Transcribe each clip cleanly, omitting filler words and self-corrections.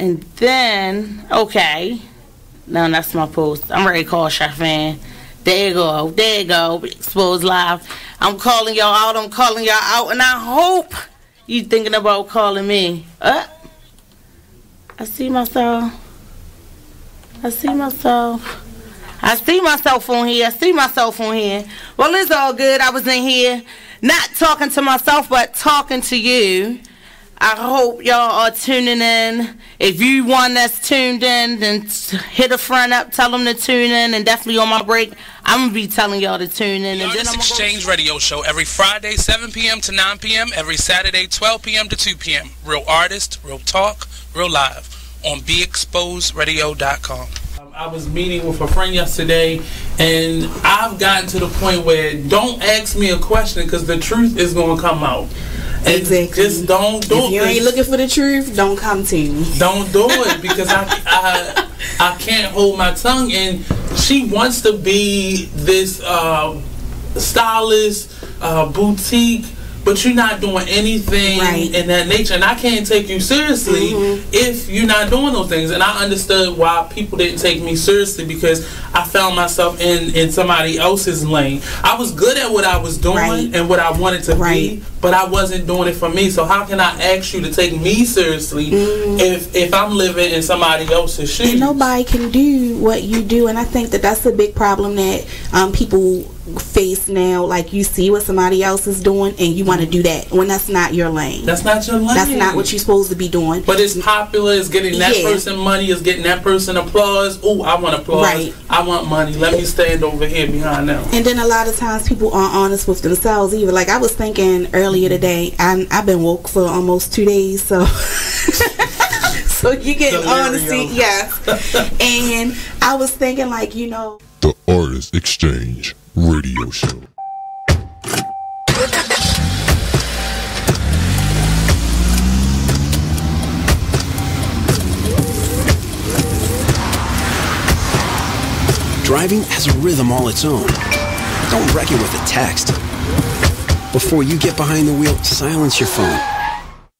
And then, okay. No, that's my post. I'm ready to call Chefan. There you go. There you go. Exposed Live. I'm calling y'all out. I'm calling y'all out. And I hope you thinking about calling me. I see myself. I see myself. I see myself on here. I see myself on here. Well, it's all good. I was in here not talking to myself, but talking to you. I hope y'all are tuning in. If you one that's tuned in, then hit a friend up, tell them to tune in, and definitely on my break, I'm going to be telling y'all to tune in. The Artist Exchange Radio Show every Friday, 7 p.m. to 9 p.m., every Saturday, 12 p.m. to 2 p.m. Real artist, real talk, real live on BeExposedRadio.com. I was meeting with a friend yesterday, and I've gotten to the point where don't ask me a question because the truth is going to come out. Exactly. Just don't do it. If you ain't looking for the truth, don't come to me. Don't do it because I can't hold my tongue. And she wants to be this stylist, boutique, but you're not doing anything in that nature. And I can't take you seriously if you're not doing those things. And I understood why people didn't take me seriously because I found myself in somebody else's lane. I was good at what I was doing and what I wanted to be, but I wasn't doing it for me. So how can I ask you to take me seriously if I'm living in somebody else's shoes? And nobody can do what you do. And I think that that's a big problem that people face now. Like, you see what somebody else is doing and you want to do that when that's not your lane. That's not your lane. That's not what you're supposed to be doing. But it's popular. It's getting that person money. It's getting that person applause. Oh, I want applause. I want money. Let me stand over here behind them. And then a lot of times people aren't honest with themselves either. Like, I was thinking earlier today, I've been woke for almost 2 days, so so you get honesty, and I was thinking, like, you know, the Artist Exchange Radio Show. Driving has a rhythm all its own. Don't wreck it with a text. Before you get behind the wheel, silence your phone.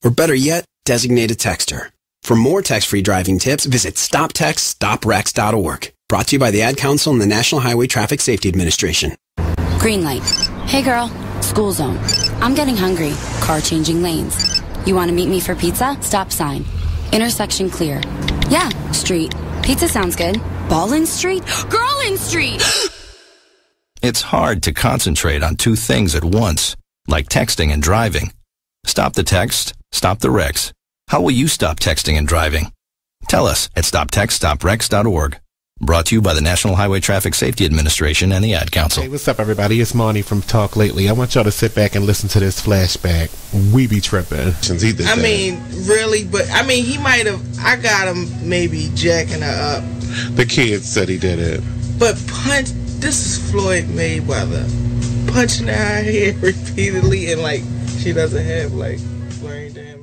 Or better yet, designate a texter. For more text-free driving tips, visit StopTextStopWrecks.org. Brought to you by the Ad Council and the National Highway Traffic Safety Administration. Green light. Hey girl, school zone. I'm getting hungry. Car changing lanes. You want to meet me for pizza? Stop sign. Intersection clear. Yeah, street. Pizza sounds good. Ballin' Street? Girlin' Street! It's hard to concentrate on two things at once, like texting and driving. Stop the text, stop the wrecks. How will you stop texting and driving? Tell us at StopTextStopWrecks.org. Brought to you by the National Highway Traffic Safety Administration and the Ad Council. Hey, what's up, everybody? It's Monty from Talk Lately. I want y'all to sit back and listen to this flashback. We be tripping. I mean, really, but I mean, he might have. I got him maybe jacking her up. The kids said he did it. But this is Floyd Mayweather punching her head repeatedly, and like she doesn't have like brain damage.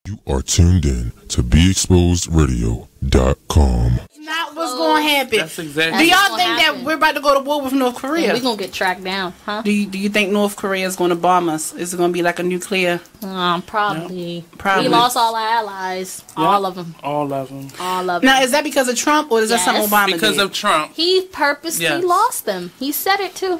You are tuned in to BeExposedRadio.com. Not what's going to happen. That's exactly. Do y'all think that we're about to go to war with North Korea? We're going to get tracked down, huh? Do you think North Korea is going to bomb us? Is it going to be like a nuclear? Probably. No. Probably. We lost all our allies. Yep. All of them. All of them. All of them. Now, is that because of Trump or is that something Obama because did? of Trump. He purposely lost them. He said it too.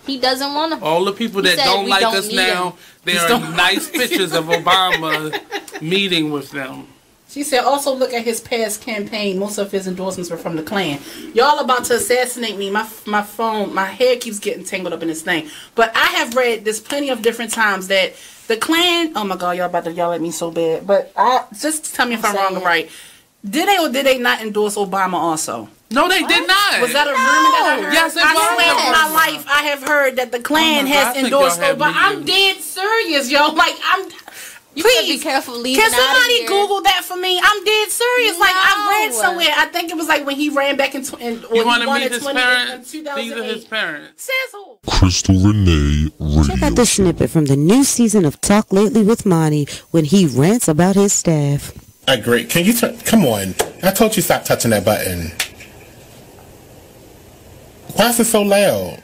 He doesn't want to. All the people that don't like us now, there are nice pictures of Obama meeting with them. She said, also look at his past campaign. Most of his endorsements were from the Klan. Y'all about to assassinate me. My phone, my hair keeps getting tangled up in this thing. But I have read this plenty of different times that the Klan, oh my God, y'all about to yell at me so bad. But just tell me if I'm wrong or right. Did they or did they not endorse Obama also? No, they did not. Was that a rumor that I heard? Yes, it was. I swear in my life I have heard that the Klan has endorsed Obama. I'm dead serious, yo. Like, please be careful leaving. Can somebody Google that for me? I'm dead serious. No. Like, I read somewhere. I think it was like when he ran back in you want to meet his parents? These are his parents. Says who? Crystal Renee Radio. Check out this snippet from the new season of Talk Lately with Monty when he rants about his staff. I agree. Can you come on? I told you stop touching that button. Why is it so loud?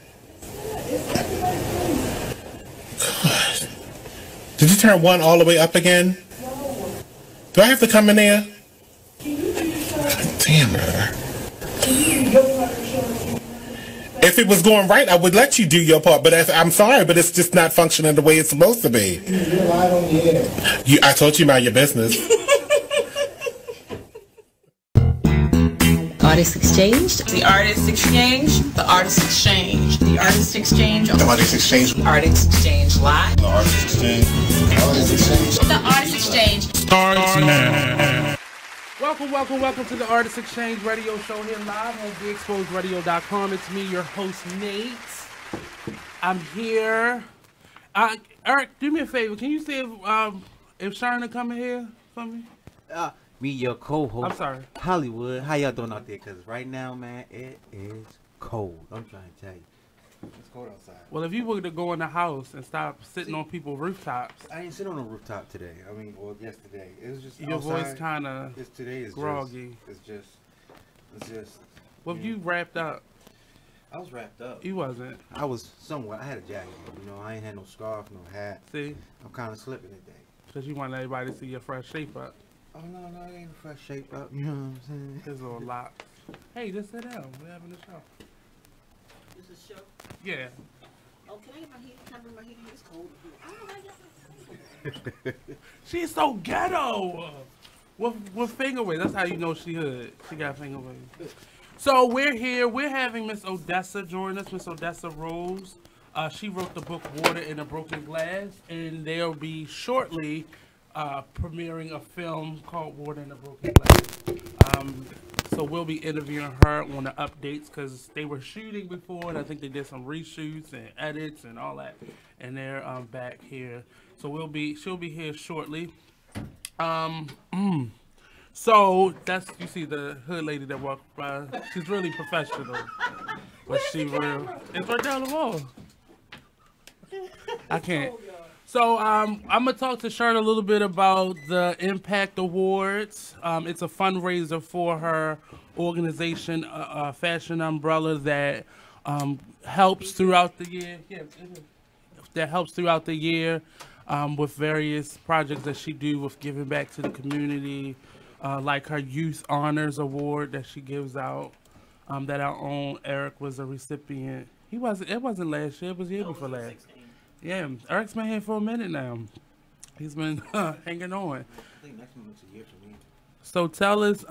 God. Did you turn one all the way up again? Do I have to come in there? Damn her. If it was going right, I would let you do your part, but I'm sorry, but it's just not functioning the way it's supposed to be. You're live on the air. I told you about your business. Artist Exchange. The Artist Exchange. The Artist Exchange. The Artist Exchange. The Artist Exchange. The Artist Exchange Live. The Artist Exchange. The Artist Exchange. The Artist Exchange. Starts now. Welcome to the Artist Exchange radio show here live on BeExposedRadio.com. It's me, your host, Nate. I'm here. Eric, do me a favor. Can you see if Sharon coming here for me? Me, your co-host. I'm sorry. HullyWood. How y'all doing out there? Because right now, man, it is cold. I'm trying to tell you. It's cold outside. Well, if you were to go in the house and stop sitting on people's rooftops. I didn't sit on a rooftop today. Yesterday. It was just your outside. voice kind of groggy. It's just. Well, you wrapped up. I was wrapped up. You wasn't. I was somewhat. I had a jacket on. I ain't had no scarf, no hat. See? I'm kind of slipping today. Because you want everybody to see your fresh shape up. Oh, no, it ain't a fresh shape up. You know what I'm saying? There's a little lot. Hey, just sit down. We're having a show. This is a show? Yeah. Oh, can I get my heat? Can I bring my heat? It's cold. I don't know. She's so ghetto. With finger waves. That's how you know she hood. She got finger waves. So we're here. We're having Miss Odessa join us. Miss Odessa Rose. She wrote the book Water in a Broken Glass, and they'll be shortly premiering a film called Water in a Broken Glass. So we'll be interviewing her on the updates because they were shooting before, and I think they did some reshoots and edits and all that, and they're back here. So she'll be here shortly. So that's, you see the hood lady that walked by. She's really professional, but she real. It's right down the wall. I can't. So I'm gonna talk to Sharon a little bit about the Impact Awards. It's a fundraiser for her organization, Fashion Umbrella, that helps throughout the year. Yeah, that helps throughout the year with various projects that she do with giving back to the community, like her Youth Honors Award that she gives out. That our own Eric was a recipient. It wasn't last year. It was the year before last. Yeah, Eric's been here for a minute now. He's been hanging on. I think next month's a year for me. So tell us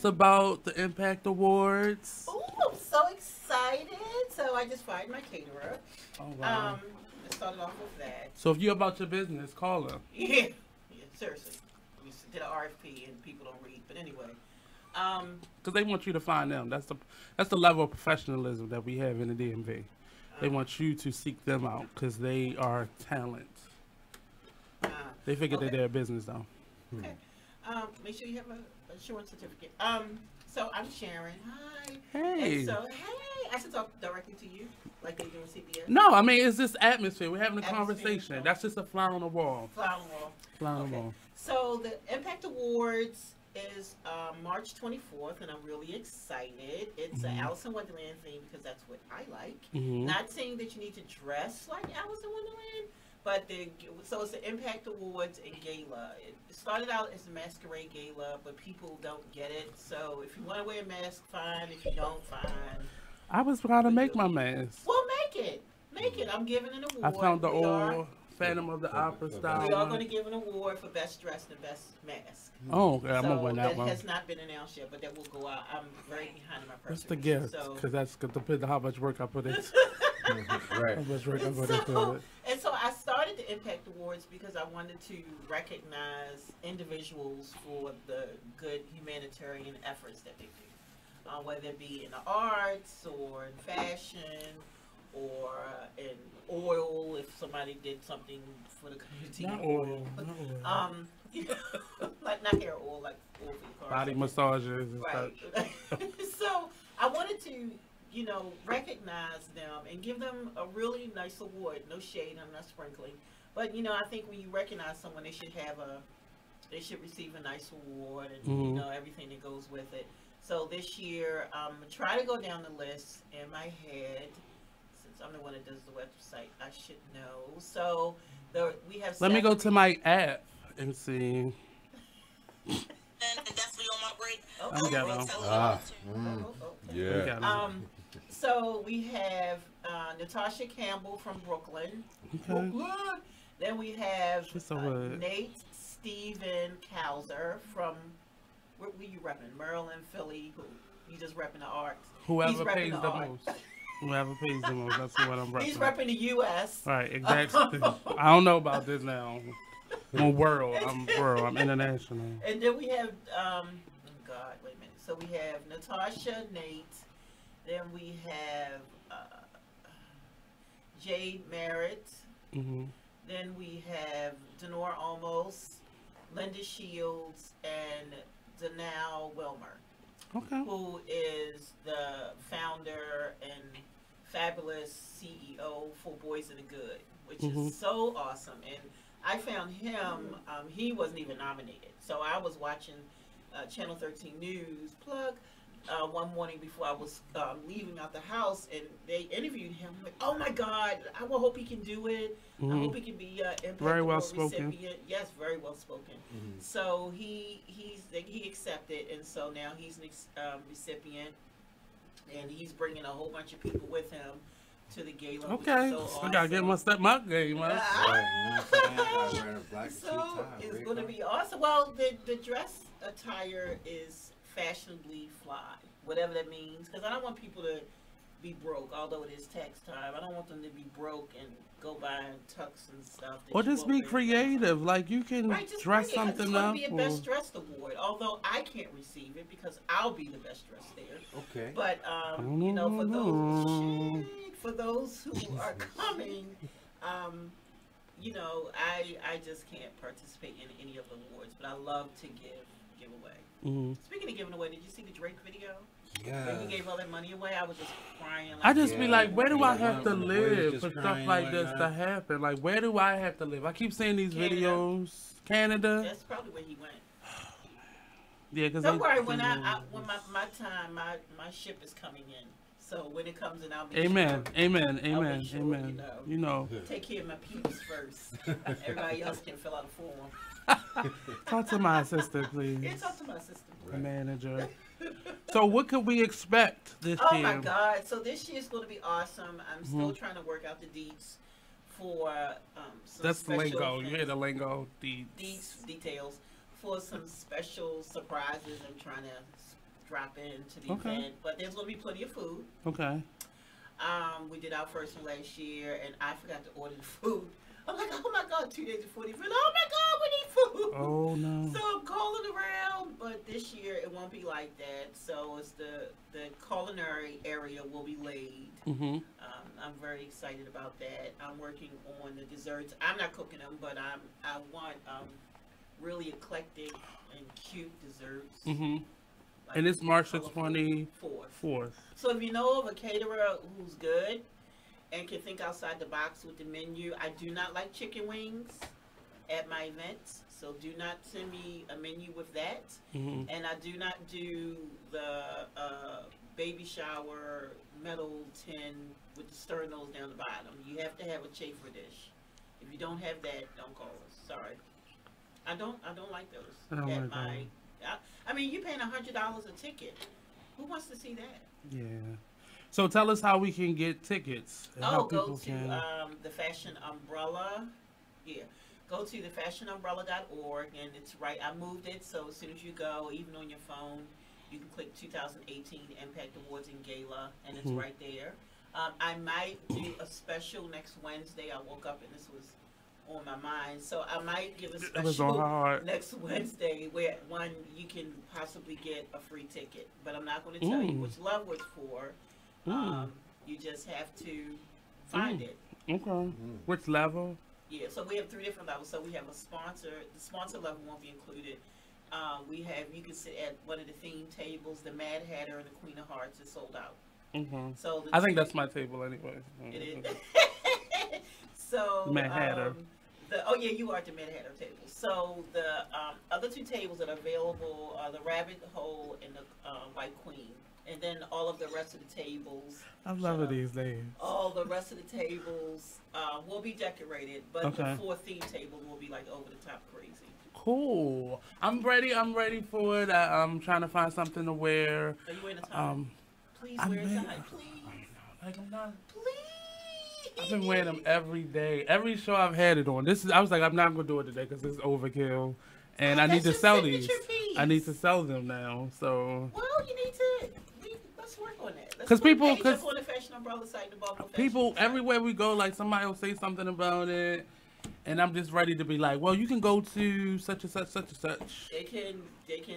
about the Impact Awards. Oh, I'm so excited. So I just fired my caterer. Oh, wow. I started off with that. So if you're about your business, call her. Yeah, seriously. We did an RFP and people don't read. But anyway. Because they want you to find them. That's the level of professionalism that we have in the DMV. They want you to seek them out because they are talent. They figured that they're a business, though. Okay. Make sure you have a insurance certificate. So I'm Sharon. Hi. Hey. And so, hey. I should talk directly to you like they do in CBS. No, I mean, it's just atmosphere. We're having a conversation. That's just a fly on the wall. Fly on the wall. Fly on the wall. So the Impact Awards is March 24th, and I'm really excited. It's an Alice in Wonderland theme because that's what I like. Not saying that you need to dress like Alice in Wonderland, but so it's the Impact Awards and Gala. It started out as a masquerade gala, but people don't get it. So if you want to wear a mask, fine. If you don't, fine. I was trying to make my mask. Well, make it. Make it. I'm giving an award. I found the old Phantom of the Opera style. We are going to give an award for best dressed and best mask. Oh, okay. I'm going to win that one. That has not been announced yet, but that will go out. I'm very behind in my press. What's the gift? Because that's going to depend on how much work I put in. Right. How much work I put into it. And so I started the Impact Awards because I wanted to recognize individuals for the good humanitarian efforts that they do, whether it be in the arts or in fashion or in oil, if somebody did something for the community. Not oil. Like not hair oil, like oil for your car. Body massages and such. So I wanted to, recognize them and give them a really nice award. No shade, I'm not sprinkling. But, I think when you recognize someone, they should receive a nice award and, everything that goes with it. So this year, try to go down the list in my head. Since I'm the one that does the website, I should know. So we have. Let me go to my app MC. And definitely on my break. I'm ghetto. Yeah. So we have Natasha Campbell from Brooklyn. Okay. Brooklyn. Then we have She's so good. Nate Steven Couser from, where you repping? Maryland, Philly. Who? You just repping the arts. Whoever pays the most. Whoever pays the most. That's what I'm repping. He's repping the U.S. Right, exactly. I don't know about this now. I'm world. I'm international. And then we have, oh God, wait a minute. So we have Natasha, Nate. Then we have Jade Merritt. Mm-hmm. Then we have Denora Olmos, Linda Shields, and Danelle Wilmer. Okay. Who is the founder and fabulous CEO for Boys in the Good, which is so awesome. And I found him, he wasn't even nominated. So I was watching Channel 13 News, plug, one morning before I was leaving out the house, and they interviewed him. I'm like, oh my God, I will hope he can do it. I hope he can be Impact very well Award spoken. recipient. Yes, very well spoken. So he accepted, and so now he's an recipient, and he's bringing a whole bunch of people with him to the gala. Okay, so I gotta get my step up game, man. So it's going to be awesome. Well, the dress attire is fashionably fly, whatever that means, because I don't want people to be broke, although it is tax time. I don't want them to be broke and go buy tux and stuff. Or just be creative, like you can dress something up. It's going to be a best dressed award, although I can't receive it because I'll be the best dressed there. Okay. But you know, for those who are coming, you know, I just can't participate in any of the awards, but I love to give away. Speaking of giving away, did you see the Drake video? Yeah. When he gave all that money away, I was just crying. Like, I just be like, where do I have to live for stuff like this to happen? Like, where do I have to live? I keep seeing these videos. Canada. That's probably where he went. Yeah, because don't worry. When when my time, my ship is coming in. So when it comes in, I'll be Amen. sure. Amen. I'll be Amen. sure, Amen. You know. Take care of my peeps first. Everybody else can fill out a form. Talk to my assistant, please. Yeah, talk to my assistant. The manager. So what could we expect this year? Oh my God! So this year is going to be awesome. I'm still trying to work out the deets for some That's the lingo. things. You hear the lingo. Details for some special surprises I'm trying to drop into the event. But there's going to be plenty of food. Okay. We did our first one last year, and I forgot to order the food. I'm like, oh my God, 2 days before the event. Oh my God, we need food. Oh no. So I'm calling around, but this year it won't be like that. So it's the culinary area will be laid. I'm very excited about that. I'm working on the desserts. I'm not cooking them, but I want really eclectic and cute desserts. Like, and it's March the 24th. So if you know of a caterer who's good and can think outside the box with the menu, I do not like chicken wings at my events, so do not send me a menu with that. And I do not do the baby shower metal tin with the stern nose down the bottom. You have to have a chafer dish. If you don't have that, don't call us. Sorry. I don't like those. I mean, you're paying $100 a ticket. Who wants to see that? Yeah. So tell us how we can get tickets. Go to the Fashion Umbrella. Yeah. Go to thefashionumbrella.org, and it's right. I moved it, so as soon as you go, even on your phone, you can click 2018 Impact Awards and Gala, and it's right there. I might do a special next Wednesday. I woke up and this was on my mind, so I might give a special next Wednesday where you can possibly get a free ticket, but I'm not going to tell you which level it's for. You just have to find it. Okay. Which level? Yeah, so we have 3 different levels. So we have a sponsor. The sponsor level won't be included. You can sit at one of the theme tables. The Mad Hatter and the Queen of Hearts is sold out. So I think that's my table anyway. It is. So Mad Hatter. You are at the Mad Hatter table. So the other 2 tables that are available are the Rabbit Hole and the White Queen. And then all of the rest of the tables. I'm loving these days. All the rest of the tables will be decorated, but the 4 theme table will be like over the top crazy. Cool. I'm ready. I'm ready for it. I'm trying to find something to wear. Are you wearing a tie? Please wear a tie. Please. Like I'm not. Please. I've been wearing them every day. Every show I've had it on. I was like, I'm not gonna do it today because it's overkill, and I need to sell these. I need to sell them now. So. Well, you need to. Let's work on that. Because people, on the Fashion Umbrella site, people everywhere we go, like somebody will say something about it, and I'm just ready to be like, well, you can go to such and such, such and such. They can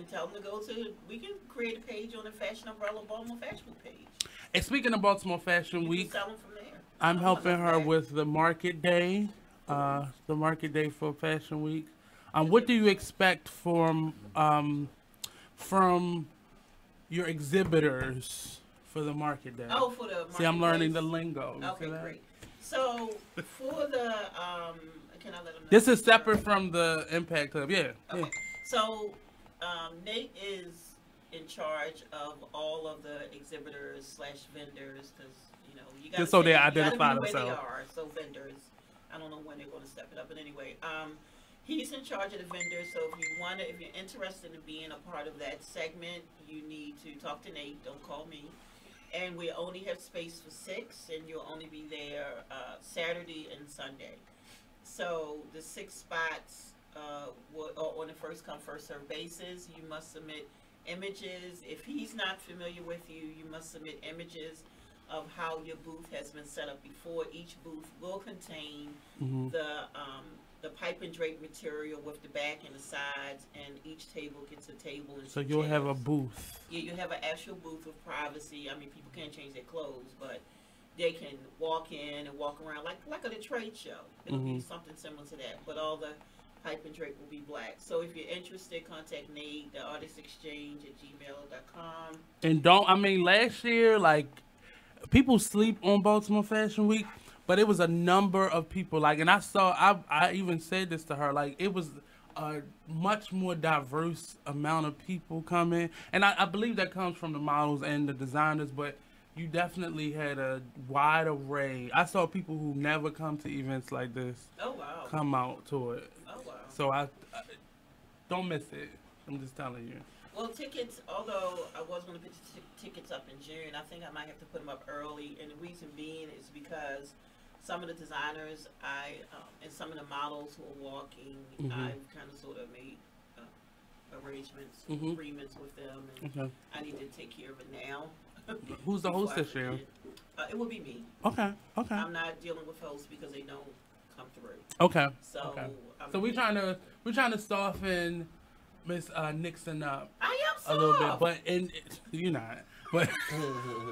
tell them to go to. We can create a page on the Fashion Umbrella Baltimore Fashion Week page. And speaking of Baltimore Fashion Week, sell them from there. I'm helping her with the market day, for Fashion Week. What do you expect from your exhibitors for the market day? Oh, for the market See, I'm learning days. the lingo. Okay, great. So for the can I let them know? This is separate from the Impact Hub. Yeah. Okay. Yeah. So Nate is in charge of all of the exhibitors / vendors because you got just so they identify themselves. Where they are. So vendors, I don't know when they're going to step it up, but anyway, he's in charge of the vendors. So if you're interested in being a part of that segment, you need to talk to Nate. Don't call me. And we only have space for 6, and you'll only be there Saturday and Sunday. So the 6 spots are on a first come first served basis. You must submit images. If he's not familiar with you, you must submit images of how your booth has been set up before. Each booth will contain the pipe and drape material with the back and the sides, and each table gets a table. And so you'll have a booth. Yeah, you have an actual booth with privacy. I mean, people can't change their clothes, but they can walk in and walk around like at a trade show. It'll be something similar to that, but all the pipe and drape will be black. So if you're interested, contact Nate, the artistexchange@gmail.com. And last year, like, people sleep on Baltimore Fashion Week, but it was a number of people, like, and I even said this to her, like, it was a much more diverse amount of people coming, and I believe that comes from the models and the designers, but you definitely had a wide array. I saw people who never come to events like this come out to it. Oh, wow. So I don't miss it. I'm just telling you. Well, tickets, although I was going to put tickets up in June, I think I might have to put them up early, and the reason being is because some of the designers and some of the models who are walking, I've kind of sort of made arrangements, agreements with them, and I need to take care of it now. Who's the host this year? It will be me. Okay. I'm not dealing with hosts because they don't come through. Okay. So, so we're trying to soften Miss Nixon up a little bit, but you're not.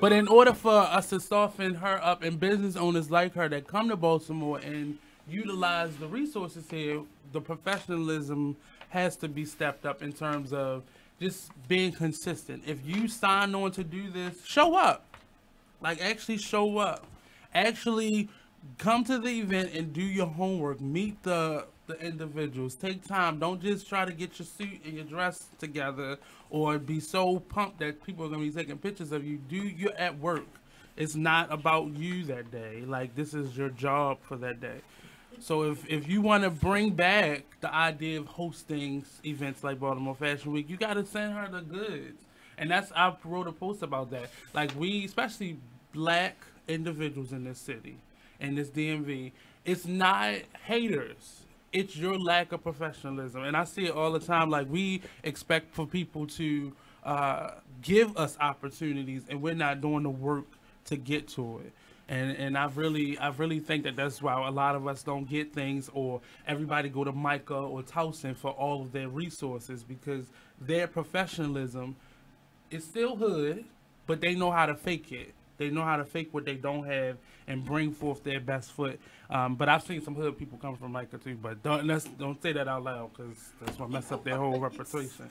But in order for us to soften her up, and business owners like her that come to Baltimore and utilize the resources here, the professionalism has to be stepped up in terms of just being consistent. If you sign on to do this, show up. Like, actually show up. Actually come to the event and do your homework. Meet the individuals. Take time. Don't just try to get your suit and your dress together or be so pumped that people are going to be taking pictures of you. You're at work. It's not about you that day. Like, this is your job for that day. So if you want to bring back the idea of hosting events like Baltimore Fashion Week, you got to send her the goods. And I wrote a post about that. Like, we, especially black individuals in this city, in this DMV, it's not haters. It's your lack of professionalism. And I see it all the time. Like, we expect for people to give us opportunities, and we're not doing the work to get to it. And I really think that's why a lot of us don't get things, or everybody go to Micah or Towson for all of their resources, because their professionalism is still hood, but they know how to fake it. They know how to fake what they don't have and bring forth their best foot. But I've seen some hood people come from Micah too, but don't say that out loud, because that's gonna mess up their whole reputation.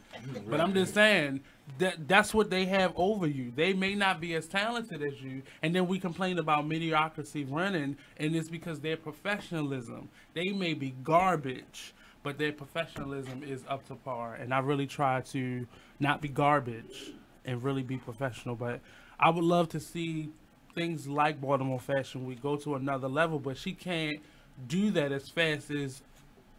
But I'm just saying that's what they have over you. They may not be as talented as you, and then we complain about mediocrity running, and it's because their professionalism. They may be garbage, but their professionalism is up to par. And I really try to not be garbage and really be professional. But I would love to see things like Baltimore Fashion Week go to another level, but she can't do that as fast as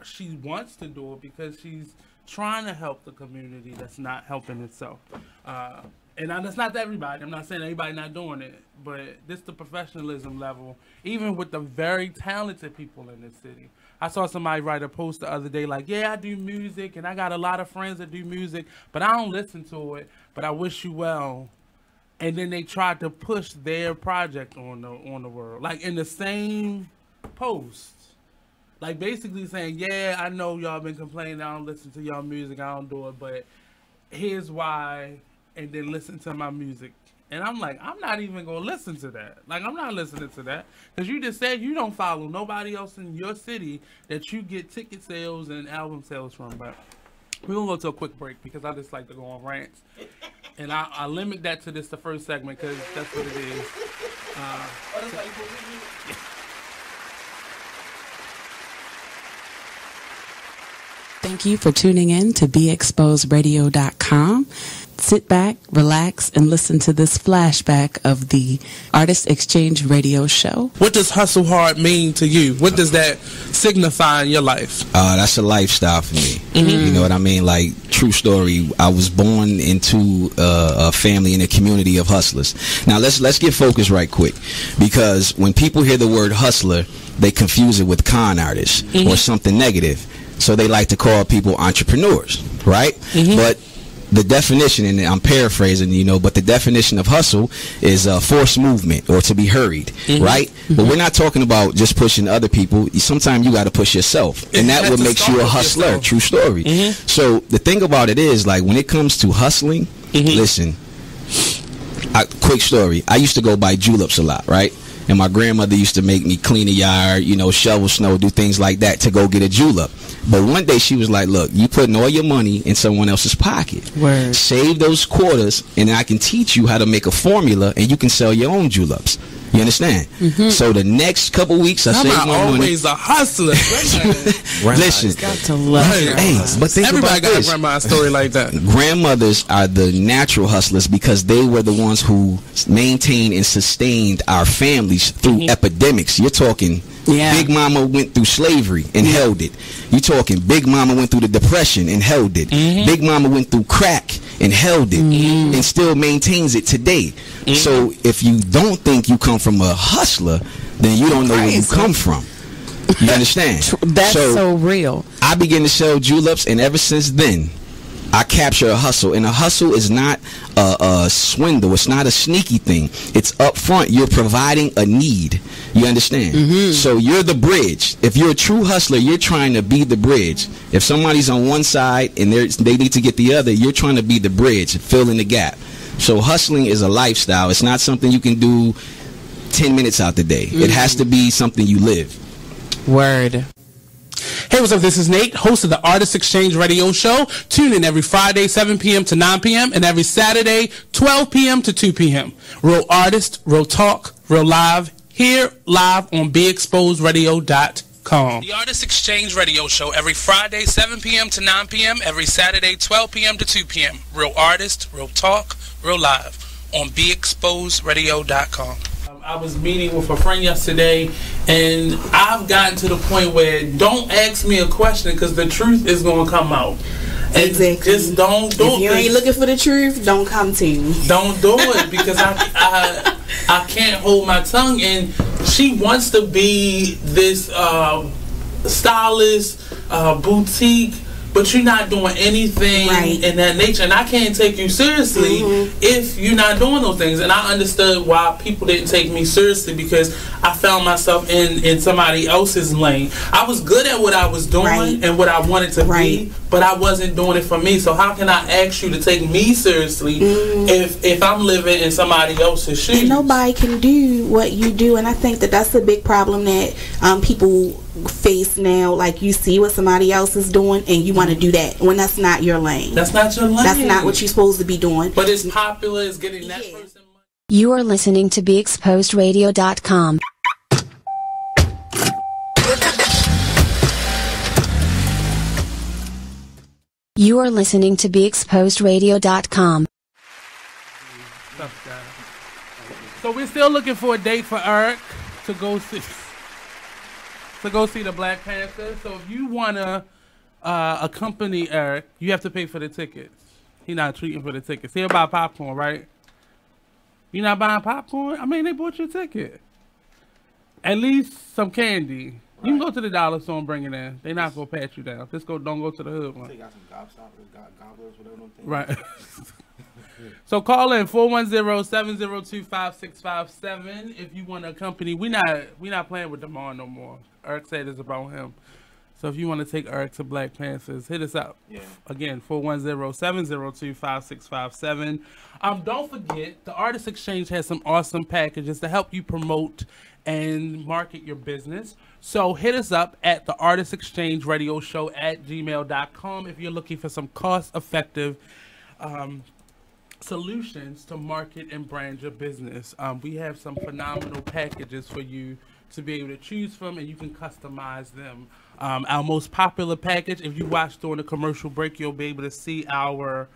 she wants to do it because she's trying to help the community that's not helping itself. And that's not everybody. I'm not saying everybody not doing it, but this the professionalism level, even with the very talented people in this city. I saw somebody write a post the other day like, yeah, I do music, and I got a lot of friends that do music, but I don't listen to it, but I wish you well. And then they tried to push their project on the world, like in the same post. Like basically saying, yeah, I know y'all been complaining, I don't listen to y'all music, I don't do it, but here's why, and then listen to my music. And I'm like, I'm not even going to listen to that. Like, I'm not listening to that. Because you just said you don't follow nobody else in your city that you get ticket sales and album sales from. But we're going to go to a quick break because I just like to go on rants. And I limit that to the first segment because that's what it is. Thank you for tuning in to BeExposedRadio.com. Sit back, relax, and listen to this flashback of the Artist Exchange Radio Show. What does hustle hard mean to you? What does that signify in your life? That's a lifestyle for me. You know what I mean? Like, true story. I was born into a family and a community of hustlers. Now, let's get focused right quick, because when people hear the word hustler, they confuse it with con artist or something negative. So they like to call people entrepreneurs, right? But the definition, and I'm paraphrasing, but the definition of hustle is a forced movement or to be hurried, right? But we're not talking about just pushing other people. Sometimes you got to push yourself, and that what makes you a hustler. True story. So the thing about it is, like, when it comes to hustling, listen, quick story. I used to go buy juleps a lot, right? And my grandmother used to make me clean the yard, shovel snow, do things like that to go get a julep. But one day she was like, look, you putting all your money in someone else's pocket. Word. Save those quarters, and I can teach you how to make a formula, and you can sell your own juleps. You understand? So the next couple weeks, I saved my money. Always a hustler. Listen, got to love but think everybody about got this. a grandma story like that. Grandmothers are the natural hustlers because they were the ones who maintained and sustained our families through epidemics. You're talking Big Mama went through slavery and held it. You talking Big Mama went through the Depression and held it. Big Mama went through crack and held it and still maintains it today. So if you don't think you come from a hustler, then you don't know where you come from. You understand? That's so real. I began to sell juleps, and ever since then, I capture a hustle. And a hustle is not a swindle. It's not a sneaky thing. It's up front. You're providing a need. You understand? So you're the bridge. If you're a true hustler, you're trying to be the bridge. If somebody's on one side and they need to get the other, you're trying to be the bridge, fill in the gap. So hustling is a lifestyle. It's not something you can do 10 minutes out the day. It has to be something you live. Word. Hey, what's up? This is Nate, host of the Artist Exchange Radio Show. Tune in every Friday, 7 p.m. to 9 p.m. and every Saturday, 12 p.m. to 2 p.m. Real artist, real talk, real live, here live on BeExposedRadio.com. The Artist Exchange Radio Show every Friday, 7 p.m. to 9 p.m. every Saturday, 12 p.m. to 2 p.m. Real artist, real talk, real live on BeExposedRadio.com. I was meeting with a friend yesterday, and I've gotten to the point where don't ask me a question because the truth is going to come out. Exactly. Just don't do it. If you ain't looking for the truth, don't come to me. Don't do it because I can't hold my tongue. And she wants to be this stylist, boutique, but you're not doing anything in that nature, and I can't take you seriously if you're not doing those things. And I understood why people didn't take me seriously because I found myself in somebody else's lane. I was good at what I was doing and what I wanted to be, but I wasn't doing it for me. So how can I ask you to take me seriously if I'm living in somebody else's shoes? And nobody can do what you do, and I think that that's a big problem that people face now. Like, you see what somebody else is doing and you want to do that when that's not your lane. That's not your lane. That's not what you're supposed to be doing. But it's popular. It's getting that person. You are listening to BeExposedRadio.com. You are listening to BeExposedRadio.com. Tough guy. So we're still looking for a date for Eric to go see the Black Panther. So if you wanna accompany Eric, you have to pay for the tickets. He's not treating for the tickets. He'll buy popcorn, right? You not buying popcorn? I mean, they bought your ticket. At least some candy. You can go to the dollar store and bring it in. They're not gonna pat you down. Just don't go to the hood one. They got some gobstoppers, gobblers, whatever them things. Right. So call in 410-702-5657 if you want to accompany. We not playing with Damonn no more. Eric said it's about him. So if you want to take Eric to Black Panthers, hit us up. Yeah. Again, 410-702-5657. Don't forget, the Artist Exchange has some awesome packages to help you promote and market your business. So hit us up at the Artist Exchange Radio Show at gmail.com if you're looking for some cost-effective solutions to market and brand your business. We have some phenomenal packages for you to be able to choose from, and you can customize them. Our most popular package, if you watch during the commercial break, you'll be able to see our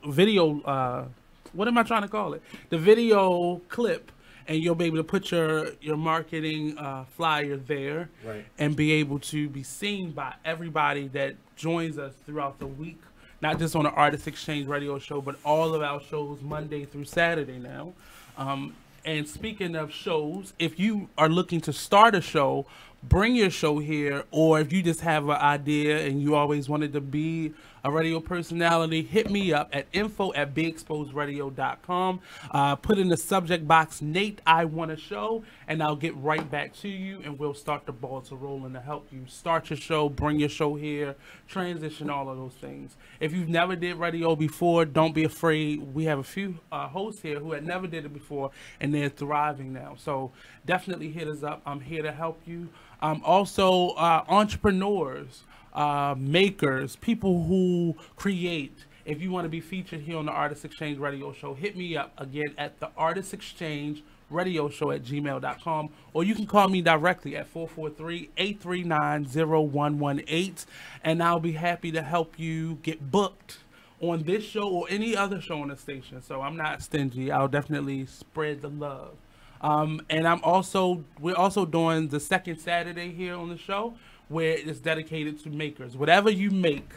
video, what am I trying to call it? The video clip, and you'll be able to put your marketing flyer there, right, and be able to be seen by everybody that joins us throughout the week, not just on the Artist Exchange Radio Show, but all of our shows Monday through Saturday now. And speaking of shows, if you are looking to start a show, bring your show here, or if you just have an idea and you always wanted to be a radio personality, hit me up at info@beexposedradio.com. Put in the subject box, Nate, I want a show, and I'll get right back to you, and we'll start the ball to rolling to help you start your show, bring your show here, transition, all of those things. If you've never did radio before, don't be afraid. We have a few hosts here who had never did it before, and they're thriving now. So definitely hit us up. I'm here to help you. Also, entrepreneurs, makers, people who create. If you want to be featured here on the Artist Exchange Radio Show, hit me up again at the Artist Exchange Radio Show at gmail.com, or you can call me directly at 443-839-0118, and I'll be happy to help you get booked on this show or any other show on the station. So I'm not stingy. I'll definitely spread the love. And we're also doing the second Saturday here on the show, where it's dedicated to makers. Whatever you make,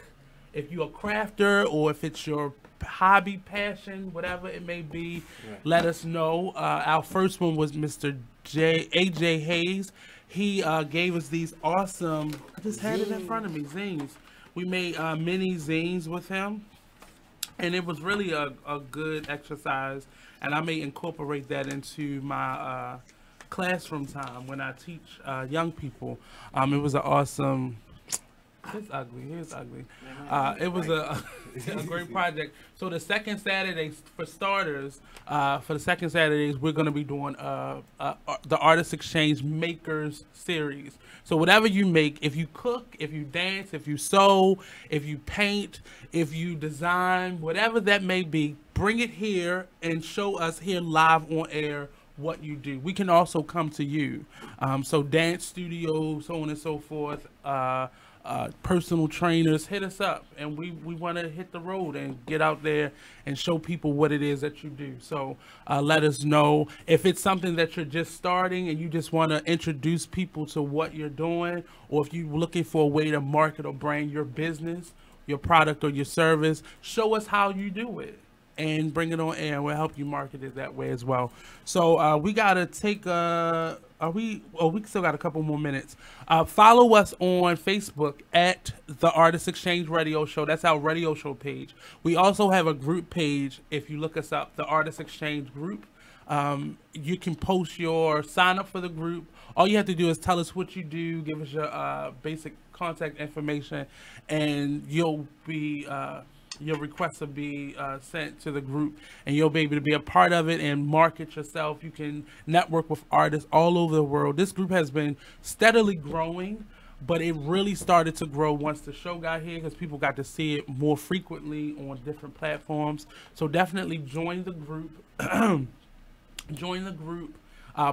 if you're a crafter or if it's your hobby, passion, whatever it may be, let us know. Our first one was Mr. AJ Hayes. He gave us these awesome, I just had it in front of me, zines. We made mini zines with him, and it was really a good exercise, and I may incorporate that into my classroom time when I teach young people. It was an awesome, here's ugly. It was a great project. So the second Saturday, for starters, we're going to be doing the Artist Exchange Makers Series. So whatever you make, if you cook, if you dance, if you sew, if you paint, if you design, whatever that may be, bring it here and show us here live on air what you do. We can also come to you. So dance studios, so on and so forth, personal trainers, hit us up, and we want to hit the road and get out there and show people what it is that you do. So let us know if it's something that you're just starting and you just want to introduce people to what you're doing, or if you're looking for a way to market or brand your business, your product or your service. Show us how you do it and bring it on air, and we'll help you market it that way as well. So we gotta take we still got a couple more minutes. Follow us on Facebook at the Artist Exchange Radio Show. That's our radio show page. We also have a group page. If you look us up, the Artist Exchange group, you can post your sign up for the group. All you have to do is tell us what you do, give us your basic contact information, and you'll be your requests will be sent to the group, and you'll be able to be a part of it and market yourself. You can network with artists all over the world. This group has been steadily growing, but it really started to grow once the show got here, because people got to see it more frequently on different platforms. So definitely join the group. Join the group.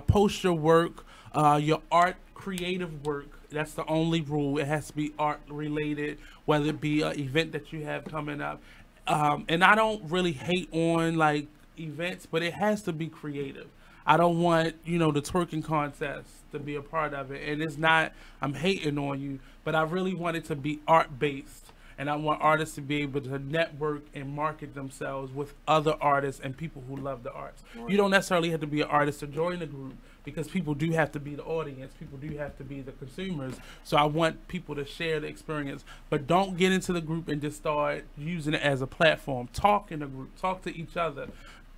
Post your work. Your art, creative work. That's the only rule. It has to be art related, whether it be an event that you have coming up. And I don't really hate on like events, but it has to be creative. I don't want, the twerking contest to be a part of it. And it's not, I'm hating on you, but I really want it to be art based. And I want artists to be able to network and market themselves with other artists and people who love the arts. Right. You don't necessarily have to be an artist to join the group, because people do have to be the audience. People do have to be the consumers. So I want people to share the experience. But don't get into the group and just start using it as a platform. Talk in the group. Talk to each other.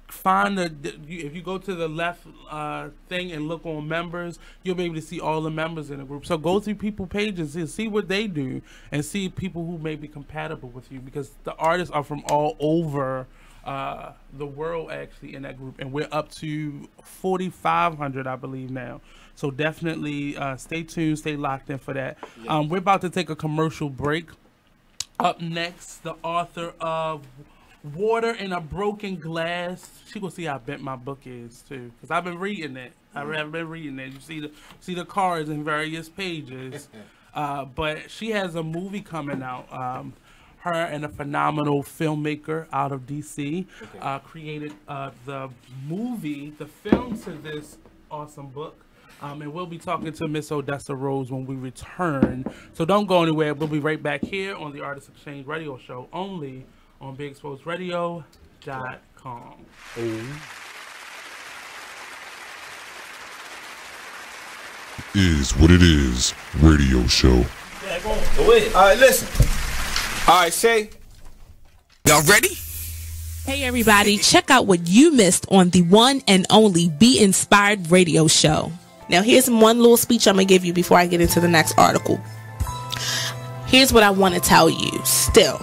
Find if you go to the left thing and look on members, you'll be able to see all the members in the group. So go through people's pages and see what they do, and see people who may be compatible with you, because the artists are from all over the world actually in that group, and we're up to 4,500 I believe now. So definitely stay tuned, stay locked in for that. Yeah. We're about to take a commercial break. Up next, the author of Water in a Broken Glass. She gonna see how bent my book is too, because I've been reading it. I've been reading it. You see the cards in various pages. But she has a movie coming out. Her and a phenomenal filmmaker out of DC created the film to this awesome book. And we'll be talking to Miss Odessa Rose when we return. So don't go anywhere. We'll be right back here on the Artist Exchange Radio Show, only on BigExposedRadio.com. Is what it is radio show. Yeah, go ahead. All right, listen. All right, Shay. Y'all ready? Hey everybody, check out what you missed on the one and only Be Inspired Radio Show. Now here's one little speech I'm going to give you before I get into the next article. Here's what I want to tell you. Still,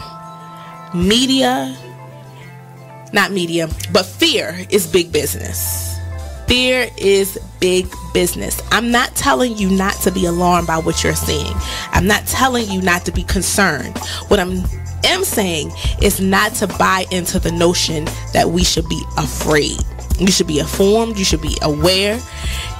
but fear is big business. Fear is big business. I'm not telling you not to be alarmed by what you're seeing. I'm not telling you not to be concerned. What I'm saying is not to buy into the notion that we should be afraid. You should be informed. You should be aware.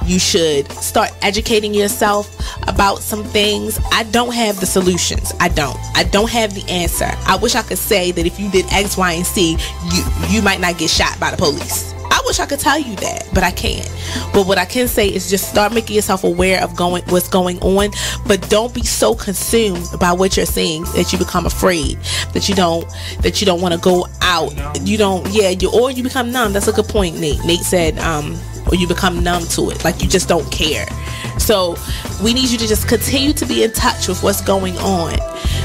You should start educating yourself about some things. I don't have the solutions. I don't have the answer. I wish I could say that if you did X, Y, and Z, you might not get shot by the police. I wish I could tell you that, but I can't. But what I can say is just start making yourself aware of what's going on, but don't be so consumed by what you're seeing that you become afraid, that you don't want to go out. Or you become numb. That's a good point, Nate. Nate said, or you become numb to it, like you just don't care. So we need you to just continue to be in touch with what's going on,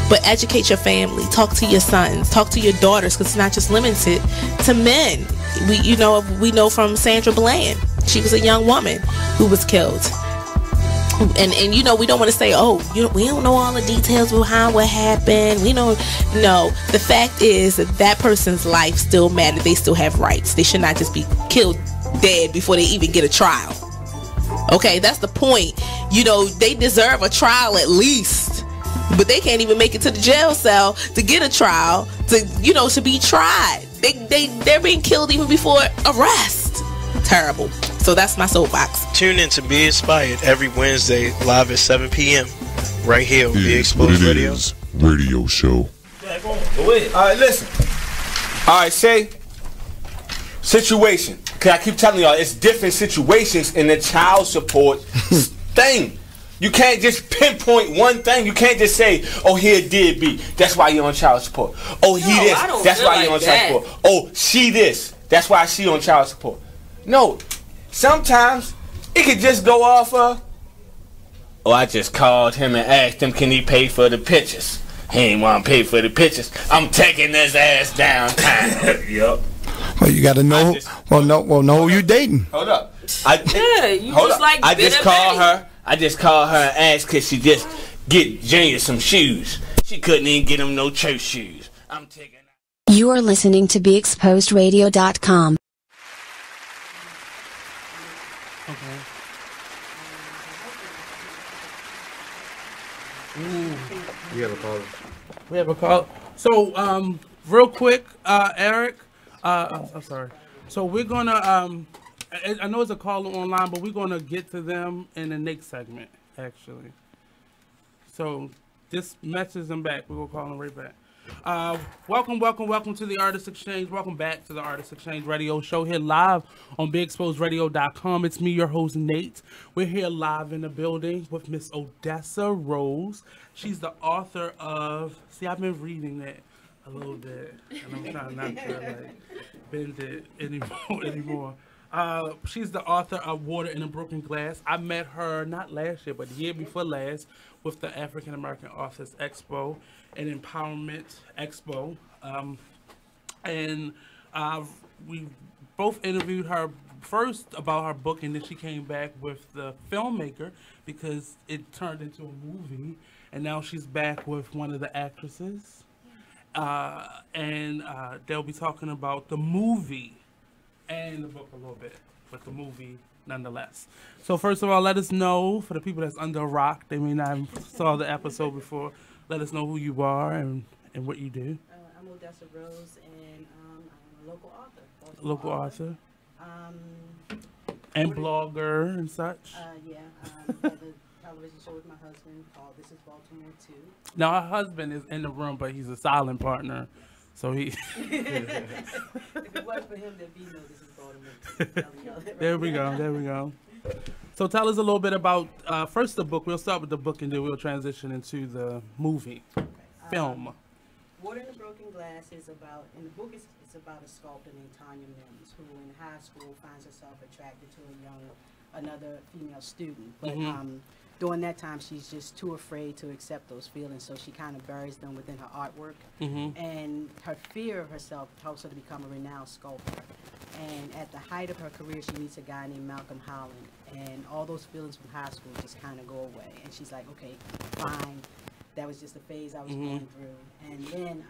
but educate your family, talk to your sons, talk to your daughters, because it's not just limited to men. We know from Sandra Bland, she was a young woman who was killed. And we don't want to say, we don't know all the details behind what happened. No. The fact is that person's life still matters. They still have rights. They should not just be killed dead before they even get a trial. Okay, that's the point. They deserve a trial at least, but they can't even make it to the jail cell to get a trial to be tried. They're being killed even before arrest. Terrible. So that's my soapbox. Tune in to Be Inspired every Wednesday live at 7 p.m. right here on Be Exposed Radio. Radio show. Yeah, go ahead. All right, listen. All right, Shay. Situation. Because I keep telling y'all, it's different situations in the child support thing. You can't just pinpoint one thing. You can't just say, he a deadbeat. That's why you're on child support. That's why you're on child support. Oh, she this. That's why she on child support. No. Sometimes it could just go off of, I just called him and asked him, can he pay for the pictures? He ain't want to pay for the pictures. I'm taking his ass downtown. Yup. Well, you got to know. Know who you dating. Hold up. I just called her and asked could she just get Junior some shoes. She couldn't even get him no church shoes. I'm taking. You are listening to BeExposedRadio.com. We have a call. So, real quick, Eric. I'm sorry. So we're gonna I know it's a caller online, but we're going to get to them in the next segment, actually. So just message them back. We're going to call them right back. Welcome to the Artist Exchange. Welcome back to the Artist Exchange radio show here live on BigExposedRadio.com. It's me, your host, Nate. We're here live in the building with Miss Odessa Rose. She's the author of, see, I've been reading it a little bit, and I'm trying not to bend it anymore. She's the author of Water in a Broken Glass. I met her not last year, but the year before last with the African American Authors Expo and Empowerment Expo. We both interviewed her first about her book, and then she came back with the filmmaker because it turned into a movie, and now she's back with one of the actresses. They'll be talking about the movie and the book a little bit, but the movie nonetheless. So first of all, let us know, for the people that's under a rock, they may not have saw the episode before, let us know who you are and what you do. I'm Odessa Rose, and I'm a local author. Local author. And blogger and such. Yeah, I have a television show with my husband called This is Baltimore 2. Now, her husband is in the room, but he's a silent partner. So he. If it wasn't for him, there'd be no This is Baltimore 2. There we go. So tell us a little bit about, first the book. We'll start with the book and then we'll transition into the movie, film. Water in the Broken Glass is about, in the book it's about a sculptor named Tanya Mims, who in high school finds herself attracted to another female student. But during that time, she's just too afraid to accept those feelings, so she kind of buries them within her artwork. And her fear of herself helps her to become a renowned sculptor. And at the height of her career, she meets a guy named Malcolm Holland, and all those feelings from high school just kind of go away. And she's like, okay, fine. That was just a phase I was going through. And then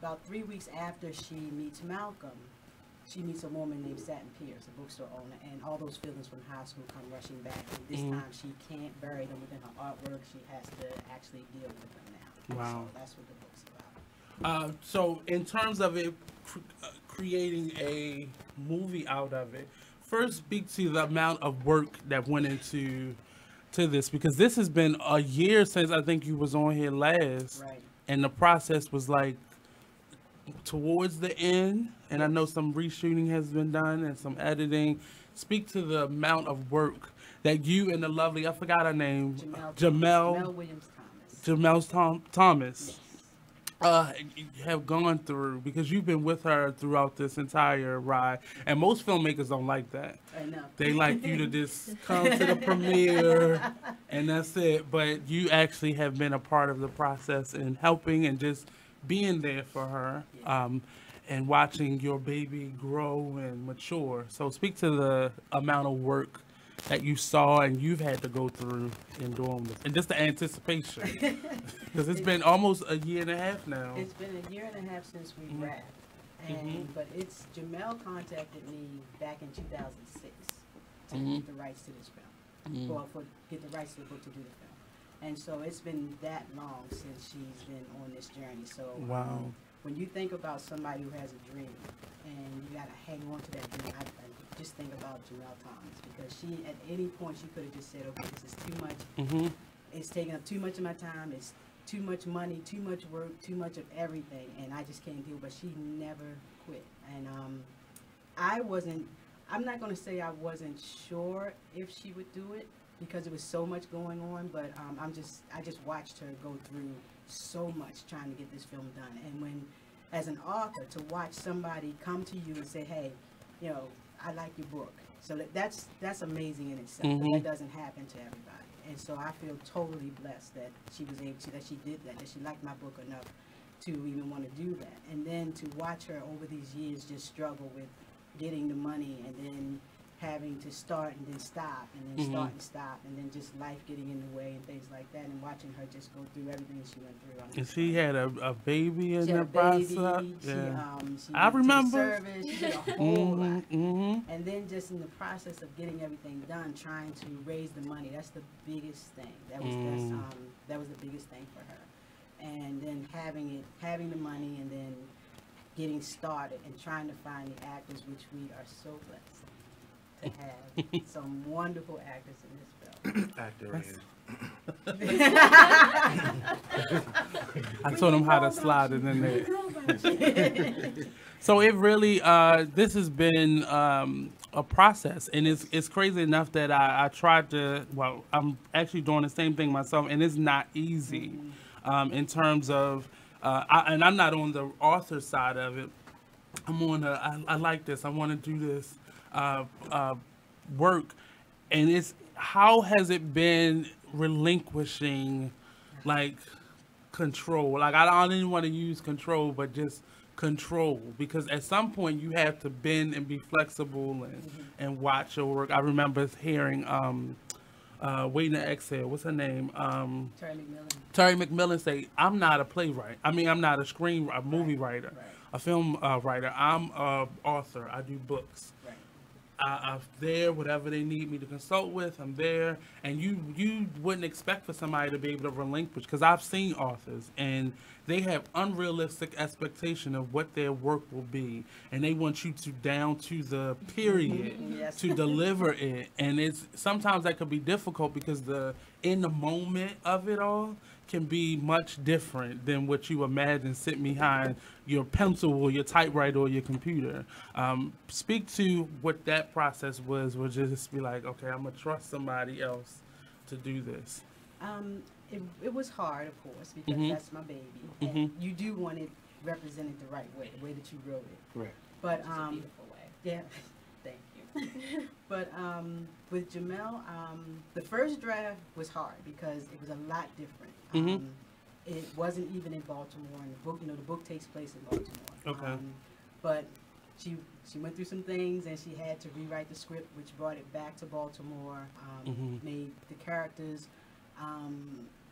about 3 weeks after she meets Malcolm, she meets a woman named Satin Pierce, a bookstore owner, and all those feelings from high school come rushing back. And this time she can't bury them within her artwork. She has to actually deal with them now. Wow. So that's what the book's about. So in terms of it, creating a movie out of it, first speak to the amount of work that went into this, because this has been a year since I think you was on here last. Right. And the process was like towards the end, and I know some reshooting has been done and some editing. Speak to the amount of work that you and the lovely, I forgot her name, Jamel Williams Thomas have gone through, because you've been with her throughout this entire ride, and most filmmakers don't like that. I know. They like you to just come to the premiere and that's it, but you actually have been a part of the process and helping and just being there for her, and watching your baby grow and mature. So speak to the amount of work that you saw and you've had to go through in doing this, and just the anticipation, because it's been almost a year and a half now. It's been a year and a half since we wrapped, and but Jamel contacted me back in 2006 to get the rights to this film, or get the rights to the book to do the film. And so it's been that long since she's been on this journey. So when you think about somebody who has a dream and you got to hang on to that dream, I just think about Jamel Thomas, because she, at any point, she could have just said, okay, this is too much. It's taking up too much of my time. It's too much money, too much work, too much of everything, and I just can't do it. But she never quit. And I'm not going to say I wasn't sure if she would do it, because there was so much going on, but I just watched her go through so much trying to get this film done. And when, as an author, to watch somebody come to you and say, hey, I like your book. So that's amazing in itself. That doesn't happen to everybody. And so I feel totally blessed that she was able to, that she did that she liked my book enough to even want to do that. And then to watch her over these years just struggle with getting the money, and then having to start and then stop, and then start and stop, and then just life getting in the way and things like that, and watching her just go through everything she went through. And she had a baby in the process. She I remember. Service. She did a whole lot. And then just in the process of getting everything done, trying to raise the money, that's the biggest thing. That was the biggest thing for her. And then having the money, and then getting started and trying to find the actors, which we are so blessed to have some wonderful actors in this film. I told him how to slide it in there. So it really, this has been a process, and it's crazy enough that I tried to, well, I'm actually doing the same thing myself, and it's not easy in terms of, and I'm not on the author side of it. I'm on the, I like this, I want to do this work, and it's, how has it been relinquishing, like, control? Like, I don't even want to use control, but just control, because at some point you have to bend and be flexible and watch your work. I remember hearing Waiting to Exhale, what's her name? Terry McMillan say, I'm not a playwright. I mean, I'm not a movie writer, a film writer. I'm an author. I do books. I'm there, whatever they need me to consult with, I'm there. And you wouldn't expect for somebody to be able to relinquish, because I've seen authors and they have unrealistic expectation of what their work will be, and they want you to down to the period to deliver it. And it's sometimes that could be difficult, because in the moment of it all can be much different than what you imagine sitting behind your pencil or your typewriter or your computer. Speak to what that process was just be like, okay, I'm gonna trust somebody else to do this. It was hard, of course, because that's my baby, and you do want it represented the right way, the way that you wrote it. Right. But It's a beautiful way. Yeah, thank you. But with Jamel, the first draft was hard because it was a lot different. It wasn't even in Baltimore, and the book, the book takes place in Baltimore. Okay. But she went through some things, and she had to rewrite the script, which brought it back to Baltimore. Made the characters,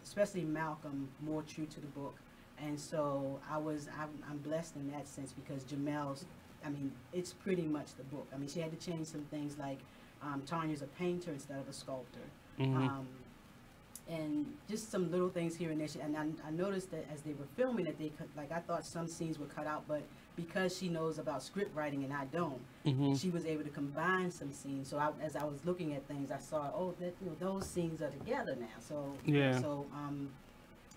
especially Malcolm, more true to the book. And so I'm blessed in that sense, because Jamel's, I mean, it's pretty much the book. I mean, she had to change some things, like Tanya's a painter instead of a sculptor. And just some little things here and there. And I noticed that as they were filming it, I thought some scenes were cut out, but because she knows about script writing and I don't, she was able to combine some scenes. So as I was looking at things, I saw, those scenes are together now. So yeah. So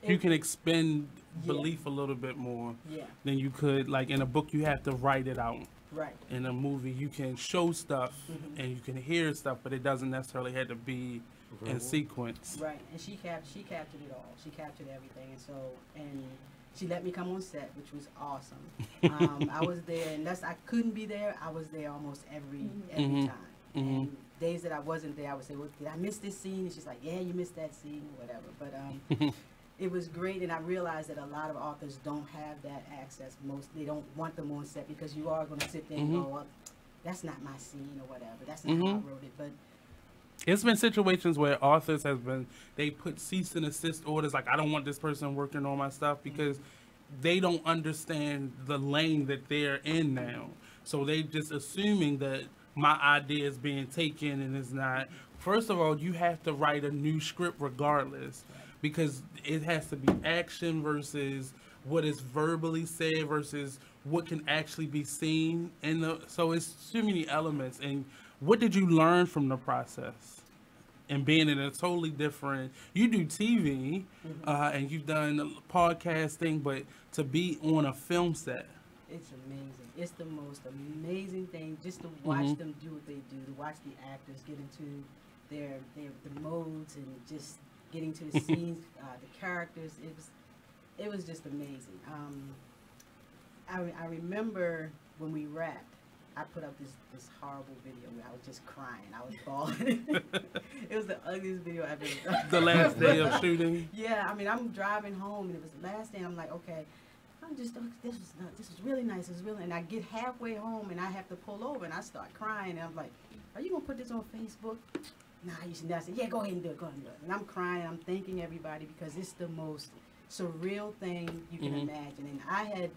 you can expend belief a little bit more than you could. Like in a book, you have to write it out. Right. In a movie, you can show stuff and you can hear stuff, but it doesn't necessarily have to be in sequence. Right. And she captured it all. She captured everything, and she let me come on set, which was awesome. I was there, and I couldn't be there. I was there almost every time. And days that I wasn't there, I would say, well, did I miss this scene? And she's like, yeah, you missed that scene, or whatever. But it was great, and I realized that a lot of authors don't have that access. They don't want them on set, because you are going to sit there and go, well, that's not my scene, or whatever. That's not how I wrote it. But it's been situations where authors they put cease and desist orders, like, I don't want this person working on my stuff, because they don't understand the lane that they're in now. So they just assuming that my idea is being taken, and it's not. First of all, you have to write a new script regardless, because it has to be action versus what is verbally said versus what can actually be seen. So it's too many elements. And what did you learn from the process? And being in a totally different, you do TV and you've done podcasting, but to be on a film set. It's amazing. It's the most amazing thing just to watch them do what they do, to watch the actors get into the modes and just getting to the scenes, the characters. It was just amazing. I remember when we wrapped, I put up this horrible video where I was just crying. I was bawling. It was the ugliest video I've ever done. The last day of shooting? Yeah, I mean, I'm driving home, and it was the last day, and I'm like, okay, this was really nice. It was really, and I get halfway home, and I have to pull over, and I start crying, and I'm like, are you going to put this on Facebook? Nah, you should not. I said, yeah, go ahead and do it, go ahead and do it. And I'm crying, I'm thanking everybody, because it's the most surreal thing you can imagine. And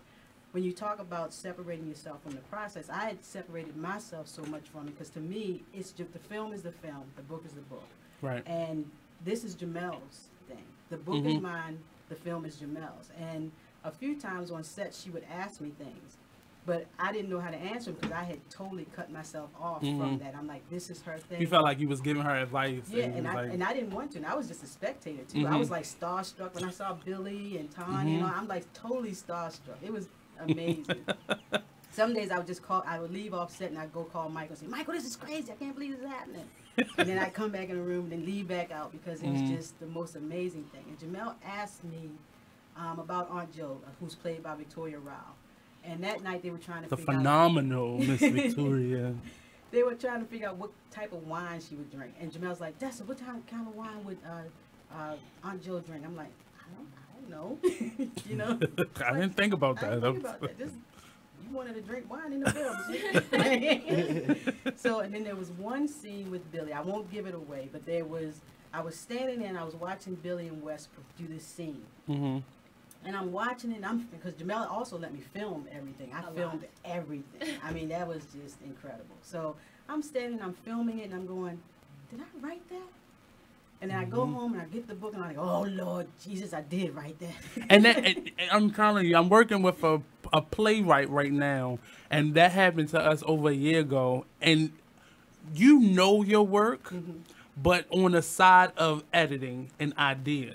when you talk about separating yourself from the process, I had separated myself so much from it, because to me, it's just, the film is the film, the book is the book. Right. And this is Jamel's thing. The book is mine, the film is Jamel's. And a few times on set, she would ask me things, But I didn't know how to answer him because I had totally cut myself off from that. I'm like, this is her thing. You felt like you was giving her advice. Yeah, and I didn't want to. And I was just a spectator too. I was like starstruck when I saw Billie and Toni. You know, I'm like totally starstruck. It was amazing. Some days I would leave off set and I'd go call Michael and say, Michael, this is crazy. I can't believe this is happening. And then I'd come back in the room and then leave back out because it was just the most amazing thing. And Jamel asked me about Aunt Jo, who's played by Victoria Rao. And that night they were trying to figure out... The phenomenal Miss Victoria. They were trying to figure out what type of wine she would drink. And Jamel's like, Dessa, what kind of wine would Aunt Jo drink? I'm like, I don't know. You know? I didn't think about that. I didn't think about that. You wanted to drink wine in the film. So, and then there was one scene with Billie. I won't give it away, but I was standing there and I was watching Billie and Wes do this scene. And I'm watching it, because Jamel also let me film everything. I filmed everything. I mean, that was just incredible. So I'm standing, I'm filming it, and I'm going, did I write that? And then I go home and I get the book and I'm like, oh Lord Jesus, I did write that. And I'm telling you, I'm working with a playwright right now, and that happened to us over a year ago. And you know your work, but on the side of editing an idea.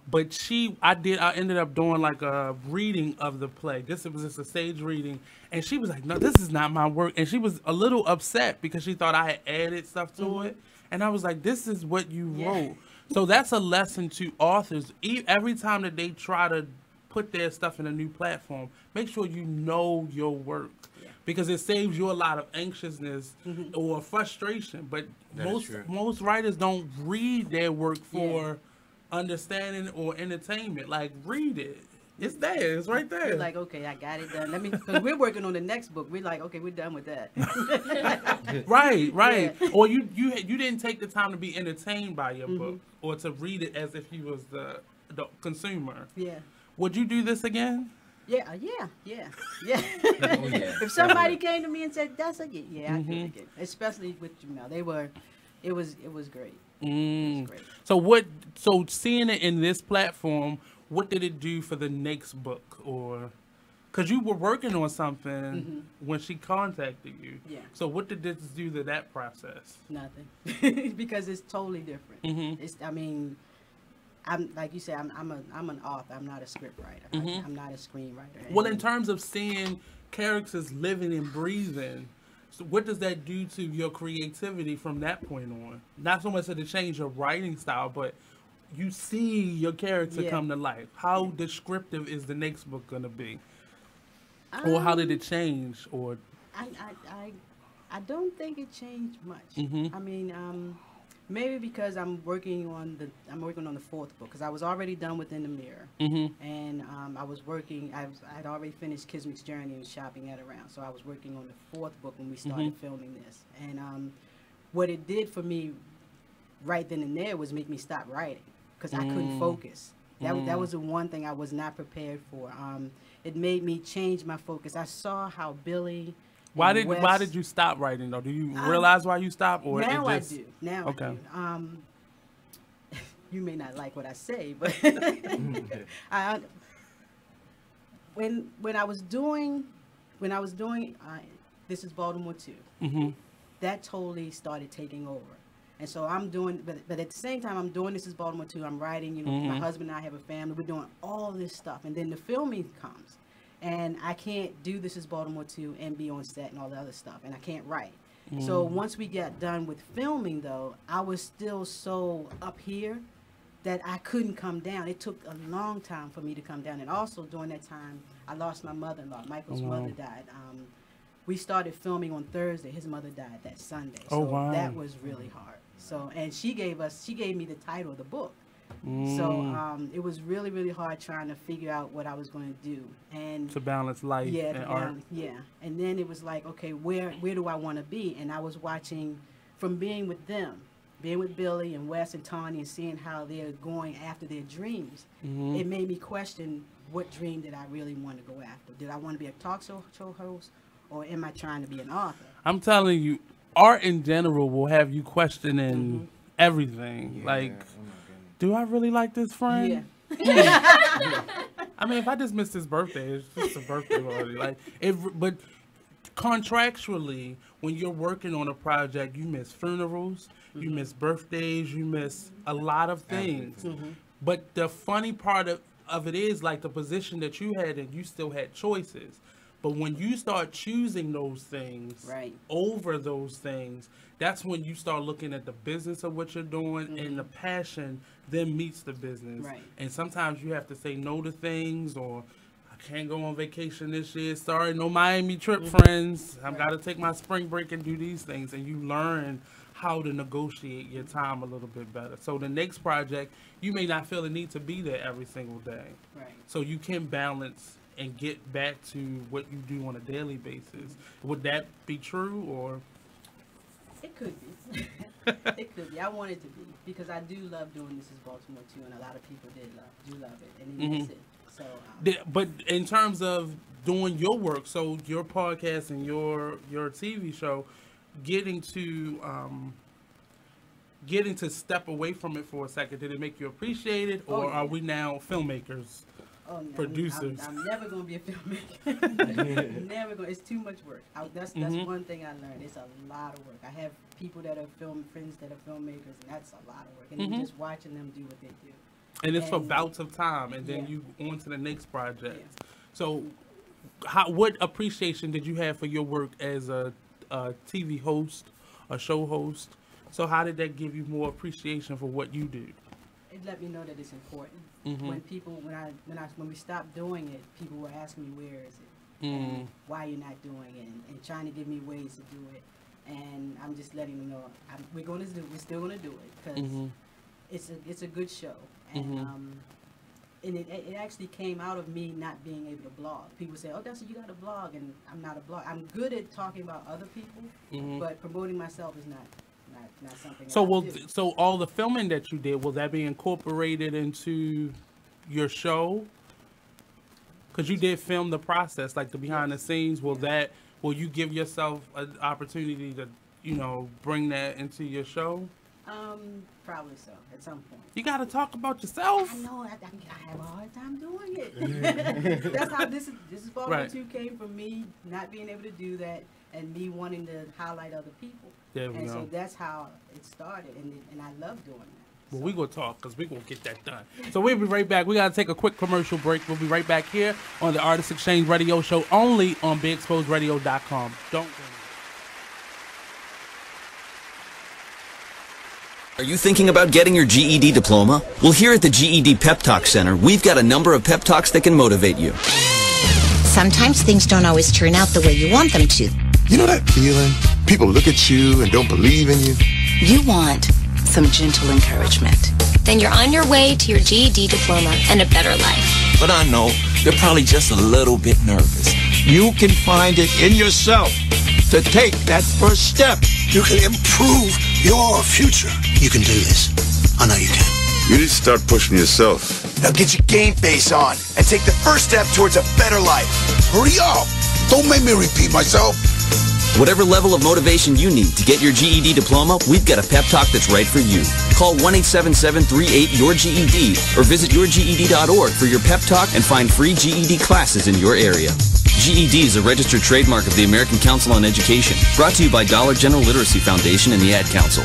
But I ended up doing like a reading of the play. It was just a stage reading. And she was like, no, this is not my work. And she was a little upset because she thought I had added stuff to it. And I was like, this is what you wrote. So that's a lesson to authors. Every time that they try to put their stuff in a new platform, make sure you know your work. Because it saves you a lot of anxiousness or frustration. But most writers don't read their work for understanding or entertainment. Like, read it. It's there. It's right there. We're like, okay, I got it done. Because we're working on the next book. We're like, okay, we're done with that. Right. Yeah. Or you didn't take the time to be entertained by your book or to read it as if you was the consumer. Yeah. Would you do this again? Yeah. If somebody came to me and said, "That's a I'd do it again." Especially with Jamel, it was great. It was great. So seeing it in this platform, what did it do for the next book? Or because you were working on something when she contacted you. Yeah. So what did this do to that process? Nothing, because it's totally different. I'm like you said, I'm an author. I'm not a script writer. I'm not a screenwriter. Well, in terms of seeing characters living and breathing, so what does that do to your creativity from that point on? Not so much that it change your writing style, but you see your character come to life. How descriptive is the next book going to be? Or how did it change? Or I don't think it changed much. I mean, maybe because I'm working on the fourth book, because I was already done with In the Mirror, and I was working. I'd already finished Kismet's Journey and Shopping at Around, so I was working on the fourth book when we started filming this. And what it did for me, right then and there, was make me stop writing because I couldn't focus. That was the one thing I was not prepared for. It made me change my focus. I saw how Billie. Why did you stop writing though? Do you realize why you stopped, or now it just... I do. Now okay. I do. You may not like what I say, but when I was doing This Is Baltimore 2, that totally started taking over. And so I'm doing, but at the same time I'm doing This Is Baltimore 2. I'm writing. My husband and I have a family. We're doing all this stuff, and then the filming comes. And I can't do This Is Baltimore 2 and be on set and all the other stuff. And I can't write. So once we got done with filming, though, I was still so up here that I couldn't come down. It took a long time for me to come down. And also during that time, I lost my mother-in-law. Michael's mother died. We started filming on Thursday. His mother died that Sunday. So that was really hard. So, and she gave me the title of the book. So it was really, really hard trying to figure out what I was going to do and to balance life and art. And then it was like, okay, where do I want to be? And I was watching from being with them, being with Billie and Wes and Toni, and seeing how they're going after their dreams. It made me question, what dream did I really want to go after? Did I want to be a talk show host, or am I trying to be an author? I'm telling you, art in general will have you questioning everything. Like, do I really like this friend? Yeah. I mean, if I just missed his birthday, it's just a birthday party. Like, but contractually, when you're working on a project, you miss funerals, you miss birthdays, you miss a lot of things. But the funny part of it is, like, the position that you had, and you still had choices. But when you start choosing those things over those things, that's when you start looking at the business of what you're doing, and the passion then meets the business. And sometimes you have to say no to things, or I can't go on vacation this year. Sorry, no Miami trip, friends. I've got to take my spring break and do these things. And you learn how to negotiate your time a little bit better. So the next project, you may not feel the need to be there every single day. So you can balance and get back to what you do on a daily basis. Would that be true, or? It could be. It could be. I want it to be, because I do love doing This Is Baltimore too, and a lot of people do love it, and they miss it. So, but in terms of doing your work, so your podcast and your TV show, getting to step away from it for a second, did it make you appreciate it, or are we now filmmakers? Oh, no, producers. I'm never going to be a filmmaker. Never going. It's too much work. That's one thing I learned. It's a lot of work. I have people that are friends that are filmmakers, and that's a lot of work. And then just watching them do what they do. And it's for bouts of time, and then you on to the next project. So, what appreciation did you have for your work as a TV host, a show host? So how did that give you more appreciation for what you do? It let me know that it's important. When we stopped doing it, people were asking me, where is it? And why you're not doing it, and trying to give me ways to do it. And I'm just letting them know we're still gonna do it, because it's a good show. And it actually came out of me not being able to blog. People say, Odessa, you got a blog, and I'm not a blog. I'm good at talking about other people, but promoting myself is not something. So all the filming that you did, will that be incorporated into your show? Because you did film the process, like the behind the scenes. Will you give yourself an opportunity to, bring that into your show? Probably so, at some point. You got to talk about yourself. I know, I have a hard time doing it. That's how this is Baltimore 2 came from, me not being able to do that, and me wanting to highlight other people. So that's how it started, and I love doing that. Well, we're going to talk, because we're going to get that done. So we'll be right back. We got to take a quick commercial break. We'll be right back here on the Artist Exchange Radio Show, only on BeExposedRadio.com. Don't go. Are you thinking about getting your GED diploma? Well, here at the GED Pep Talk Center, we've got a number of pep talks that can motivate you. Sometimes things don't always turn out the way you want them to. You know that feeling? People look at you and don't believe in you. You want some gentle encouragement. Then you're on your way to your GED diploma and a better life. But I know they're probably just a little bit nervous. You can find it in yourself to take that first step. You can improve your future. You can do this. I know you can. You need to start pushing yourself. Now get your game face on and take the first step towards a better life. Hurry up. Don't make me repeat myself. Whatever level of motivation you need to get your GED diploma, we've got a pep talk that's right for you. Call 1-877-38-YOUR-GED or visit yourged.org for your pep talk and find free GED classes in your area. GED is a registered trademark of the American Council on Education, brought to you by Dollar General Literacy Foundation and the Ad Council.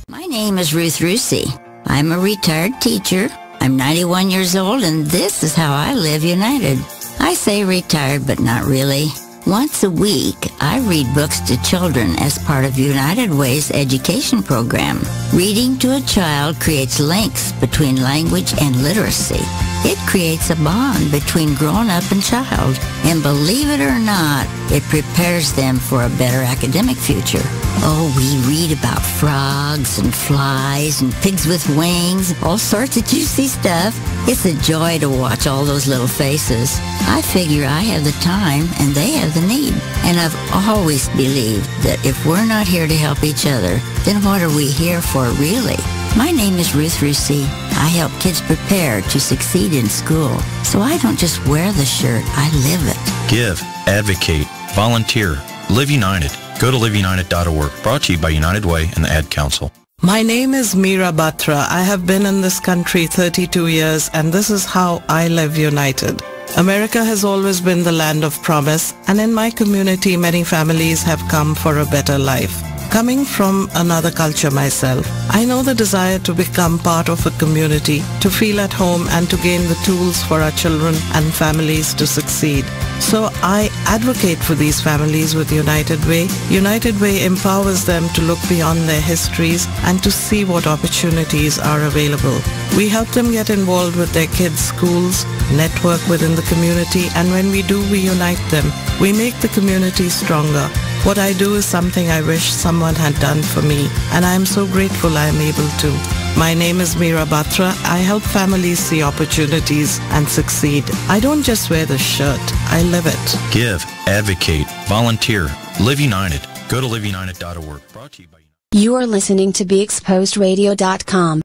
My name is Ruth Rusi. I'm a retired teacher. I'm 91 years old, and this is how I live united. I say retired, but not really. Once a week, I read books to children as part of United Way's education program. Reading to a child creates links between language and literacy. It creates a bond between grown-up and child, and believe it or not, it prepares them for a better academic future. Oh, we read about frogs and flies and pigs with wings, all sorts of juicy stuff. It's a joy to watch all those little faces. I figure I have the time and they have the need. And I've always believed that if we're not here to help each other, then what are we here for really? My name is Ruth Rusi. I help kids prepare to succeed in school. So I don't just wear the shirt, I live it. Give, advocate, volunteer, live united. Go to liveunited.org. Brought to you by United Way and the Ad Council. My name is Meera Batra. I have been in this country 32 years, and this is how I live united. America has always been the land of promise, and in my community many families have come for a better life. Coming from another culture myself, I know the desire to become part of a community, to feel at home and to gain the tools for our children and families to succeed. So I advocate for these families with United Way. United Way empowers them to look beyond their histories and to see what opportunities are available. We help them get involved with their kids' schools, network within the community, and when we do, we unite them. We make the community stronger. What I do is something I wish someone had done for me, and I am so grateful I am able to. My name is Meera Batra. I help families see opportunities and succeed. I don't just wear the shirt, I live it. Give, advocate, volunteer, live united. Go to liveunited.org. Brought to you by You are listening to BeExposedRadio.com.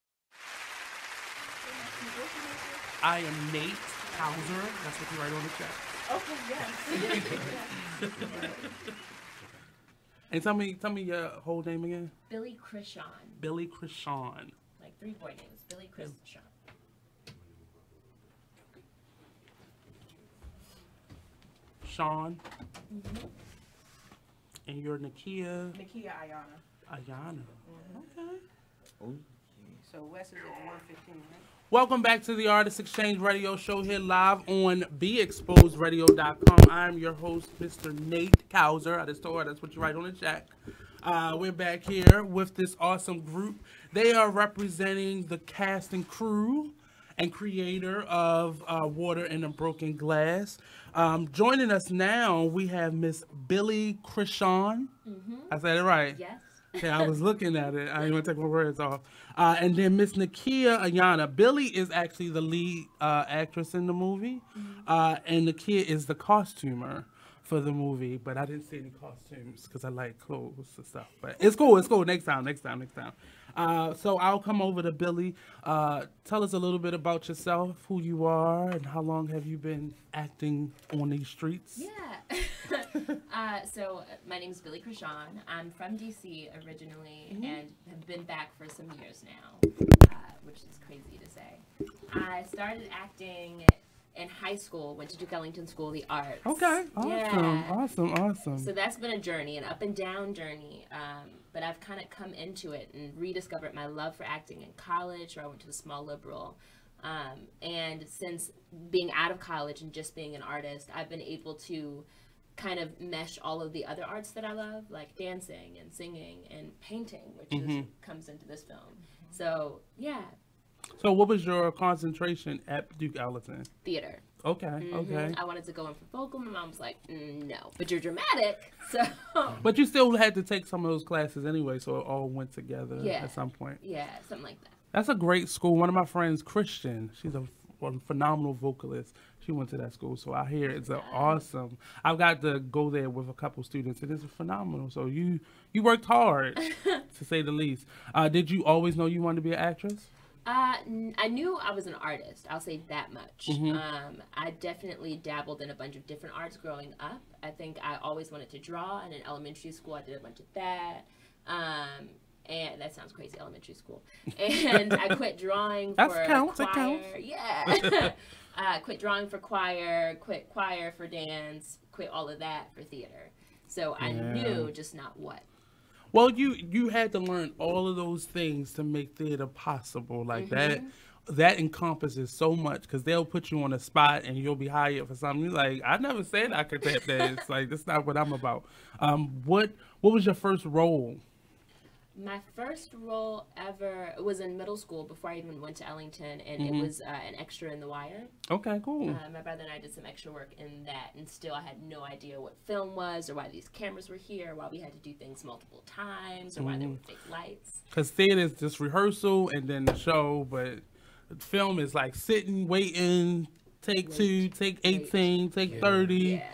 I am Nate Couser. That's what you write on the chat. Okay, yes. And tell me your whole name again. Billie Krishawn. Billie Krishawn. Like 3 boy names. Billie Krishawn. Sean. And you're Nakiah. Nakiah Ayana. Ayana. Okay. So West is at 115, right? Welcome back to the Artist Exchange Radio Show here live on BeExposedRadio.com. I'm your host, Mr. Nate Couser. I just told her that's what you write on the chat. We're back here with this awesome group. They are representing the cast and crew and creator of Water in a Broken Glass. Joining us now, we have Miss Billie Krishawn. I said it right? Yes. Okay, I was looking at it. I didn't want to take my words off. And then Miss Nakiah Ayana. Billie is actually the lead actress in the movie. And Nakiah is the costumer for the movie. But I didn't see any costumes because I like clothes and stuff. But it's cool. It's cool. Next time. So I'll come over to Billie. Tell us a little bit about yourself, who you are, and how long have you been acting on these streets? Yeah. So my name is Billie Krishawn. I'm from DC originally and have been back for some years now, which is crazy to say. I started acting in high school, went to Duke Ellington School of the Arts. Okay, awesome, yeah. awesome. So that's been a journey, an up and down journey. But I've kind of come into it and rediscovered my love for acting in college, where I went to a small liberal. And since being out of college and just being an artist, I've been able to kind of mesh all of the other arts that I love, like dancing and singing and painting, which comes into this film. So, yeah. So what was your concentration at Duke Ellington? Theater. Okay, okay. I wanted to go in for vocal. My mom was like, no, but you're dramatic. So. But you still had to take some of those classes anyway, so it all went together at some point. Yeah, something like that. That's a great school. One of my friends, Krishawn, she's a phenomenal vocalist. She went to that school, so I hear it's awesome. I've got to go there with a couple students, and it's phenomenal. So you worked hard, to say the least. Did you always know you wanted to be an actress? I knew I was an artist. I'll say that much. I definitely dabbled in a bunch of different arts growing up. I think I always wanted to draw, and in elementary school I did a bunch of that. And that sounds crazy, elementary school. And I quit drawing for choir. Yeah. Quit drawing for choir, quit choir for dance, quit all of that for theater. So I knew just not what. Well, you had to learn all of those things to make theater possible. Like that encompasses so much, because they'll put you on a spot and you'll be hired for something. You're like, I never said I could tap dance. Like, that's not what I'm about. What was your first role? My first role ever was in middle school before I even went to Ellington, and it was an extra in The Wire. Okay, cool. My brother and I did some extra work in that, and still I had no idea what film was, or why these cameras were here, why we had to do things multiple times, or why there were fake lights. Because theater is just rehearsal and then the show, but film is like sitting, waiting, take 2, take 18, take 30. Yeah.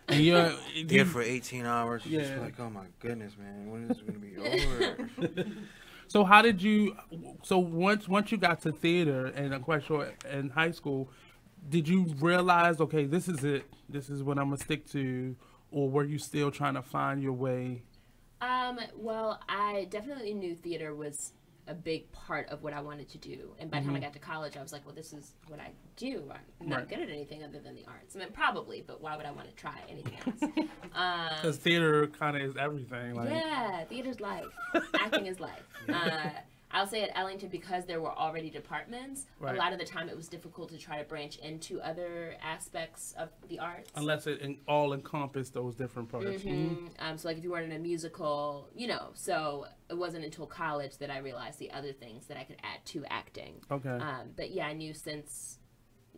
And you're there for 18 hours. Yeah. Just like, oh my goodness, man, when is this gonna be over? So how did you? So once you got to theater, and I'm quite sure in high school, did you realize, okay, this is it? This is what I'm gonna stick to, or were you still trying to find your way? Well, I definitely knew theater was a big part of what I wanted to do. And by the time I got to college, I was like, well, this is what I do. I'm not good at anything other than the arts. I mean, probably, but why would I want to try anything else? Because theater kind of is everything. Like. Yeah, theater's life. Acting is life. I'll say at Ellington, because there were already departments, a lot of the time it was difficult to try to branch into other aspects of the arts. Unless it all encompassed those different parts. So like if you weren't in a musical, you know, so it wasn't until college that I realized the other things that I could add to acting. Okay. But yeah, I knew since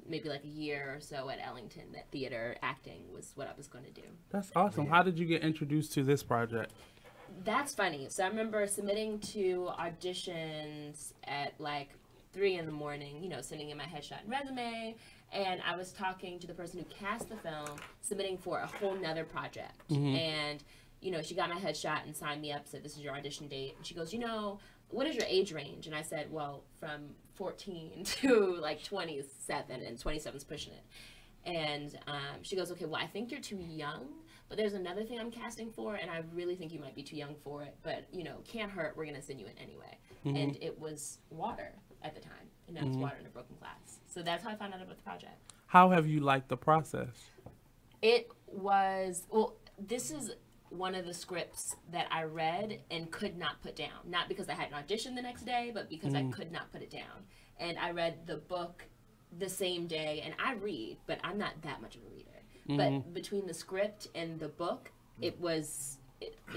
maybe like a year or so at Ellington that theater acting was what I was going to do. That's awesome. How did you get introduced to this project? That's funny. So I remember submitting to auditions at like 3 in the morning, you know, sending in my headshot and resume. And I was talking to the person who cast the film, submitting for a whole nother project. And, you know, she got my headshot and signed me up, said, this is your audition date. And she goes, you know, what is your age range? And I said, well, from 14 to like 27, and 27's pushing it. And she goes, okay, well, I think you're too young. But there's another thing I'm casting for, and I really think you might be too young for it. But, you know, can't hurt. We're going to send you in anyway. And it was Water at the time. And now it's Water in a Broken Glass. So that's how I found out about the project. How have you liked the process? It was, well, this is one of the scripts that I read and could not put down. Not because I had an audition the next day, but because I could not put it down. And I read the book the same day. And I read, but I'm not that much of a reader. But between the script and the book, it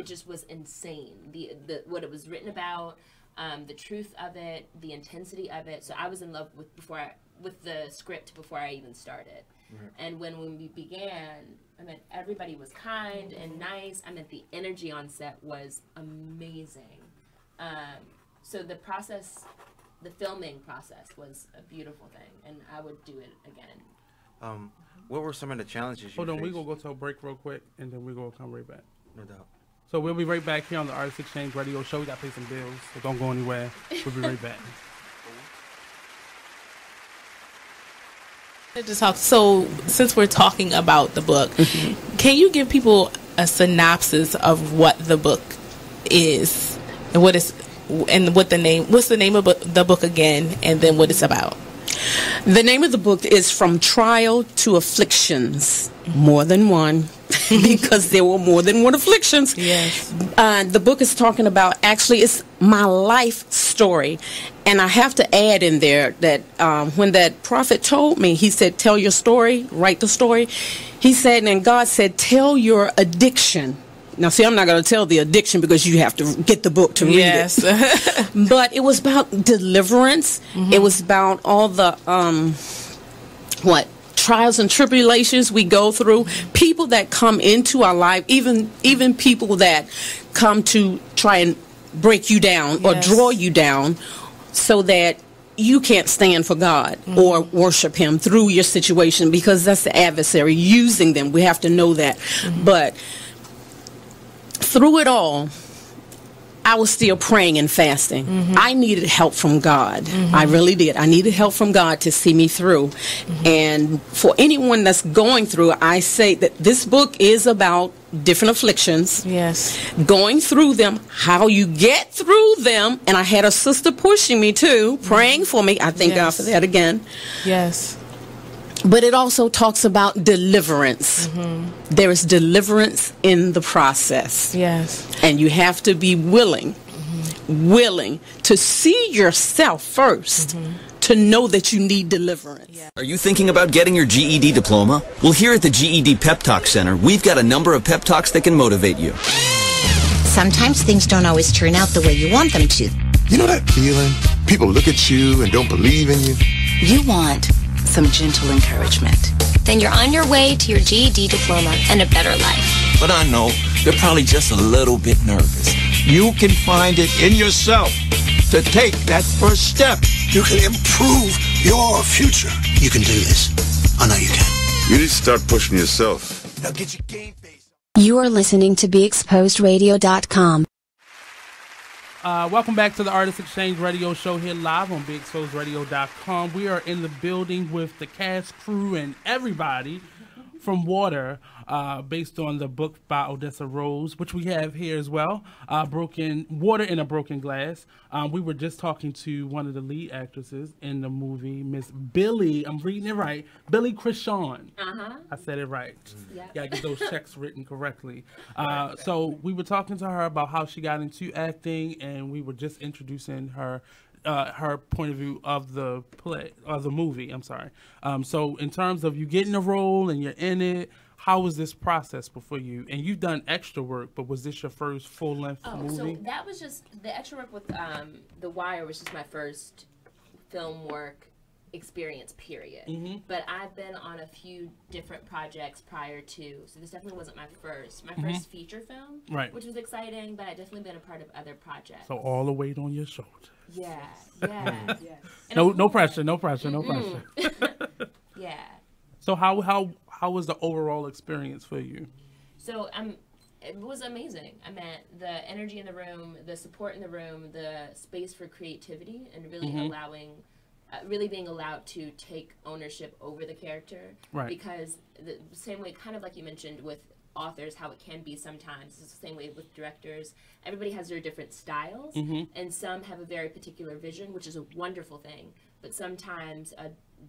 just was insane. The what it was written about, the truth of it, the intensity of it. So I was in love with the script before I even started. And when we began, I mean, everybody was kind and nice. I mean, the energy on set was amazing. So the process, the filming process, was a beautiful thing, and I would do it again. What were some of the challenges you Hold on, faced? we're going to go to a break real quick, and then we're going to come right back. No doubt. So we'll be right back here on the Artist Exchange Radio Show. We got to pay some bills, so don't go anywhere. We'll be right back. So since we're talking about the book, can you give people a synopsis of what the book is and what's the name of the book again, and then what it's about? The name of the book is From Trial to Afflictions, more than one, because there were more than one afflictions. Yes. The book is talking about, actually, it's my life story. And I have to add in there that when that prophet told me, he said, tell your story, write the story. He said, and God said, tell your addiction. Now, see, I'm not going to tell the addiction because you have to get the book to read it. But it was about deliverance. It was about all the, trials and tribulations we go through. People that come into our life, even people that come to try and break you down or draw you down so that you can't stand for God or worship Him through your situation, because that's the adversary using them. We have to know that. But through it all, I was still praying and fasting. I needed help from God. I really did. I needed help from God to see me through. And for anyone that's going through, I say that this book is about different afflictions. Yes. Going through them, how you get through them. And I had a sister pushing me too, praying for me. I thank God for that again. Yes. But it also talks about deliverance. There is deliverance in the process. Yes. And you have to be willing to see yourself first, to know that you need deliverance. Are you thinking about getting your GED diploma? Well, here at the GED Pep Talk Center, we've got a number of pep talks that can motivate you. Sometimes things don't always turn out the way you want them to. You know that feeling? People look at you and don't believe in you. You want some gentle encouragement. Then you're on your way to your GED diploma and a better life. But I know they're probably just a little bit nervous. You can find it in yourself to take that first step. You can improve your future. You can do this. I know you can. You need to start pushing yourself. Now get your game face. You are listening to BeExposedRadio.com. Welcome back to the Artist Exchange Radio Show here live on BeExposedRadio.com. We are in the building with the cast, crew, and everybody from Water, based on the book by Odessa Rose, which we have here as well, Water in a Broken Glass. We were just talking to one of the lead actresses in the movie, Miss Billie. I'm reading it right. Billie Krishawn. I said it right. Yep. Gotta get those checks written correctly. So we were talking to her about how she got into acting, and we were just introducing her point of view of the movie. I'm sorry. So in terms of you getting a role and you're in it, how was this process before you? And you've done extra work, but was this your first full-length movie? So that was just the extra work with The Wire was just my first film work experience, period. But I've been on a few different projects prior to, so this definitely wasn't my first first feature film, which was exciting, but I've definitely been a part of other projects. So all the weight on your shoulders. Yeah. Yes. No pressure. Yeah. So how was the overall experience for you? So it was amazing. I mean, the energy in the room, the support in the room, the space for creativity, and really really being allowed to take ownership over the character. Right. Because the same way, kind of like you mentioned with authors, how it can be sometimes, it's the same way with directors. Everybody has their different styles, and some have a very particular vision, which is a wonderful thing. But sometimes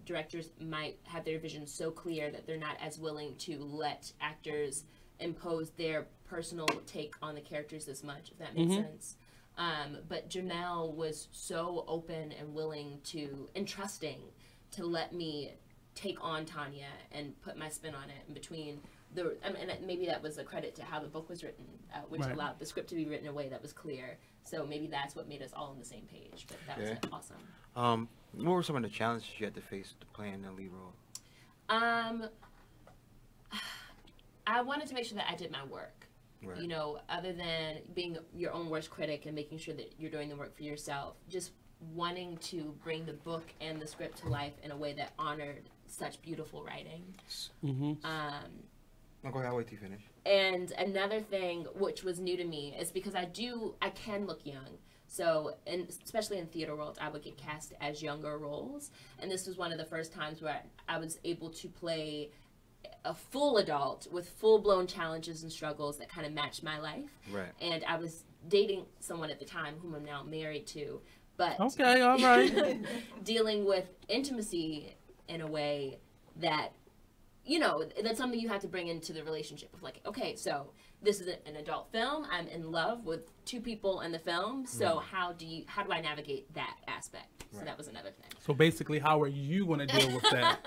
directors might have their vision so clear that they're not as willing to let actors impose their personal take on the characters as much, if that makes sense. But Janelle was so open and willing to, and trusting to let me take on Tanya and put my spin on it in between and maybe that was a credit to how the book was written, which allowed the script to be written in a way that was clear. So maybe that's what made us all on the same page. But that was awesome. What were some of the challenges you had to face to playing the lead role? I wanted to make sure that I did my work. Right. You know, other than being your own worst critic and making sure that you're doing the work for yourself, just wanting to bring the book and the script to life in a way that honored such beautiful writing. Go ahead, I'll wait till you finish. And another thing which was new to me is because I can look young. So, and especially in theater world, I would get cast as younger roles. And this was one of the first times where I was able to play a full adult with full-blown challenges and struggles that kind of matched my life. Right. And I was dating someone at the time whom I'm now married to. But okay, all right. dealing with intimacy in a way that, you know, that's something you have to bring into the relationship of like, okay, so this is an adult film. I'm in love with two people in the film. So how do I navigate that aspect? So that was another thing. So basically, how are you going to deal with that?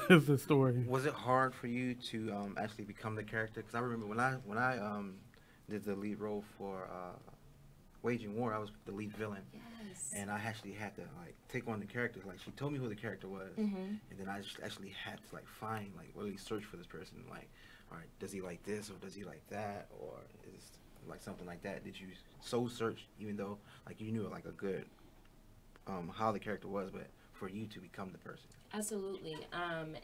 is the story. Was it hard for you to actually become the character? Because I remember when I did the lead role for Waging War, I was the lead villain. Yes. And I actually had to like take on the character. Like she told me who the character was, and then I just actually had to like find, like really search for this person. Like, all right, does he like this or does he like that, or is like something like that? Did you soul search even though like you knew like a good how the character was, but for you to become the person? Absolutely.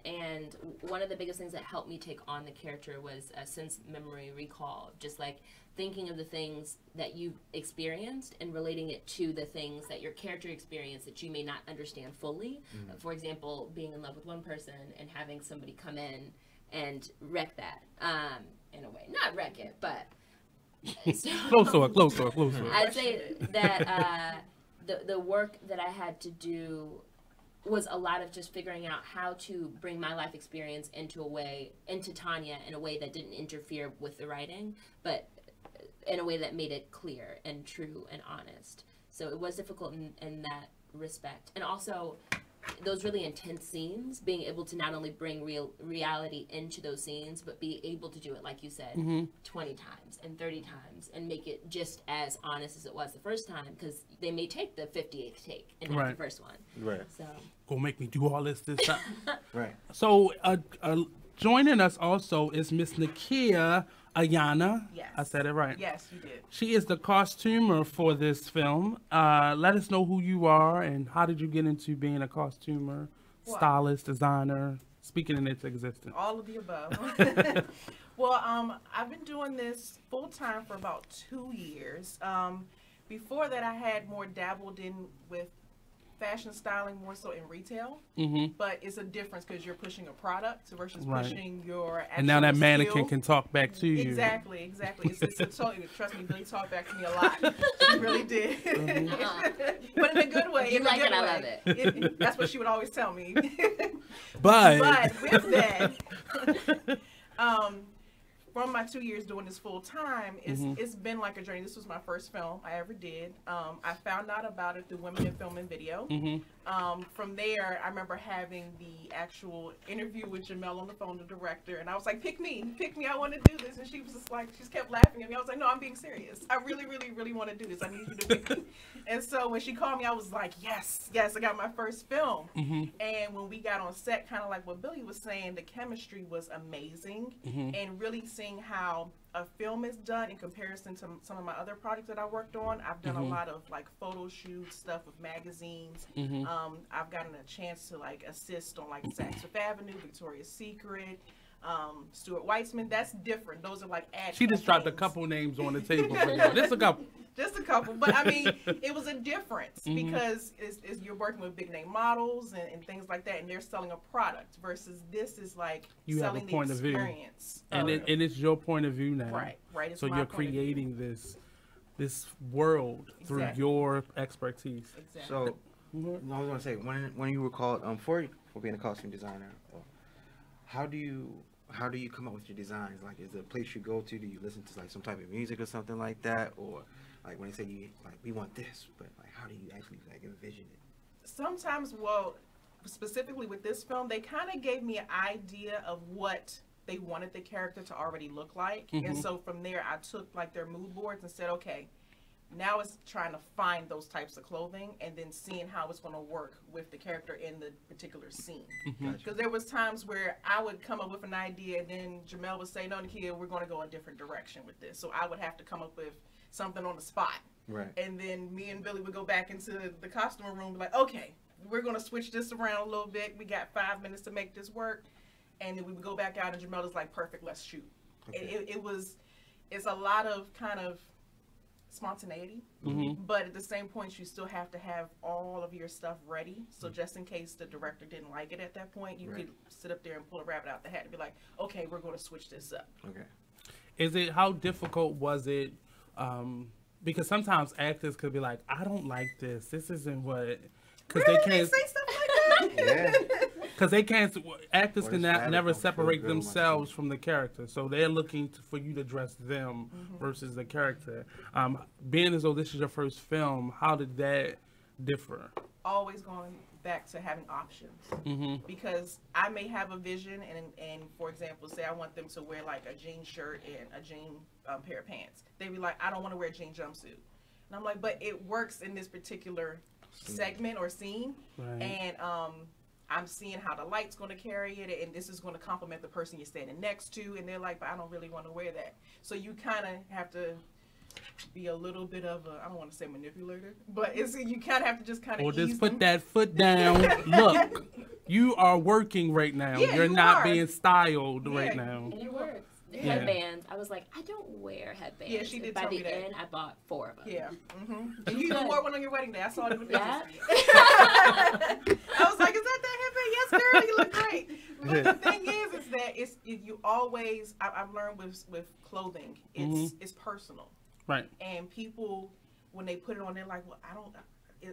And one of the biggest things that helped me take on the character was a sense memory recall, just like thinking of the things that you've experienced and relating it to the things that your character experienced that you may not understand fully. For example, being in love with one person and having somebody come in and wreck that in a way. Not wreck it, but... So, closer. I'd say that the work that I had to do was a lot of just figuring out how to bring my life experience into Tanya in a way that didn't interfere with the writing, but in a way that made it clear and true and honest. So it was difficult in that respect. And also, those really intense scenes, being able to not only bring reality into those scenes, but be able to do it, like you said, 20 times and 30 times and make it just as honest as it was the first time, because they may take the 58th take and not the first one. Right. So. Gonna make me do all this time. Right. So joining us also is Miss Nakiah Ayana. Yes. I said it right. Yes, you did. She is the costumer for this film. Let us know who you are and how did you get into being a costumer, stylist, designer, speaking in its existence. All of the above. Well, I've been doing this full time for about 2 years. Before that, I had more dabbled in with fashion styling more so in retail, Mhm. but it's a difference because you're pushing a product versus Right. pushing your actual And now that mannequin skill. can talk back to you. Exactly. It's a totally, trust me, Billie talked back to me a lot. She really did. But in a good way. You in like a good it, I way. love it. That's what she would always tell me. But with that, from my 2 years doing this full time, it's been like a journey. This was my first film I ever did. I found out about it through Women in Film and Video. From there, I remember having the actual interview with Jamel on the phone, the director, and I was like, pick me, I want to do this. And she was just like, she just kept laughing at me. I was like, no, I'm being serious. I really, really, really want to do this. I need you to pick me. And so when she called me, I was like, yes, I got my first film. And when we got on set, kind of like what Billie was saying, the chemistry was amazing. And really seeing how a film is done in comparison to some of my other projects that I worked on. I've done a lot of like photo shoots, stuff with magazines. I've gotten a chance to like assist on like Saks Fifth Avenue, Victoria's Secret, Stuart Weitzman. That's different. Those are like ad she just dropped a couple names on the table for you. Just a couple. Just a couple, but I mean, it was a difference because you're working with big name models and things like that, and they're selling a product versus this is like You have a selling point the of view, experience. and it's your point of view now. Right. It's So my you're point of view. creating this world through Exactly. your expertise. Exactly. So, I was gonna say when you were called for being a costume designer, how do you come up with your designs? Like, is there a place you go to? Do you listen to like some type of music or something like that, or like when they say we want this, but like how do you actually like envision it? Sometimes, well, specifically with this film, they kind of gave me an idea of what they wanted the character to already look like, and so from there I took like their mood boards and said, okay, now it's trying to find those types of clothing and then seeing how it's going to work with the character in the particular scene. Because there was times where I would come up with an idea and then Jamel would say, no, Nakiah, we're going to go a different direction with this. So I would have to come up with something on the spot. Right. And then me and Billie would go back into the costume room and be like, okay, we're going to switch this around a little bit. We got 5 minutes to make this work. And then we would go back out and Jamel was like, perfect, let's shoot. Okay. It's a lot of kind of spontaneity, but at the same point you still have to have all of your stuff ready, so just in case the director didn't like it at that point, you could sit up there and pull a rabbit out the hat and be like, okay, we're going to switch this up. How difficult was it, because sometimes actors could be like, I don't like this isn't what, because they can't say stuff like that. because they can't, actors can never separate themselves from the character, so they're looking for you to dress them versus the character. Being as though this is your first film, how did that differ? Always going back to having options, because I may have a vision and for example, say I want them to wear like a jean shirt and a jean pair of pants. They'd be like, I don't want to wear a jean jumpsuit. And I'm like, but it works in this particular segment or scene, and I'm seeing how the light's going to carry it, and this is going to complement the person you're standing next to, and they're like, but I don't really want to wear that. So you kind of have to be a little bit of a, I don't want to say manipulator, but you kind of have to just kind of or just put that foot down. Look, you are working right now. Yeah, You're you not are. being styled right now. And it works. Headbands. I was like, I don't wear headbands. Yeah, she did By tell me the that. end, I bought 4 of them. Yeah. And you even wore one on your wedding day. I saw it in the pictures. Yeah. I was like, is that headband? Yes, girl, you look great. But the thing is that you always, I've learned with clothing, it's personal. Right. And people, when they put it on, they're like, well, I don't,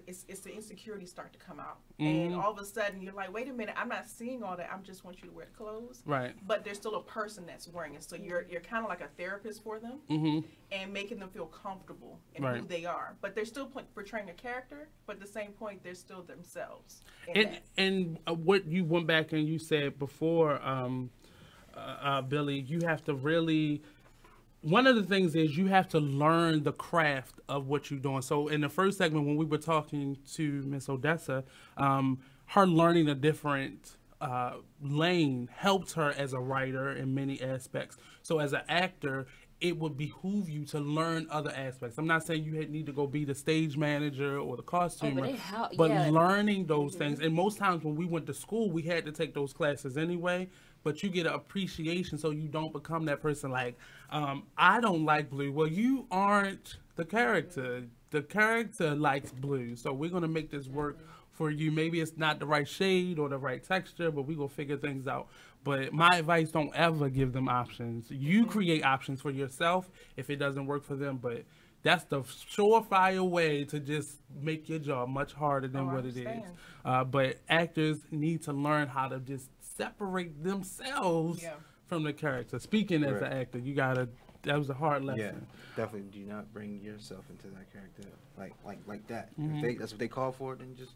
it's the insecurities start to come out. And all of a sudden you're like, wait a minute, I'm not seeing all that. I just want you to wear the clothes. Right. But there's still a person that's wearing it. So you're kind of like a therapist for them and making them feel comfortable in who they are. But they're still portraying a character, but at the same point, they're still themselves. And what you went back and you said before, Billie, you have to really, one of the things is you have to learn the craft of what you're doing. So in the first segment, when we were talking to Miss Odessa, her learning a different lane helped her as a writer in many aspects. So as an actor, it would behoove you to learn other aspects. I'm not saying you need to go be the stage manager or the costumer, but learning those things. And most times when we went to school, we had to take those classes anyway. But you get an appreciation, so you don't become that person like, I don't like blue. Well, you aren't the character. The character likes blue, so we're going to make this work for you. Maybe it's not the right shade or the right texture, but we gonna figure things out. But my advice, don't ever give them options. You create options for yourself if it doesn't work for them, but that's the surefire way to just make your job much harder than what it is. But actors need to learn how to just separate themselves from the character. Speaking as an actor, you gotta, that was a hard lesson. Yeah, definitely do not bring yourself into that character like that. If that's what they call for, then just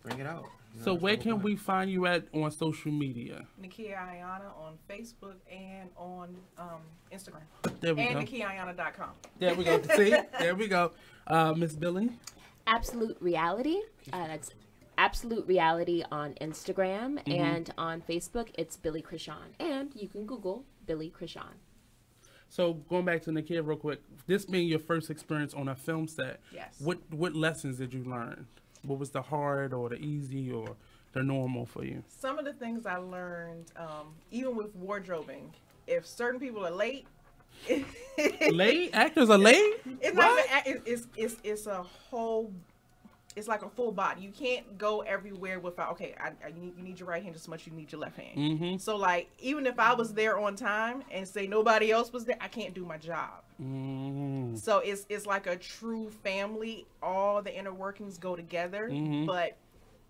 bring it out. You know, so where can we find you at on social media? Nakiah Ayana on Facebook and on Instagram. There we and go. NakiahAyana.com. There we go. See? There we go. Miss Billie? Absolute Reality. That's Absolute Reality on Instagram, and on Facebook, it's Billie Krishawn. And you can Google Billie Krishawn. So going back to Nakiah real quick, this being your first experience on a film set, what lessons did you learn? What was the hard or the easy or the normal for you? Some of the things I learned, even with wardrobing, if certain people are late, late? Actors are late? It's not even, it's a whole. It's like a full body. You can't go everywhere without. Okay, you need your right hand just as much as you need your left hand. So like, even if I was there on time and say nobody else was there, I can't do my job. So it's like a true family. All the inner workings go together, but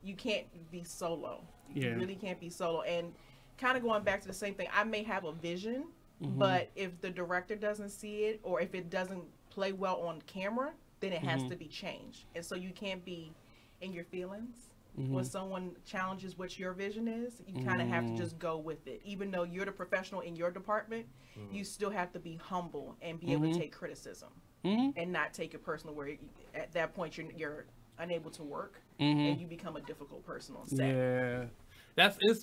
you can't be solo. You really can't be solo. And kind of going back to the same thing, I may have a vision, but if the director doesn't see it, or if it doesn't play well on camera, then it has to be changed. And so you can't be in your feelings. When someone challenges what your vision is, you kind of have to just go with it. Even though you're the professional in your department, you still have to be humble and be able to take criticism and not take it personal, where at that point you're unable to work and you become a difficult person on set. Yeah.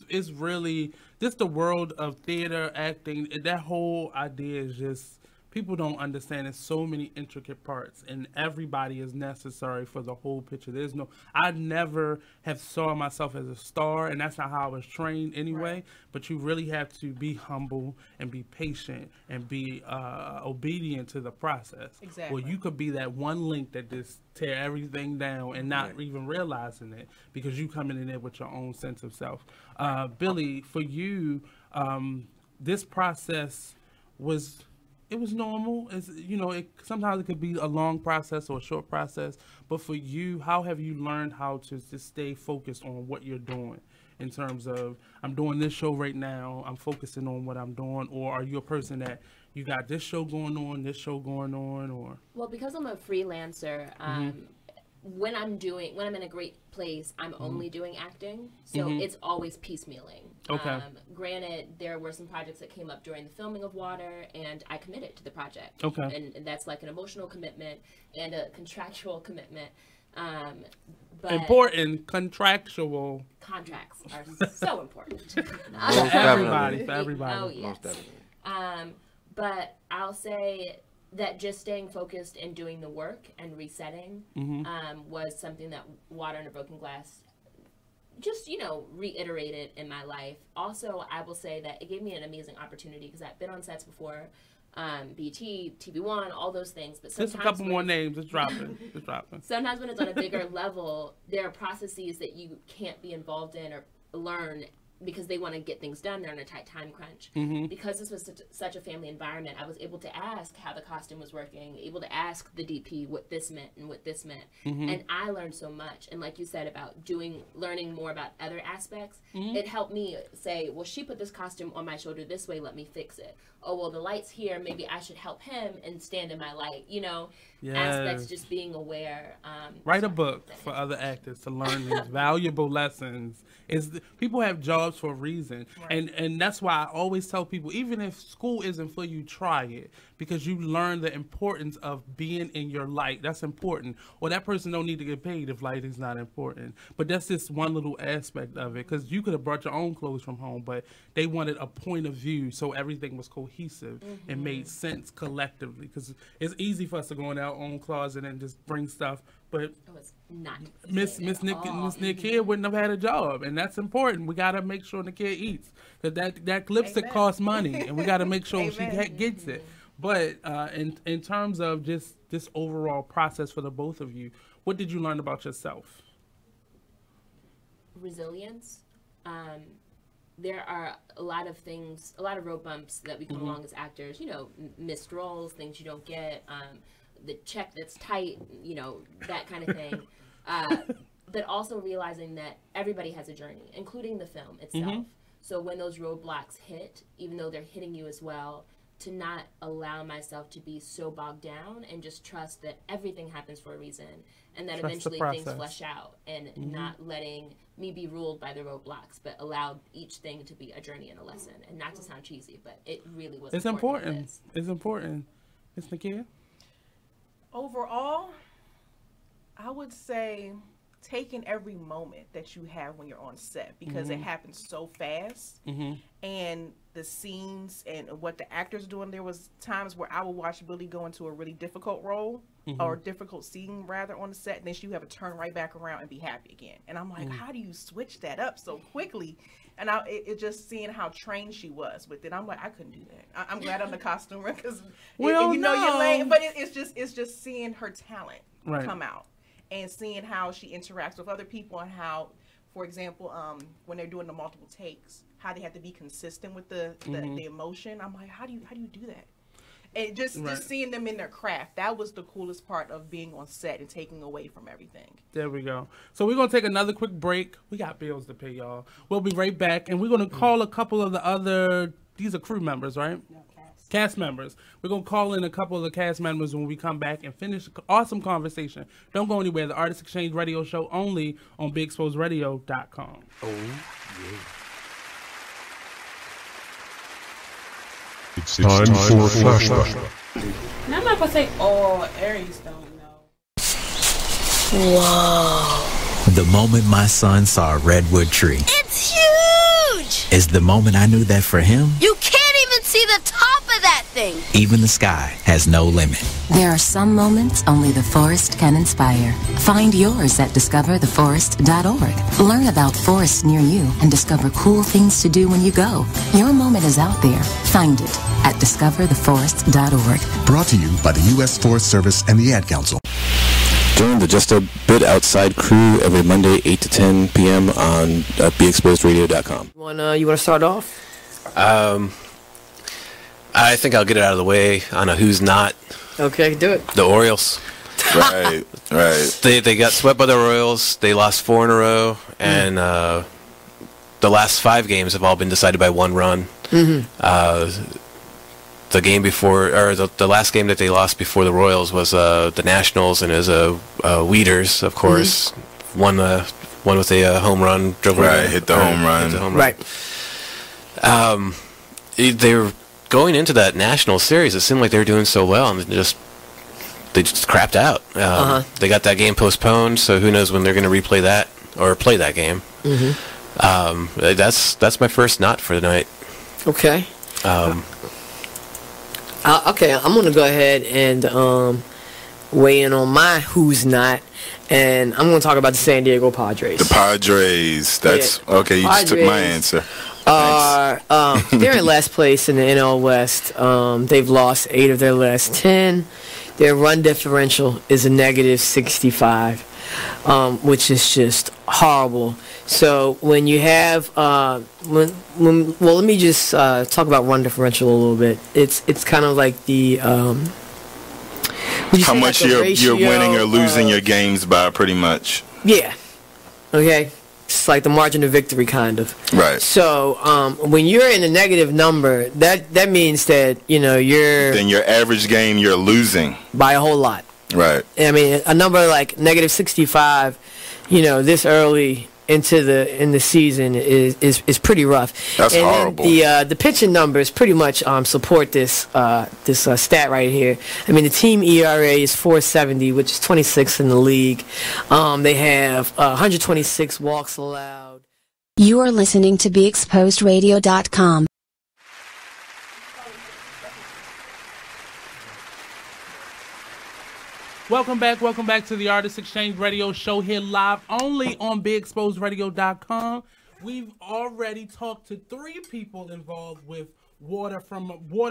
It's really just the world of theater, acting. That whole idea is just, people don't understand. There's so many intricate parts, and everybody is necessary for the whole picture. I never have saw myself as a star, and that's not how I was trained anyway. But you really have to be humble and be patient and be obedient to the process. Exactly. Or you could be that one link that just tear everything down and not even realizing it, because you coming in there with your own sense of self. Billie, for you, this process was normal. Sometimes it could be a long process or a short process. But for you, how have you learned how to just stay focused on what you're doing? In terms of, I'm doing this show right now, I'm focusing on what I'm doing, or are you a person that you got this show going on, or? Well, because I'm a freelancer, when I'm in a great place, I'm only doing acting, so it's always piecemealing. Okay. Granted, there were some projects that came up during the filming of Water, and I committed to the project. Okay. And that's like an emotional commitment and a contractual commitment. But important contractual contracts are so important. For everybody. Oh, yes. Most definitely. But I'll say that just staying focused and doing the work and resetting was something that Water Under Broken Glass just, reiterated in my life. Also, I will say that it gave me an amazing opportunity, because I've been on sets before, BT, TV One, all those things. But sometimes just a couple more names, it's dropping. Sometimes when it's on a bigger level, there are processes that you can't be involved in or learn, because they want to get things done. They're on a tight time crunch. Because this was such a family environment, I was able to ask how the costume was working, able to ask the DP what this meant and what this meant. And I learned so much. And like you said about learning more about other aspects, it helped me say, well, she put this costume on my shoulder this way, let me fix it. Oh, well, the light's here, maybe I should help him and stand in my light. Aspects, just being aware. Write a book for other actors to learn these valuable lessons. People have jobs for a reason, and that's why I always tell people, even if school isn't for you, try it, because you learn the importance of being in your light. That's important. Or that person don't need to get paid if light is not important. But that's just one little aspect of it, because you could have brought your own clothes from home, but they wanted a point of view, so everything was cohesive and made sense collectively. Because it's easy for us to go in our own closet and just bring stuff, but it's not. Miss Nakiah wouldn't have had a job, and that's important. We gotta make sure Nakiah eats, because that lipstick costs money, and we gotta make sure she gets it. But in terms of just this overall process for the both of you, what did you learn about yourself? resilience. There are a lot of things, a lot of road bumps that we come along as actors, you know, missed roles, things you don't get, the check that's tight, you know, that kind of thing. But also realizing that everybody has a journey, including the film itself. So when those roadblocks hit, even though they're hitting you as well, to not allow myself to be so bogged down and just trust that everything happens for a reason and that eventually things flesh out, and not letting me be ruled by the roadblocks, but allow each thing to be a journey and a lesson. And not to sound cheesy, but it really was important. It's important. Ms. Nakiah? Overall, I would say taking every moment that you have when you're on set, because it happens so fast, and the scenes and what the actors are doing. There was times where I would watch Billie go into a really difficult role or difficult scene rather on the set, and then she would have to turn right back around and be happy again. And I'm like, how do you switch that up so quickly? And it just seeing how trained she was with it. I'm like, I couldn't do that. I'm glad I'm the costumer, because you know you're late, but it's just seeing her talent come out. And seeing how she interacts with other people, and how, for example, when they're doing the multiple takes, how they have to be consistent with the emotion. I'm like, how do you do that? And just seeing them in their craft, that was the coolest part of being on set and taking away from everything. There we go. So we're going to take another quick break. We got bills to pay, y'all. We'll be right back, and we're going to call a couple of the other, these are crew members, right? No, cast members. We're going to call in a couple of the cast members when we come back and finish an awesome conversation. Don't go anywhere. The Artist Exchange Radio Show only on BigExposedRadio.com. Oh, yeah. It's time for a flashback. Now I'm not going to say, oh, Aries don't know. Whoa. The moment my son saw a redwood tree. It's huge! Is the moment I knew that for him, You can't even see the top of that thing. even the sky has no limit. There are some moments only the forest can inspire. Find yours at discovertheforest.org. Learn about forests near you and discover cool things to do when you go. Your moment is out there. Find it at discovertheforest.org. Brought to you by the U.S. Forest Service and the Ad Council. Join the Just a Bit Outside crew every Monday, 8 to 10 p.m. on BeExposedRadio.com. You want to start off? I think I'll get it out of the way on a who's not. Okay, do it. The Orioles. Right. They got swept by the Royals. They lost 4 in a row, and the last 5 games have all been decided by 1 run. The game before, or the last game that they lost before the Royals was the Nationals, and it was Weeders, of course, won with a home run. Hit the home run. Right. They were going into that National series. It seemed like they were doing so well, and they just crapped out. They got that game postponed, so who knows when they're going to replay that or play that game. That's my first not for the night. Okay. Okay, I'm going to go ahead and weigh in on my who's not, and I'm going to talk about the San Diego Padres. The Padres. That's okay. You just took my answer. They're in last place in the NL West. They've lost 8 of their last 10. Their run differential is a negative 65, which is just horrible. So when you have well, let me just talk about run differential a little bit. It's kind of like the how much you're winning or losing your games by, pretty much. Yeah. Okay. It's like the margin of victory, kind of. Right. So when you're in a negative number, that means that you're. Then your average game you're losing by a whole lot. Right. I mean, a number like negative 65, this early in the season is pretty rough. That's horrible. Then the pitching numbers pretty much support this stat right here. I mean, the team ERA is 4.70, which is 26th in the league. They have 126 walks allowed. You are listening to BeExposedRadio.com. Welcome back to the Artist Exchange Radio Show here live only on BigExposedRadio.com. We've already talked to 3 people involved with water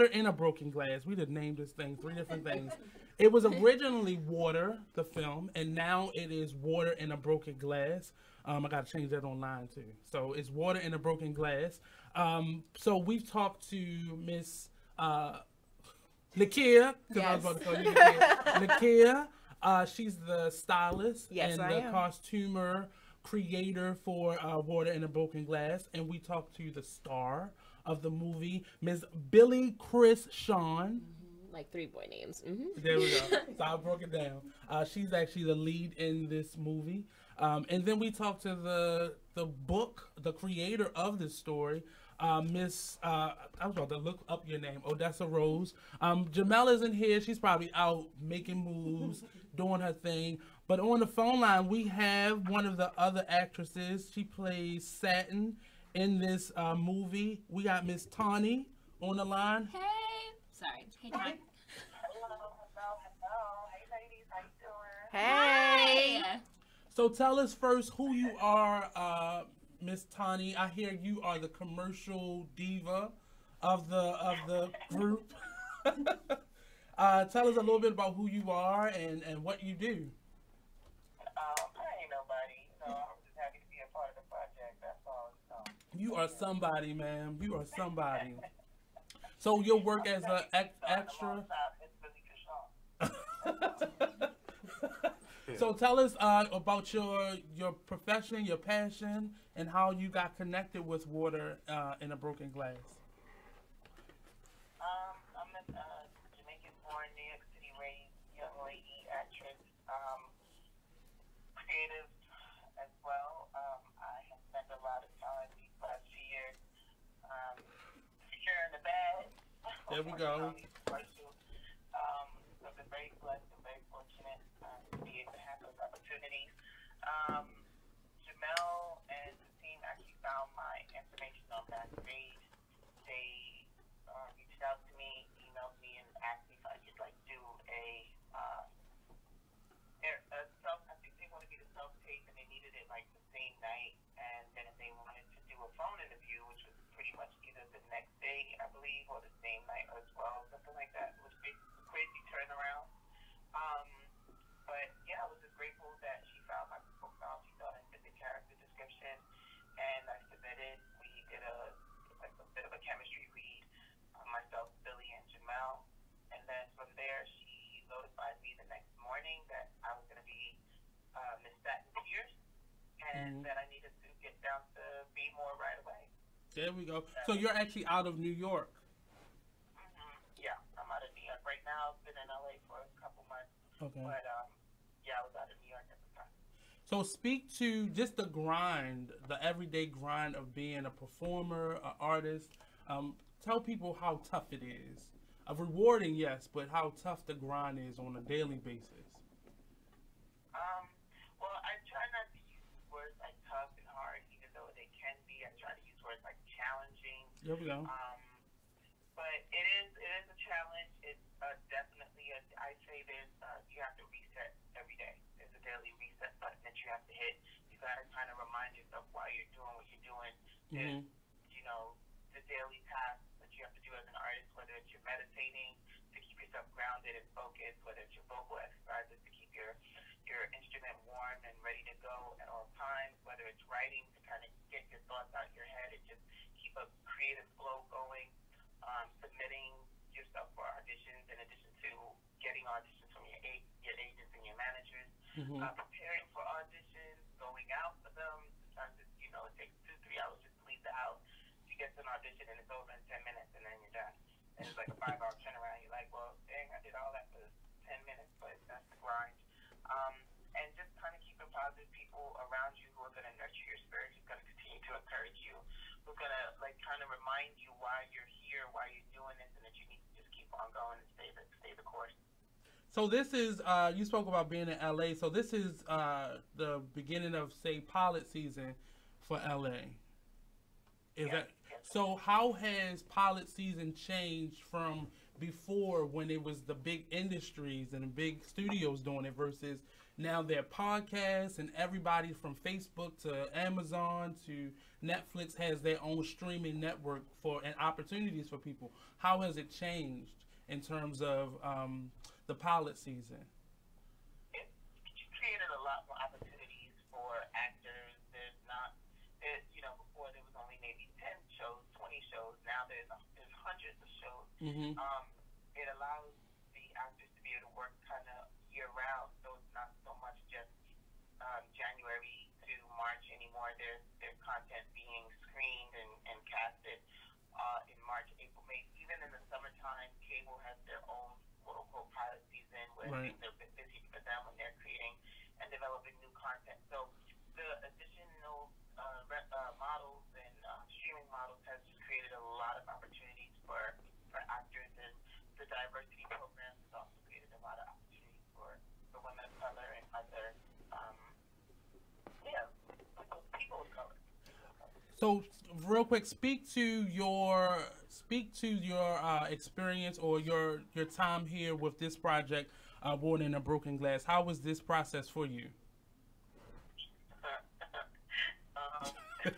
in a broken glass. We did name this thing 3 different things. It was originally Water, the film, and now it is Water in a Broken Glass. I got to change that online too. So it's Water in a Broken Glass. So we've talked to Miss Nakiah, because I was about to call you Nakiah. She's the stylist and the costumer creator for Water in a Broken Glass. And we talked to the star of the movie, Miss Billie Krishawn. Like 3 boy names. There we go. So I broke it down. She's actually the lead in this movie. And then we talked to the book, the creator of this story, Miss, I was about to look up your name, Odessa Rose. Jamel isn't here. She's probably out making moves, doing her thing. But on the phone line, we have one of the other actresses. She plays Satin in this movie. We got Miss Toni on the line. Hey. Sorry. Hey, Toni. Hey. So tell us first who you are, Miss Toni. I hear you are the commercial diva of the group. Tell us a little bit about who you are and what you do. I ain't nobody. I'm just happy to be a part of the project. That's all. You are somebody, ma'am. You are somebody. So your work as an extra. So tell us about your profession, your passion, and how you got connected with Water in a Broken Glass. I'm a Jamaican-born, New York City-raised young lady actress, creative as well. I have spent a lot of time these last few years securing the bag. There we go. I've been very blessed and very fortunate to be able to have those opportunities. Jamel and the team actually found my information on Backstage. They reached out to me, emailed me, and asked me if I could do a self. I think they wanted me to self-tape, and they needed it the same night. And then they wanted to do a phone interview, which was pretty much either the next day, I believe, or the same night as well, something like that. It was a crazy turnaround. But yeah, I was just grateful that she found my profile. She thought I fit the character description, and I submitted. We did a bit of a chemistry read, myself, Billie, and Jamel. And then from there, she notified me the next morning that I was going to be Miss Satin Pierce, and that I needed to get down to Bmore right away. There we go. So you're actually out of New York. Yeah, I'm out of New York right now. I've been in LA for a couple months. Okay. But yeah, I was out of New York at the time. So speak to just the grind, the everyday grind of being a performer, an artist. Tell people how tough it is. Rewarding, yes, but how tough the grind is on a daily basis. Well, I try not to use words like tough and hard, even though they can be. I try to use words like challenging. There we go. But it is a challenge. It's definitely I say there's you have to reset every day. There's a daily reset button that you have to hit. You got to kind of remind yourself why you're doing what you're doing. There's, the daily tasks that you have to do as an artist, whether it's your meditating to keep yourself grounded and focused, whether it's your vocal exercises to keep your instrument warm and ready to go at all times, whether it's writing to kind of get your thoughts out your head and just keep a creative flow going, submitting yourself for auditions in addition to getting auditions from your agents and your managers, preparing for auditions, going out for them. Sometimes it takes 2-3 hours just to leave the house. You get to an audition and it's over in 10 minutes and then you're done. And it's like a 5-hour turnaround. You're like, well, dang, I did all that for 10 minutes, but that's the grind. And just kind of keeping positive people around you who are going to nurture your spirit, who's going to continue to encourage you, who's going to kind of remind you why you're here, why you're doing this, and that you need to just keep on going and stay the course. So this is, you spoke about being in LA, so this is the beginning of, say, pilot season for LA. So how has pilot season changed from before, when it was the big industries and the big studios doing it, versus now their podcasts and everybody from Facebook to Amazon to Netflix has their own streaming network and opportunities for people? How has it changed in terms of the pilot season? It created a lot more opportunities for actors. there's hundreds of shows. Mm-hmm. It allows the actors to be able to work kind of year round, so it's not so much just January to March anymore. There's content being screened and casted in March, April, May. Even in the summertime, cable has their own quote-unquote pilot season where things are a bit busy for them when they're creating and developing new content. So the additional models and streaming models has just created a lot of opportunities for actors, and the diversity program has also created a lot of opportunities for women of color and other people of color. So, real quick, speak to your experience or your time here with this project, Born in a Broken Glass. How was this process for you? It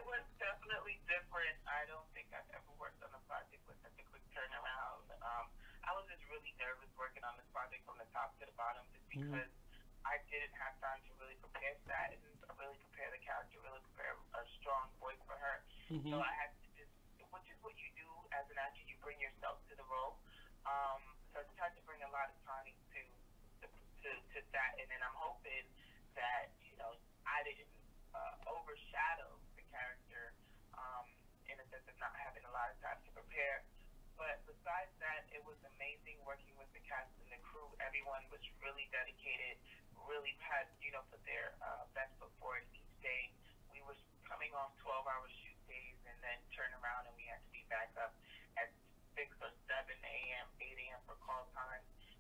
was definitely different. I don't think I've ever worked on a project with such a quick turnaround. I was just really nervous working on this project from the top to the bottom, just because I didn't have time to really prepare for that and really prepare the character, really prepare a strong voice for her. So I had to just, which is what you do as an actor, you bring yourself to the role. So I just had to bring a lot of time to that, and then I'm hoping that, you know, I didn't overshadow the character in a sense of not having a lot of time to prepare. But besides that, it was amazing working with the cast and the crew. Everyone was really dedicated, really had, you know, put their best foot forward each day. We were coming off 12-hour shoot days and then turn around and we had to be back up at 6 or 7 a.m., 8 a.m. for call time.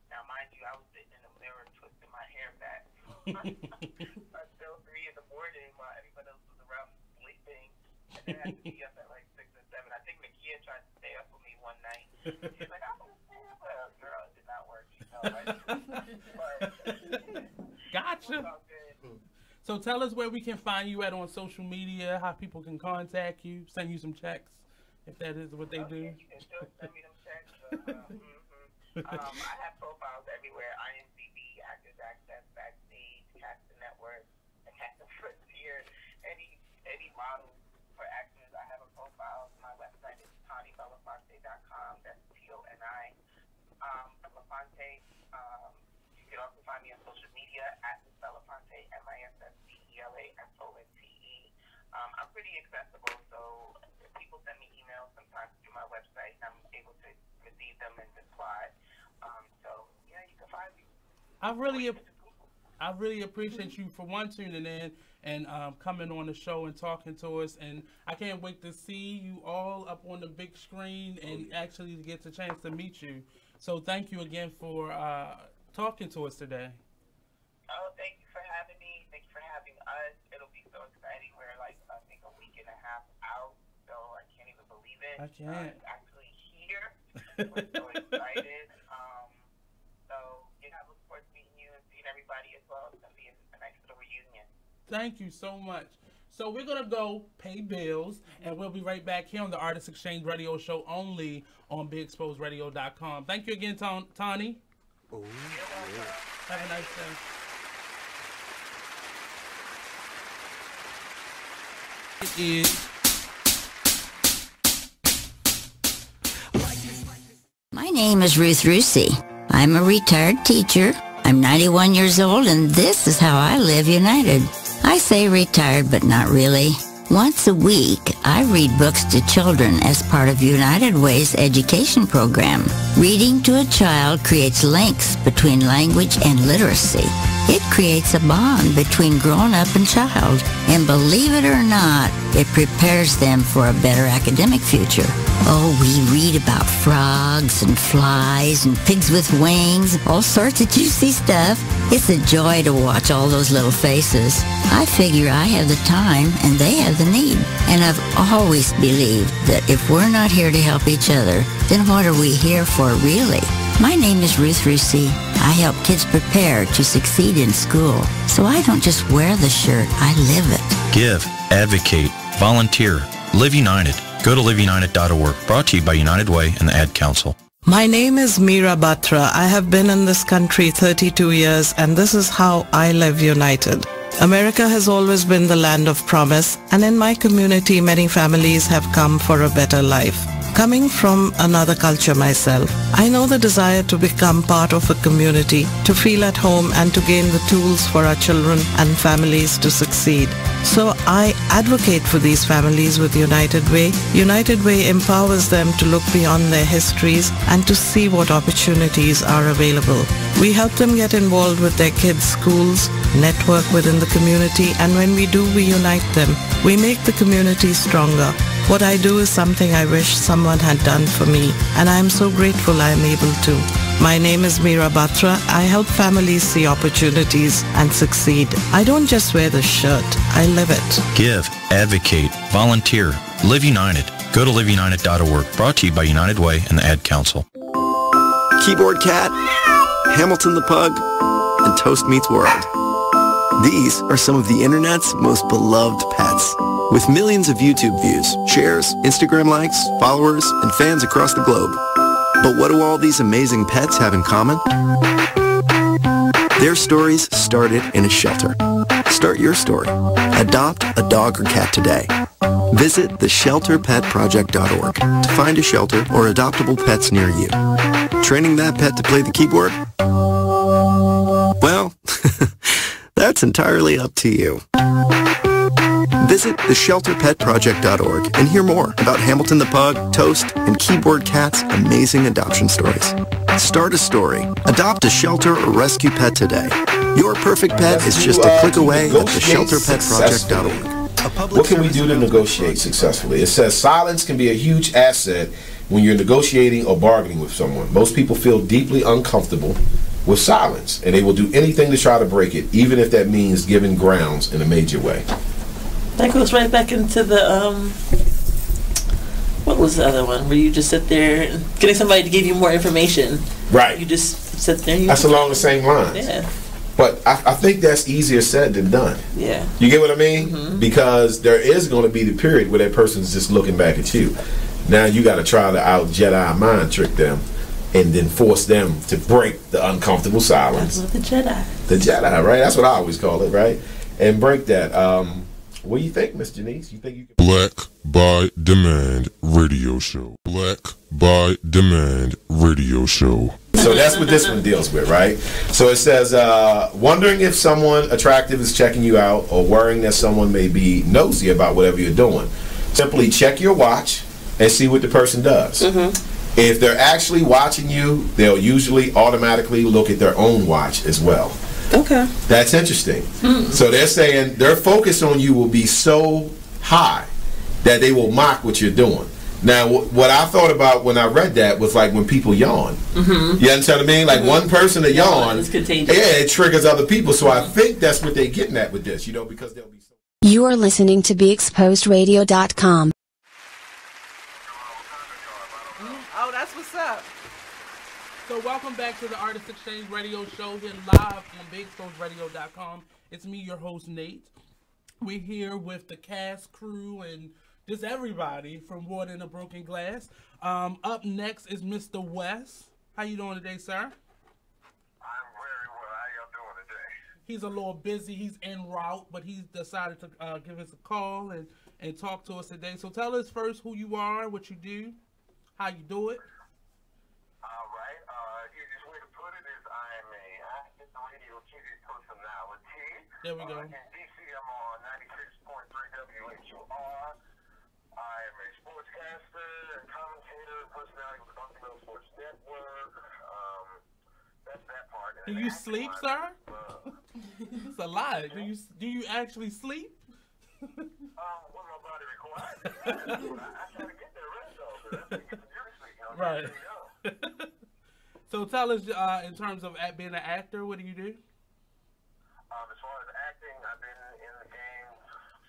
Now, mind you, I was sitting in the mirror twisting my hair back until 3 in the morning while everybody else was around sleeping. And then I had to be up at like 6 or 7. I think Nakiah tried to stay up with me one night. She was like, I'm going to stay up. Well, girl, it did not work. You know, right? Gotcha. So tell us where we can find you at on social media, how people can contact you, send you some checks, if that is what they do. Still send me them checks. I have profiles everywhere. IMDb, Actors Access, Backstage, Casting Network, and Casting Frontier. Any models for actors, I have a profile. My website is ToniBelafonte.com. That's Toni. Belafonte. You can also find me on social media at Belafonte, MISSBELAFONTE. I'm pretty accessible, so people send me emails sometimes through my website, and I'm able to receive them and reply. So yeah, you can find me. I really appreciate you for one tuning in and coming on the show and talking to us, and I can't wait to see you all up on the big screen and actually get the chance to meet you. So thank you again for talking to us today. Oh, thank you for having me. Thank you for having us. It'll be so exciting. We're like, I think, a week and a half out, so I can't even believe it. I can't. It's actually here. We're so excited. So yeah, I look forward to meeting you and seeing everybody as well. It's going to be a nice little reunion. Thank you so much. So we're going to go pay bills, and we'll be right back here on the Artist Exchange Radio Show only on BigExposedRadio.com. Thank you again, Toni. Oh, yeah. Have a nice day. It is. My name is Ruth Rusey. I'm a retired teacher. I'm 91 years old, and this is how I live united. I say retired, but not really. Once a week, I read books to children as part of United Way's education program. Reading to a child creates links between language and literacy. It creates a bond between grown-up and child. And believe it or not, it prepares them for a better academic future. Oh, we read about frogs and flies and pigs with wings, all sorts of juicy stuff. It's a joy to watch all those little faces. I figure I have the time and they have the need. And I've always believed that if we're not here to help each other, then what are we here for really? My name is Ruth Rusey. I help kids prepare to succeed in school. So I don't just wear the shirt, I live it. Give, advocate, volunteer, live united. Go to liveunited.org. Brought to you by United Way and the Ad Council. My name is Meera Batra. I have been in this country 32 years, and this is how I live united. America has always been the land of promise, and in my community, many families have come for a better life. Coming from another culture myself, I know the desire to become part of a community, to feel at home and to gain the tools for our children and families to succeed. So I advocate for these families with United Way. United Way empowers them to look beyond their histories and to see what opportunities are available. We help them get involved with their kids' schools, network within the community, and when we do, we unite them. We make the community stronger. What I do is something I wish someone had done for me, and I am so grateful I am able to. My name is Meera Batra. I help families see opportunities and succeed. I don't just wear the shirt, I live it. Give, advocate, volunteer, Live United. Go to liveunited.org. Brought to you by United Way and the Ad Council. Keyboard Cat, Hamilton the Pug, and Toast Meets World. These are some of the internet's most beloved pets. With millions of YouTube views, shares, Instagram likes, followers, and fans across the globe. But what do all these amazing pets have in common? Their stories started in a shelter. Start your story. Adopt a dog or cat today. Visit theshelterpetproject.org to find a shelter or adoptable pets near you. Training that pet to play the keyboard? Well, that's entirely up to you. Visit theshelterpetproject.org and hear more about Hamilton the Pug, Toast, and Keyboard Cat's amazing adoption stories. Start a story. Adopt a shelter or rescue pet today. Your perfect pet is just a click away at theshelterpetproject.org. What can we do to negotiate successfully? It says silence can be a huge asset when you're negotiating or bargaining with someone. Most people feel deeply uncomfortable with silence, and they will do anything to try to break it, even if that means giving grounds in a major way. That goes right back into the, what was the other one? Where you just sit there and getting somebody to give you more information. Right. You just sit there and That's along the same lines. Yeah. But I think that's easier said than done. Yeah. You get what I mean? Because there is going to be the period where that person's just looking back at you. Now you got to try to out Jedi mind trick them and then force them to break the uncomfortable silence. That's what the Jedi. The Jedi, right? That's what I always call it, right? And break that. What do you think, Miss Janice? You think you can... Black by Demand Radio Show. Black by Demand Radio Show. So that's what this one deals with, right? So it says, wondering if someone attractive is checking you out or worrying that someone may be nosy about whatever you're doing. Simply check your watch and see what the person does. If they're actually watching you, they'll usually automatically look at their own watch as well. Okay. That's interesting. So they're saying their focus on you will be so high that they will mock what you're doing. Now, what I thought about when I read that was like when people yawn. You understand what I mean? Like one person to yawn, it triggers other people. So I think that's what they're getting at with this, you know, because they'll be so... You are listening to BeExposedRadio.com. Oh, that's what's up. So welcome back to the Artist Exchange Radio Show here live on BeExposedRadio.com. It's me, your host, Nate. We're here with the cast, crew, and just everybody from Water in a Broken Glass. Up next is Mr. West. How you doing today, sir? I'm very well. How y'all doing today? He's a little busy. He's en route, but he's decided to give us a call and talk to us today. So tell us first who you are, what you do, how you do it. All right. Easiest way to put it is I am a active radio TV personality. There we go. In DC, I'm on 96.3 WHUR. I am a sportscaster and commentator, personality with the Buffalo Sports Network. That's that part. Do you sleep, sir? It's a lie. Do you actually sleep? What my body requires. I try to get there rest though, but that's get the jury sleep. Right. So tell us, in terms of being an actor, what do you do? As far as acting, I've been in the game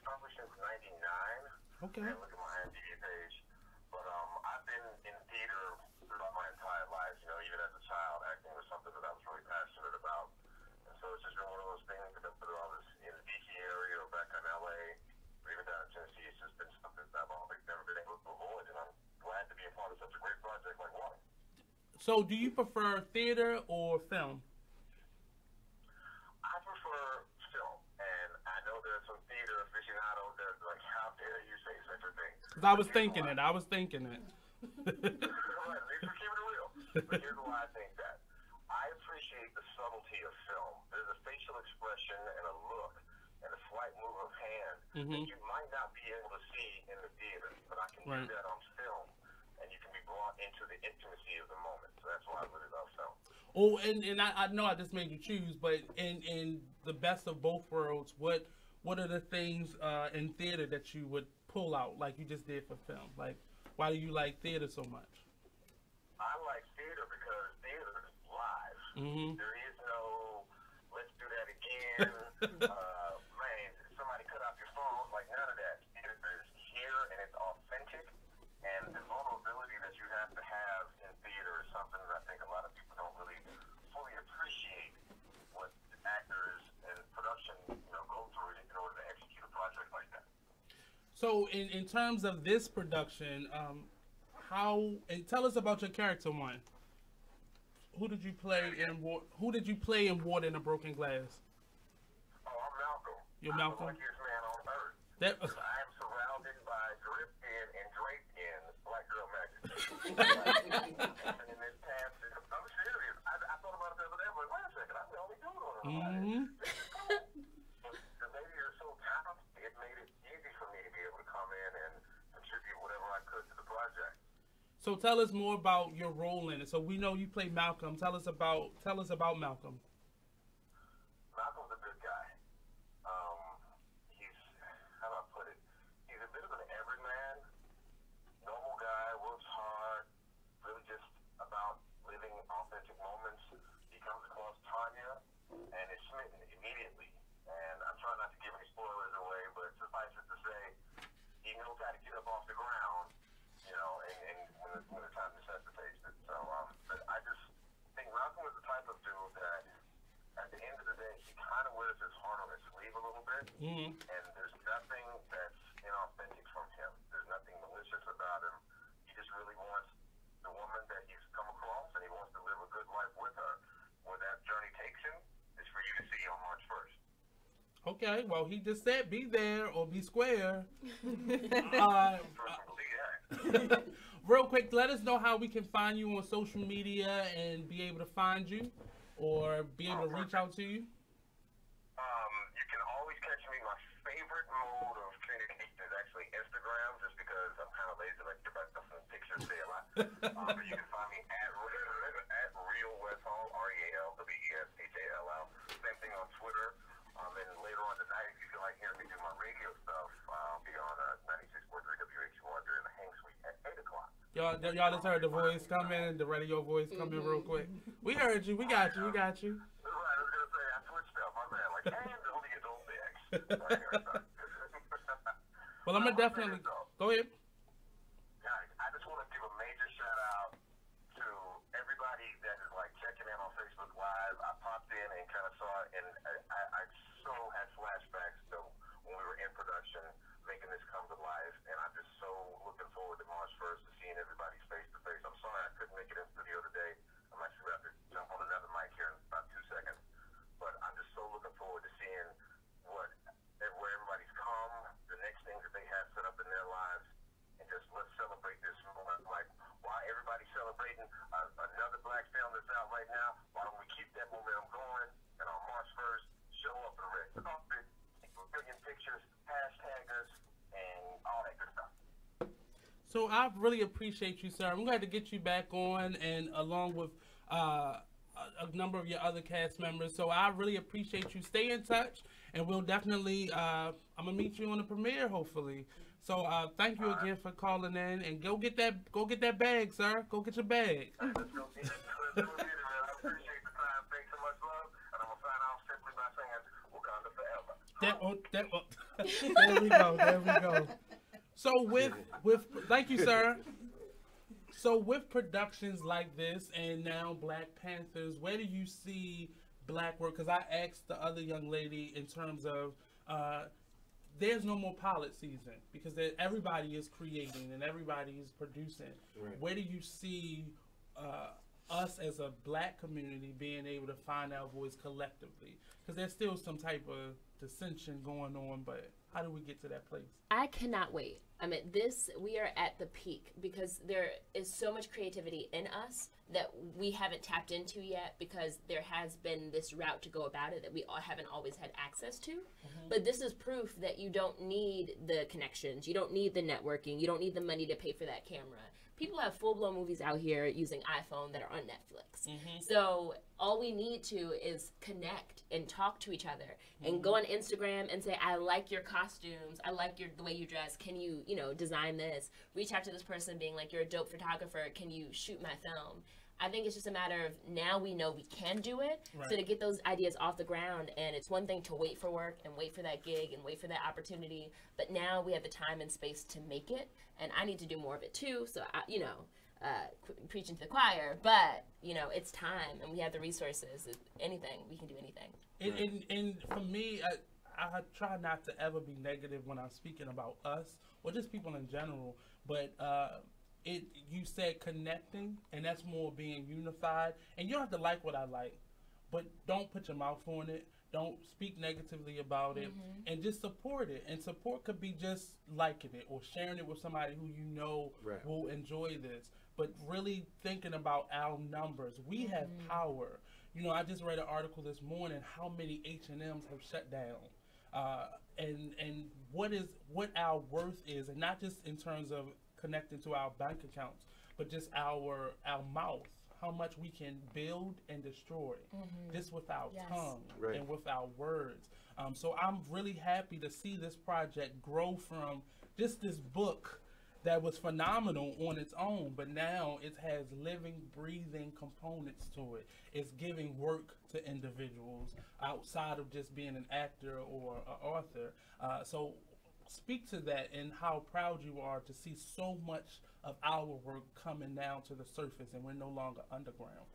probably since '99. Okay. Look at my IMDb page. But I've been in theater throughout my entire life. You know, even as a child, acting was something that I was really passionate about. And so it's just been one of those things that whether I was in the DC area or back in LA or even down in Tennessee, it's just been something that I've always never been able to avoid. And I'm glad to be a part of such a great project like Water. So do you prefer theater or film? I prefer film, and you not, Odessa. Like, how dare you say such a thing? Because I was thinking it. I was thinking it. Right, at least we're keeping it real. But here's why I think that. I appreciate the subtlety of film. There's a facial expression and a look and a slight move of hand that you might not be able to see in the theater, but I can do that on film, and you can be brought into the intimacy of the moment. So that's why I really love film. Oh, and I know I just made you choose, but in the best of both worlds, what are the things in theater that you would pull out like you just did for film? Like, why do you like theater so much? I like theater because theater is live. There is no, let's do that again. Man, somebody cut off your phone. Like, none of that. Theater is here, and it's authentic. And the vulnerability that you have to have in theater is something that I think a lot of people don't really fully appreciate what actors and production, go through in order to execute a project like that. So, in terms of this production, and tell us about your character one. Who did you play in Water in a Broken Glass? Oh, I'm Malcolm. You're Malcolm? I'm the luckiest man on earth. That I am surrounded by dripped in and draped in black girl magic. And in this past, I'm serious. I thought about it the other day. I'm like, wait a second, I'm the only dude on it. The lady is so talented, it made it easy for me to be able to come in and contribute whatever I could to the project. So tell us more about your role in it. So we know you play Malcolm. Tell us about Malcolm. Malcolm's a good guy. He's, how do I put it? He's a bit of an everyman, normal guy, works hard, really just about living authentic moments. He comes across Tanya and is smitten immediately. And I'm trying not to give any spoilers away, but suffice it to say, he knows how to get up off the ground, and when the time necessitates it. So, but I just think Malcolm is the type of dude that, at the end of the day, he kind of wears his heart on his sleeve a little bit, and there's nothing that's inauthentic from him. There's nothing malicious about him. He just really wants the woman that he's come across, and he wants to live a good life with her. Where that journey takes him is for you to see on March 1st. Okay, well, he just said be there or be square. Real quick, let us know how we can find you on social media and be able to find you or be able to reach out to you. You can always catch me. My favorite mode of communication is actually Instagram, just because I'm kind of lazy, like get back some pictures, say a lot. But you can find me at Real West Hall, RealWestHall. Same thing on Twitter. And later on tonight, if you feel like hearing me do my radio stuff, I'll be on 96.3 WHUR during the Hang Suite at 8 o'clock. Y'all just heard the voice come in, the radio voice come in real quick. We heard you. We got you. Right, I was going to say, I switched up, my man. Like, and only adult bags. Well, I'm going to definitely... Go ahead. Guys, I just want to give a major shout out to everybody that is, like, checking in on Facebook Live. I popped in and kind of saw it, and I so had flashbacks to when we were in production, making this come to life, and I'm just so looking forward to March 1st to seeing everybody's face-to-face. I'm sorry I couldn't make it in the studio today. I'm actually about to jump on another mic here in about 2 seconds, but I'm just so looking forward to seeing where everybody's come, the next things that they have set up in their lives, and just let's celebrate this moment. Like, why everybody's celebrating another black film that's out right now, why don't we keep that momentum going, and on March 1st, show up in a red carpet, take a billion pictures, hashtag us, and all that good stuff. So I really appreciate you, sir. I'm glad to get you back on, and along with a number of your other cast members. So I really appreciate you. Stay in touch, and we'll definitely, I'm going to meet you on the premiere, hopefully. So thank you again for calling in, and go get that bag, sir. Go get your bag. Let's go get it. Let's go get it, man. I appreciate the time. Thanks so much, love. And I'm going to sign off simply by saying, Wakanda forever. There we go. So with thank you, sir. So with productions like this and now Black Panthers, where do you see black work? Because I asked the other young lady in terms of there's no more pilot season because everybody is creating and everybody is producing. Right. Where do you see us as a black community being able to find our voice collectively, because there's still some type of dissension going on, but how do we get to that place? I cannot wait. I mean, we are at the peak because there is so much creativity in us that we haven't tapped into yet, because there has been this route to go about it that we all haven't always had access to. But this is proof that you don't need the connections, you don't need the networking, you don't need the money to pay for that camera. People have full-blown movies out here using iPhone that are on Netflix. So all we need to is connect and talk to each other and go on Instagram and say, I like your costumes, I like the way you dress, can you, design this? Reach out to this person being like, you're a dope photographer, can you shoot my film? I think it's just a matter of now we know we can do it. Right. So to get those ideas off the ground, and it's one thing to wait for work and wait for that gig and wait for that opportunity, but now we have the time and space to make it, and I need to do more of it too. So, preaching to the choir, but, it's time, and we have the resources. Anything, we can do anything. And for me, I try not to ever be negative when I'm speaking about us or just people in general, but you said connecting, and that's more being unified, and you don't have to like what I like, but don't put your mouth on it, don't speak negatively about it, and just support it. And support could be just liking it or sharing it with somebody who will enjoy this, but really thinking about our numbers. We have power. I just read an article this morning how many H&Ms have shut down, and what our worth is, and not just in terms of connecting to our bank accounts, but just our mouth, how much we can build and destroy just with our tongue and with our words. So I'm really happy to see this project grow from just this book that was phenomenal on its own, but now it has living, breathing components to it. It's giving work to individuals outside of just being an actor or an author. So speak to that and how proud you are to see so much of our work coming down to the surface, and we're no longer underground.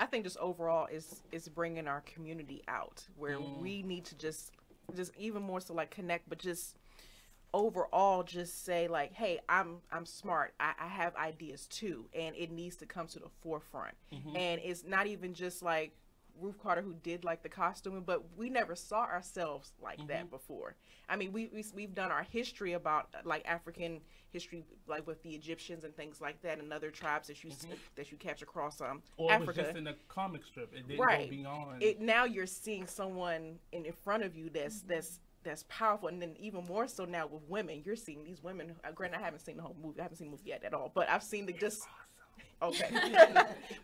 I think just overall is bringing our community out where we need to just even more so like connect, but just overall just say like, hey, I'm smart, I have ideas too, and it needs to come to the forefront. And it's not even just like Ruth Carter, who did like the costuming, but we never saw ourselves like that before. I mean, we've done our history about like African history, like with the Egyptians and things like that, and other tribes that you catch across or Africa. It was just in a comic strip. It didn't go beyond. Now you're seeing someone in front of you that's powerful, and then even more so now with women, you're seeing these women. Granted, I haven't seen the whole movie. I haven't seen the movie yet at all, but I've seen okay.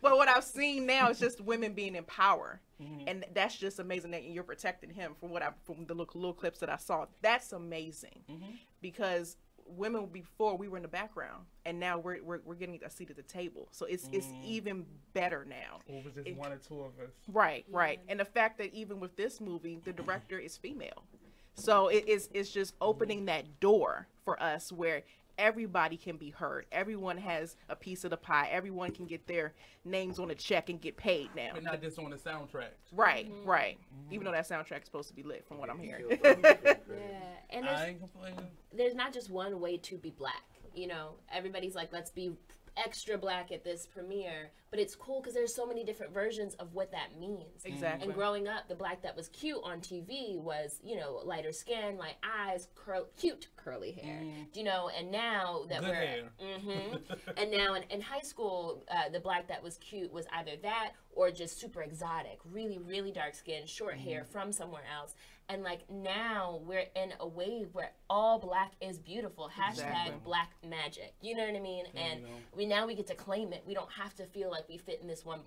Well, what I've seen now is just women being in power, and that's just amazing that you're protecting him from the little clips that I saw. That's amazing, because women before we were in the background, and now we're getting a seat at the table. So it's even better now. Or it was just one or two of us. Right. And the fact that even with this movie, the director is female, so it's just opening that door for us where everybody can be heard. Everyone has a piece of the pie. Everyone can get their names on a check and get paid now. But not just on the soundtrack. Right. Even though that soundtrack is supposed to be lit, from what I'm hearing. And I ain't complaining. There's not just one way to be black. Everybody's like, let's be extra black at this premiere, but it's cool because there's so many different versions of what that means. Exactly. And growing up, the black that was cute on TV was, lighter skin, light eyes, cute curly hair. And now that Good hair. And now in high school, the black that was cute was either that or just super exotic, really, really dark skin, short hair from somewhere else. And like now we're in a wave where all black is beautiful. # black magic. You know what I mean? And we get to claim it. We don't have to feel like we fit in this one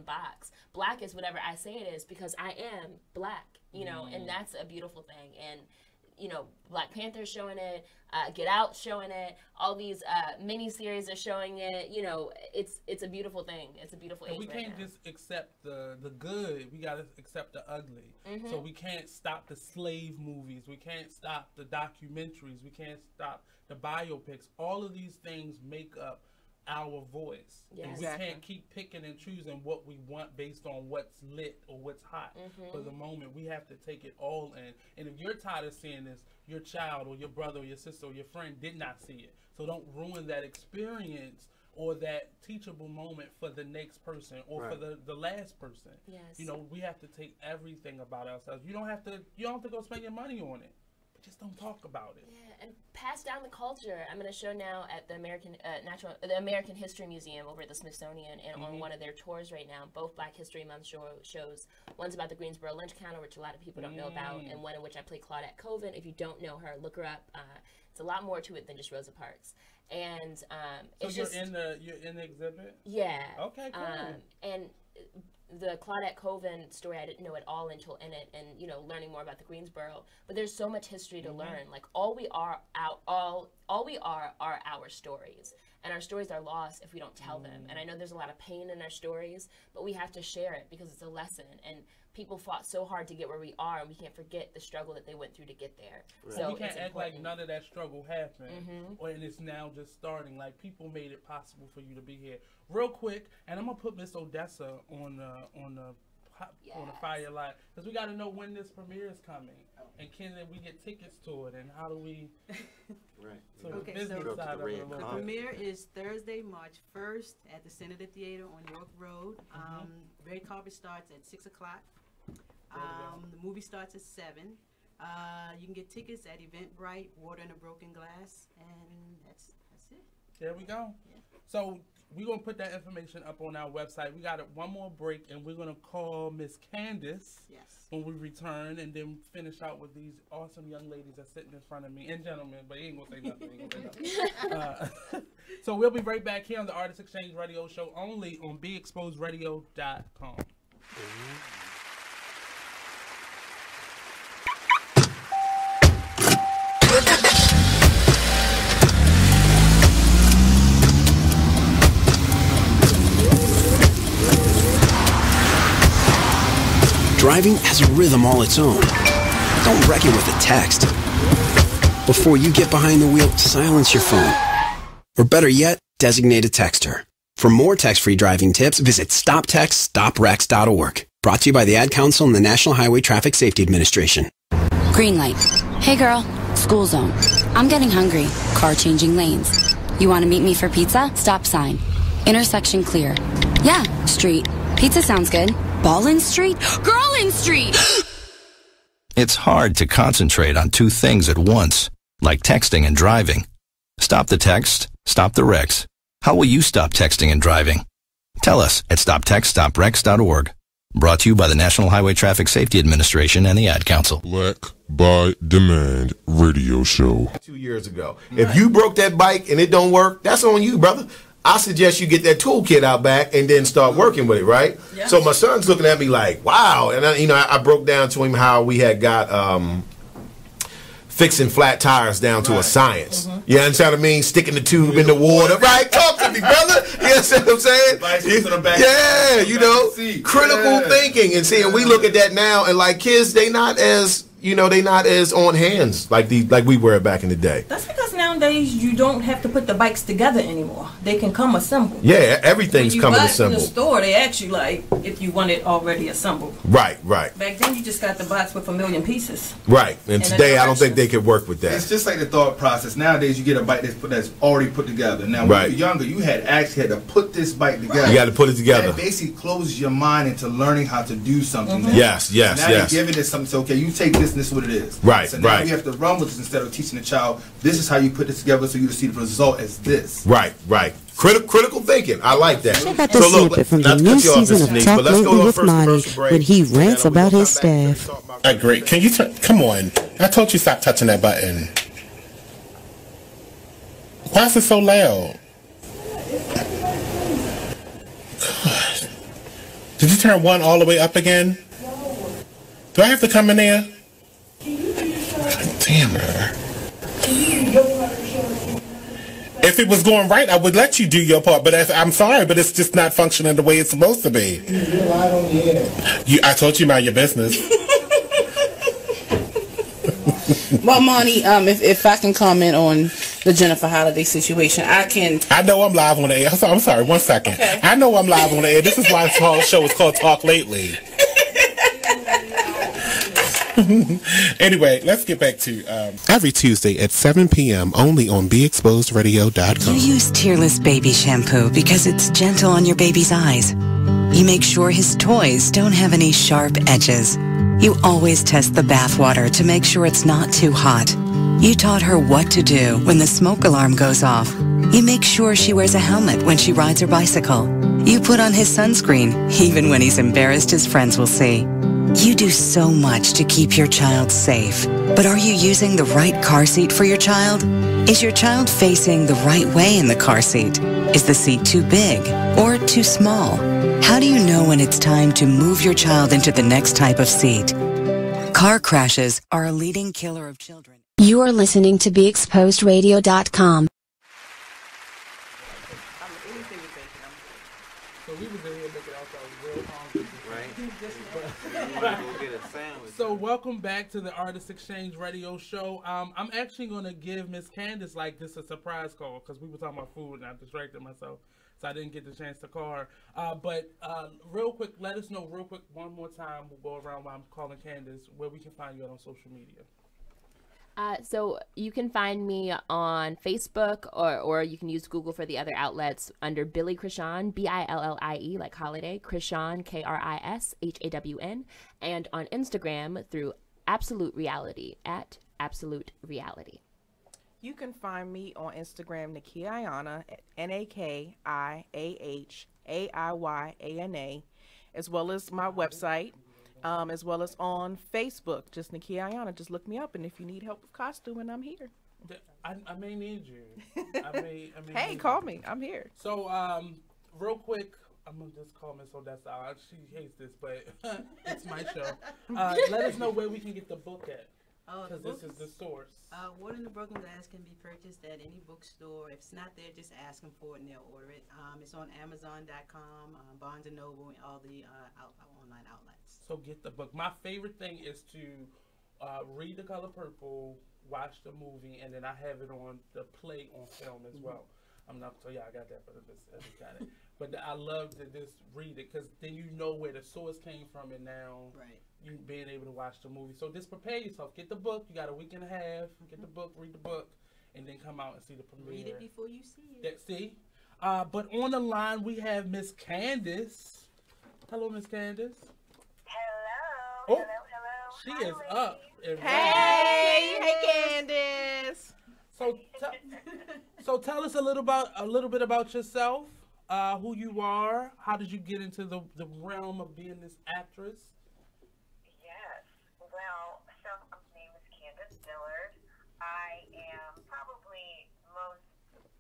box. Black is whatever I say it is because I am black, and that's a beautiful thing. And Black Panther's showing it, Get Out showing it, all these mini-series are showing it. It's a beautiful thing. It's a beautiful age. We can't just accept the good. We gotta accept the ugly. So we can't stop the slave movies. We can't stop the documentaries. We can't stop the biopics. All of these things make up our voice. Yeah. And we can't keep picking and choosing what we want based on what's lit or what's hot. For the moment, we have to take it all in. And if you're tired of seeing this, your child or your brother or your sister or your friend did not see it. So don't ruin that experience or that teachable moment for the next person or for the last person. Yes. You know, we have to take everything about ourselves. You don't have to go spend your money on it. But just don't talk about it. Yeah, and pass down the culture. I'm going to show now at the American History Museum over at the Smithsonian, and on one of their tours right now, both Black History Month shows. One's about the Greensboro lynch counter, which a lot of people don't know about, and one in which I play Claudette Colvin. If you don't know her, look her up. It's a lot more to it than just Rosa Parks. And so it's you're just in the exhibit? Yeah. Okay, cool. And the Claudette Colvin story, I didn't know at all until in it, and you know, learning more about the Greensboro. But there's so much history to learn. Like all we are our stories, and our stories are lost if we don't tell them. And I know there's a lot of pain in our stories, but we have to share it because it's a lesson. And people fought so hard to get where we are, and we can't forget the struggle that they went through to get there. Right. So we can't act like none of that struggle happened, and it's now just starting. Like people made it possible for you to be here. Real quick, and I'm gonna put Miss Odessa on the fire lot because we got to know when this premiere is coming, and can we get tickets to it, and how do we? Right. So okay, the business so side of it. the premiere is Thursday, March 1st at the Senator Theater on York Road. Red carpet starts at 6 o'clock. The movie starts at 7. You can get tickets at Eventbrite, Water in a Broken Glass, and that's it. There we go. Yeah. So we're going to put that information up on our website. We got one more break, and we're going to call Miss Candace when we return, and then finish out with these awesome young ladies that's sitting in front of me, and gentlemen, but he ain't going to say nothing. So we'll be right back here on the Artist Exchange Radio Show, only on BeExposedRadio.com. Driving has a rhythm all its own. Don't wreck it with a text. Before you get behind the wheel, silence your phone. Or better yet, designate a texter. For more text-free driving tips, visit StopTextStopWrecks.org. Brought to you by the Ad Council and the National Highway Traffic Safety Administration. Green light. Hey girl, school zone. I'm getting hungry. Car changing lanes. You want to meet me for pizza? Stop sign. Intersection clear. Yeah, street. Pizza sounds good. Ballin Street? Girlin Street! It's hard to concentrate on two things at once, like texting and driving. Stop the text, stop the wrecks. How will you stop texting and driving? Tell us at StopTextStopWrecks.org. Brought to you by the National Highway Traffic Safety Administration and the Ad Council. Black by Demand Radio Show. 2 years ago. If you broke that bike and it don't work, that's on you, brother. I suggest you get that toolkit out back and then start working with it, right? Yes. So my son's looking at me like, wow. And I broke down to him how we had got fixing flat tires down to a science. You understand what I mean? Sticking the tube in the water. Right? Talk to me, brother. You understand what I'm saying? Yeah, you know, critical thinking. And see, and we look at that now, and like kids, they not as on hands like we were back in the day. That's because nowadays you don't have to put the bikes together anymore. They can come assembled. Yeah, everything's coming assembled. In the store, they ask you like if you want it already assembled. Right. Back then, you just got the box with 1 million pieces. Right, and today I don't think they could work with that. It's just like the thought process. Nowadays, you get a bike that's already put together. Now, when you were younger, you had to put this bike together. You got to put it together. That basically closes your mind into learning how to do something. Yes. Now you're giving it something. So, okay, you take this, and this is what it is. Right. So now we have to run with this instead of teaching the child. This is how you put this together, so you see the result as this. Right. Critical thinking. I like that. Check out this snippet from the new season of Talk Lately with Monty when he rants about his staff. I agree. Can you come on? I told you stop touching that button. Why is it so loud? God. Did you turn one all the way up again? Do I have to come in there? God damn her. If it was going right, I would let you do your part, but I'm sorry, but it's just not functioning the way it's supposed to be. I told you mind your business. Well, Monty, if I can comment on the Jennifer Holiday situation, I know I'm live on the air. I'm sorry, 1 second. Okay. I know I'm live on the air. This is why this whole show is called Talk Lately. Anyway, let's get back to every Tuesday at 7 p.m. only on BeExposedRadio.com. You use Tearless Baby Shampoo because it's gentle on your baby's eyes. You make sure his toys don't have any sharp edges. You always test the bath water to make sure it's not too hot. You taught her what to do when the smoke alarm goes off. You make sure she wears a helmet when she rides her bicycle. You put on his sunscreen, even when he's embarrassed his friends will see. You do so much to keep your child safe. But are you using the right car seat for your child? Is your child facing the right way in the car seat? Is the seat too big or too small? How do you know when it's time to move your child into the next type of seat? Car crashes are a leading killer of children. You are listening to BeExposedRadio.com. So welcome back to the Artist Exchange Radio Show. I'm actually going to give Miss Candace like this a surprise call because we were talking about food and I distracted myself, so I didn't get the chance to call her. But real quick, let us know real quick one more time. We'll go around while I'm calling Candace where we can find you on social media. So you can find me on Facebook or you can use Google for the other outlets under Billie Krishawn, Billie like holiday, Krishawn, Krishawn, and on Instagram through Absolute Reality at Absolute Reality. You can find me on Instagram, Nakiah Ayana, at NAKIAHAIYANA, as well as my website. As well as on Facebook, just Nakiah Ayana. Just look me up, and if you need help with costuming, I'm here. I may need you. Hey, call me. I'm here. So, real quick, I'm gonna just call Miss Odessa. She hates this, but it's my show. Let us know where we can get the book at. Because this is the source. Water in the Broken Glass can be purchased at any bookstore. If it's not there, just ask them for it and they'll order it. It's on Amazon.com, Barnes & Noble, and all the online outlets. So get the book. My favorite thing is to read The Color Purple, watch the movie, and then I have it on the play on film as well. I'm not so I got that, but I just got it. But I love to just read it because then you know where the source came from, and now you being able to watch the movie. So just prepare yourself. Get the book. You got a week and a half. Get the book, read the book, and then come out and see the premiere. Read it before you see it. See? But on the line we have Miss Candace. Hello, Miss Candace. Hello. Oh, hello. She is up. And Hey, Candace. So tell us a little bit about yourself, who you are. How did you get into the realm of being this actress? Yes. Well, so my name is Candace Dillard. I am probably most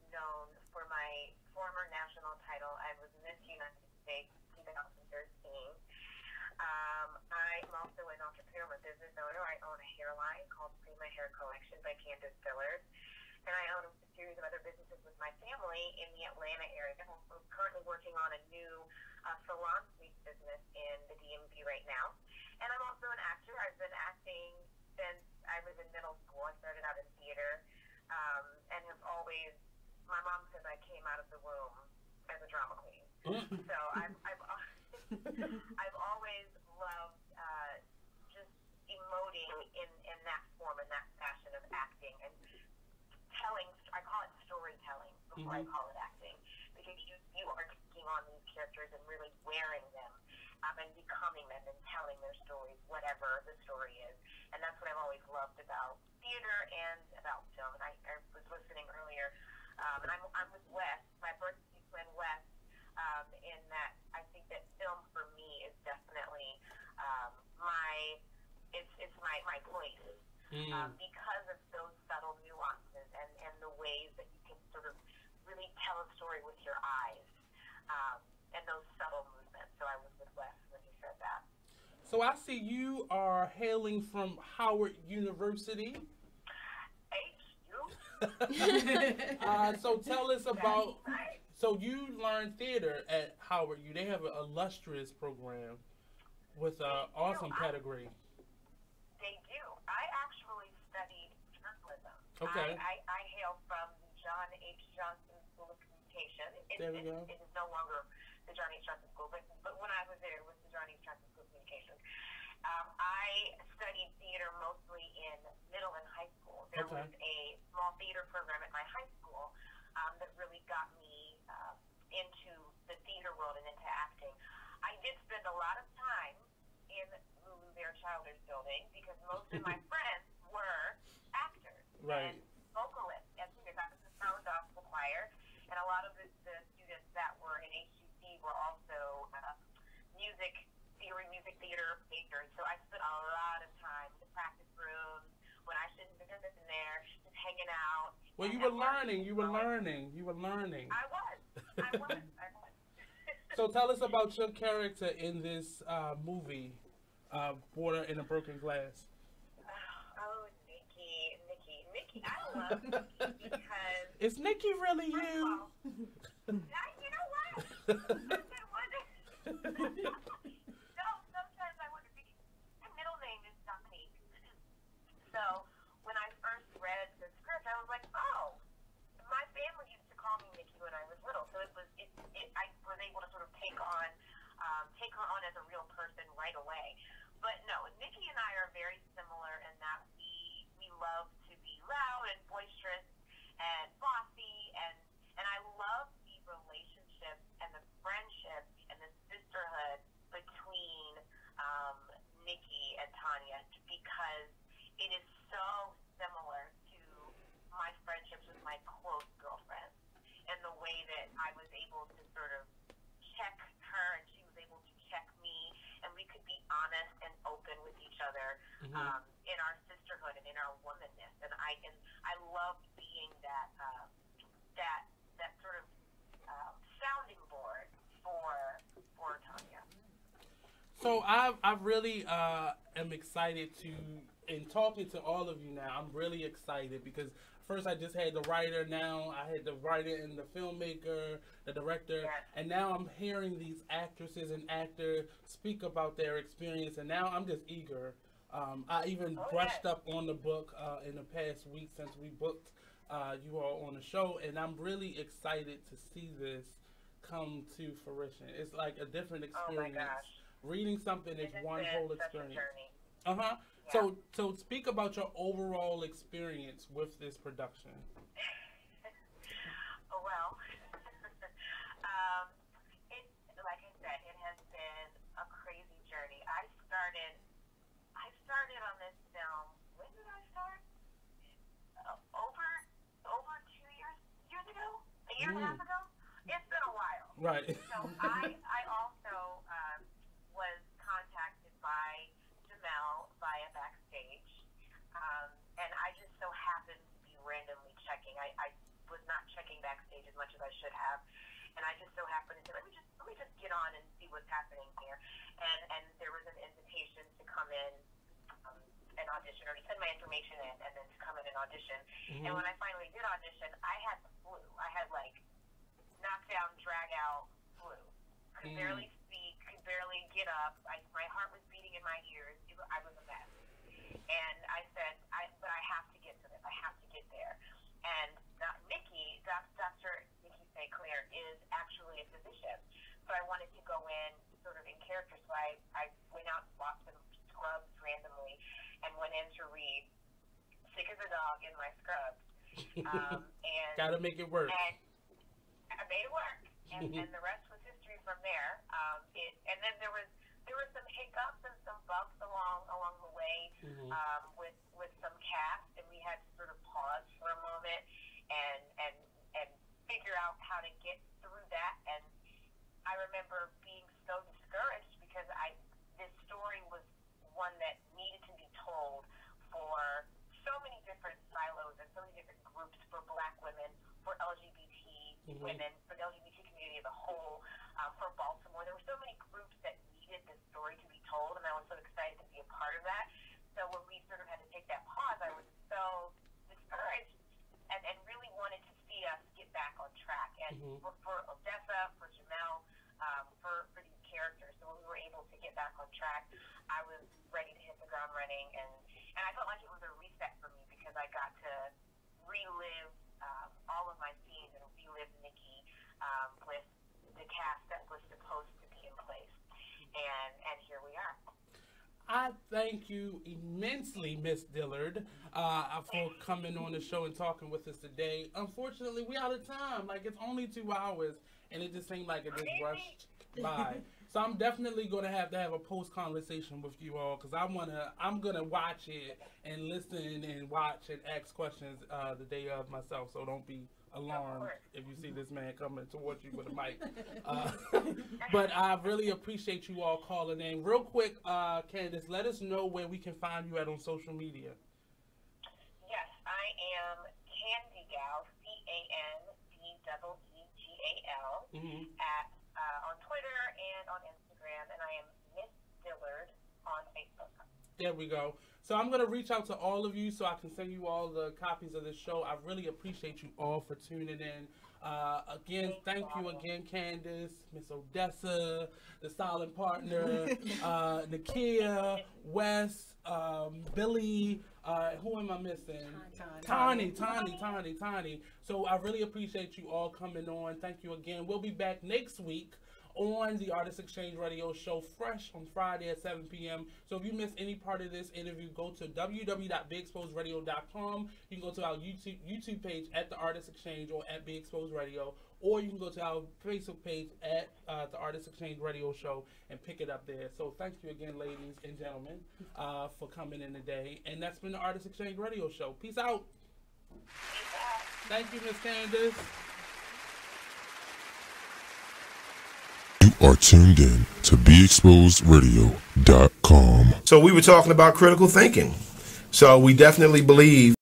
known for my former national title. I was Miss United States 2013. I'm also an entrepreneur, a business owner. I own a hairline called Prima Hair Collection by Candace Dillard. And I own a series of other businesses with my family in the Atlanta area. I'm currently working on a new salon suite business in the DMV right now. And I'm also an actor. I've been acting since I was in middle school. I started out in theater and have always, my mom says I came out of the womb as a drama queen. So I've always loved just emoting in that form, in that fashion of acting and telling. I call it storytelling before I call it acting, because you are taking on these characters and really wearing them and becoming them and telling their stories, whatever the story is. And that's what I've always loved about theater and about film. And I was listening earlier, and I'm with Wes, my birth twin Wes, in that I think that film for me is definitely my place. Because of those subtle nuances and the ways that you can sort of really tell a story with your eyes and those subtle movements. So I was with Wes when he said that. So I see you are hailing from Howard University. So tell us about, so you learned theater at Howard. They have an illustrious program with an awesome pedigree. They do. I actually studied journalism. Okay. I hail from the John H. Johnson School of Communication. It is no longer the John H. Johnson School, but when I was there, it was the John H. Johnson School of Communication. I studied theater mostly in middle and high school. There was a small theater program at my high school that really got me into the theater world and into acting. I did spend a lot of time in Lulu Bear Childers building because most of my friends were actors and vocalists and singers. I was in the gospel choir, and a lot of the students that were in HCC were also music theater majors. So I spent a lot of time in the practice rooms when I shouldn't have been in there, just hanging out. Well, you were learning. You were learning. I was. So tell us about your character in this movie, Water in a Broken Glass. Oh, Nikki. I love Nikki because... Is Nikki really you? You know what? No, sometimes I wonder. My middle name is Dominique. So when I first read the script, I was like, oh, my family used to call me Nikki when I was little. So I was able to sort of take her on as a real person right away. But no, Nikki and I are very similar in that we love to be loud and boisterous and bossy, and I love the relationship and the friendship and the sisterhood between Nikki and Tanya, because it is so similar to my friendships with my close girlfriends, and the way that I was able to sort of check her and she was able to check me, and we could be honest and open with each other in our sisterhood and in our womanness. And I love being that sort of sounding board for Tanya. So I really am excited in talking to all of you now. I'm really excited because first I just had the writer, now I had the writer and the filmmaker, the director, and now I'm hearing these actresses and actors speak about their experience, and now I'm just eager. I even brushed up on the book in the past week since we booked you all on the show, and I'm really excited to see this come to fruition. It's like a different experience. Oh my gosh. Reading something is one whole experience. Yeah. So speak about your overall experience with this production. Well, like I said, it has been a crazy journey. I started on this film. When did I start? Over 2 years ago? A year and a half ago? It's been a while. Right. So I also was contacted by Jamel via Backstage, and I just so happened to be randomly checking. I was not checking Backstage as much as I should have, and I just so happened to say, let me just get on and see what's happening here. And there was an invitation to come in and audition, or to send my information in, and then to come in and audition. And when I finally did audition, I had the flu. I had like knockdown, drag out flu. Could barely speak, could barely get up. My heart was beating in my ears. I was a mess. And I said, but I have to get to this. I have to get there. And Nikki, Dr. Nikki St. Clair, is actually a physician. So I wanted to go in sort of in character. So I went out and bought some scrubs randomly and went in to read Sick as a Dog in my scrubs. And gotta make it work. And I made it work. And the rest was history from there. And then there were some hiccups and some bumps along the way with some cast, and we had to sort of pause for a moment and figure out how to get through that. And I remember being so discouraged because this story was one that needed to be told for so many different silos and so many different groups, for Black women, for LGBT women, for the LGBT community as a whole, for Baltimore. There were so many groups that needed this story to be told, and I was so excited to be a part of that. So when we sort of had to take that pause, I was so discouraged and really wanted to see us get back on track. And for Odessa, for Jamel, for these characters. So when we were able to get back on track, I was ready to hit the ground running, and I felt like it was a reset for me because I got to relive all of my scenes and relive Nikki with the cast that was supposed to be in place, and here we are. I thank you immensely, Miss Dillard, for coming on the show and talking with us today. Unfortunately, we out of time. Like, it's only 2 hours, and it just seemed like it just rushed by. So I'm definitely going to have a post-conversation with you all, because I'm going to watch it and listen and watch and ask questions the day of myself. So don't be alarmed if you see this man coming towards you with a mic. But I really appreciate you all calling in. Real quick, Candace, let us know where we can find you at on social media. Yes, I am Candygal, CANDEEGAL, at on Twitter and on Instagram, and I am Miss Dillard on Facebook. There we go. So I'm going to reach out to all of you so I can send you all the copies of this show. I really appreciate you all for tuning in. Again, thank you again, Candace, Miss Odessa, the silent partner, Nakiah, Wes, Billie, who am I missing? Toni. So I really appreciate you all coming on. Thank you again. We'll be back next week on the Artist Exchange Radio Show, fresh on Friday at 7 p.m. So if you missed any part of this interview, go to www.BigExposedRadio.com. You can go to our YouTube page at The Artist Exchange or at Big Exposed Radio, or you can go to our Facebook page at The Artist Exchange Radio Show and pick it up there. So thank you again, ladies and gentlemen, for coming in today. And that's been The Artist Exchange Radio Show. Peace out. Thank you, Miss Candace. You are tuned in to BeExposedRadio.com. So we were talking about critical thinking. So we definitely believe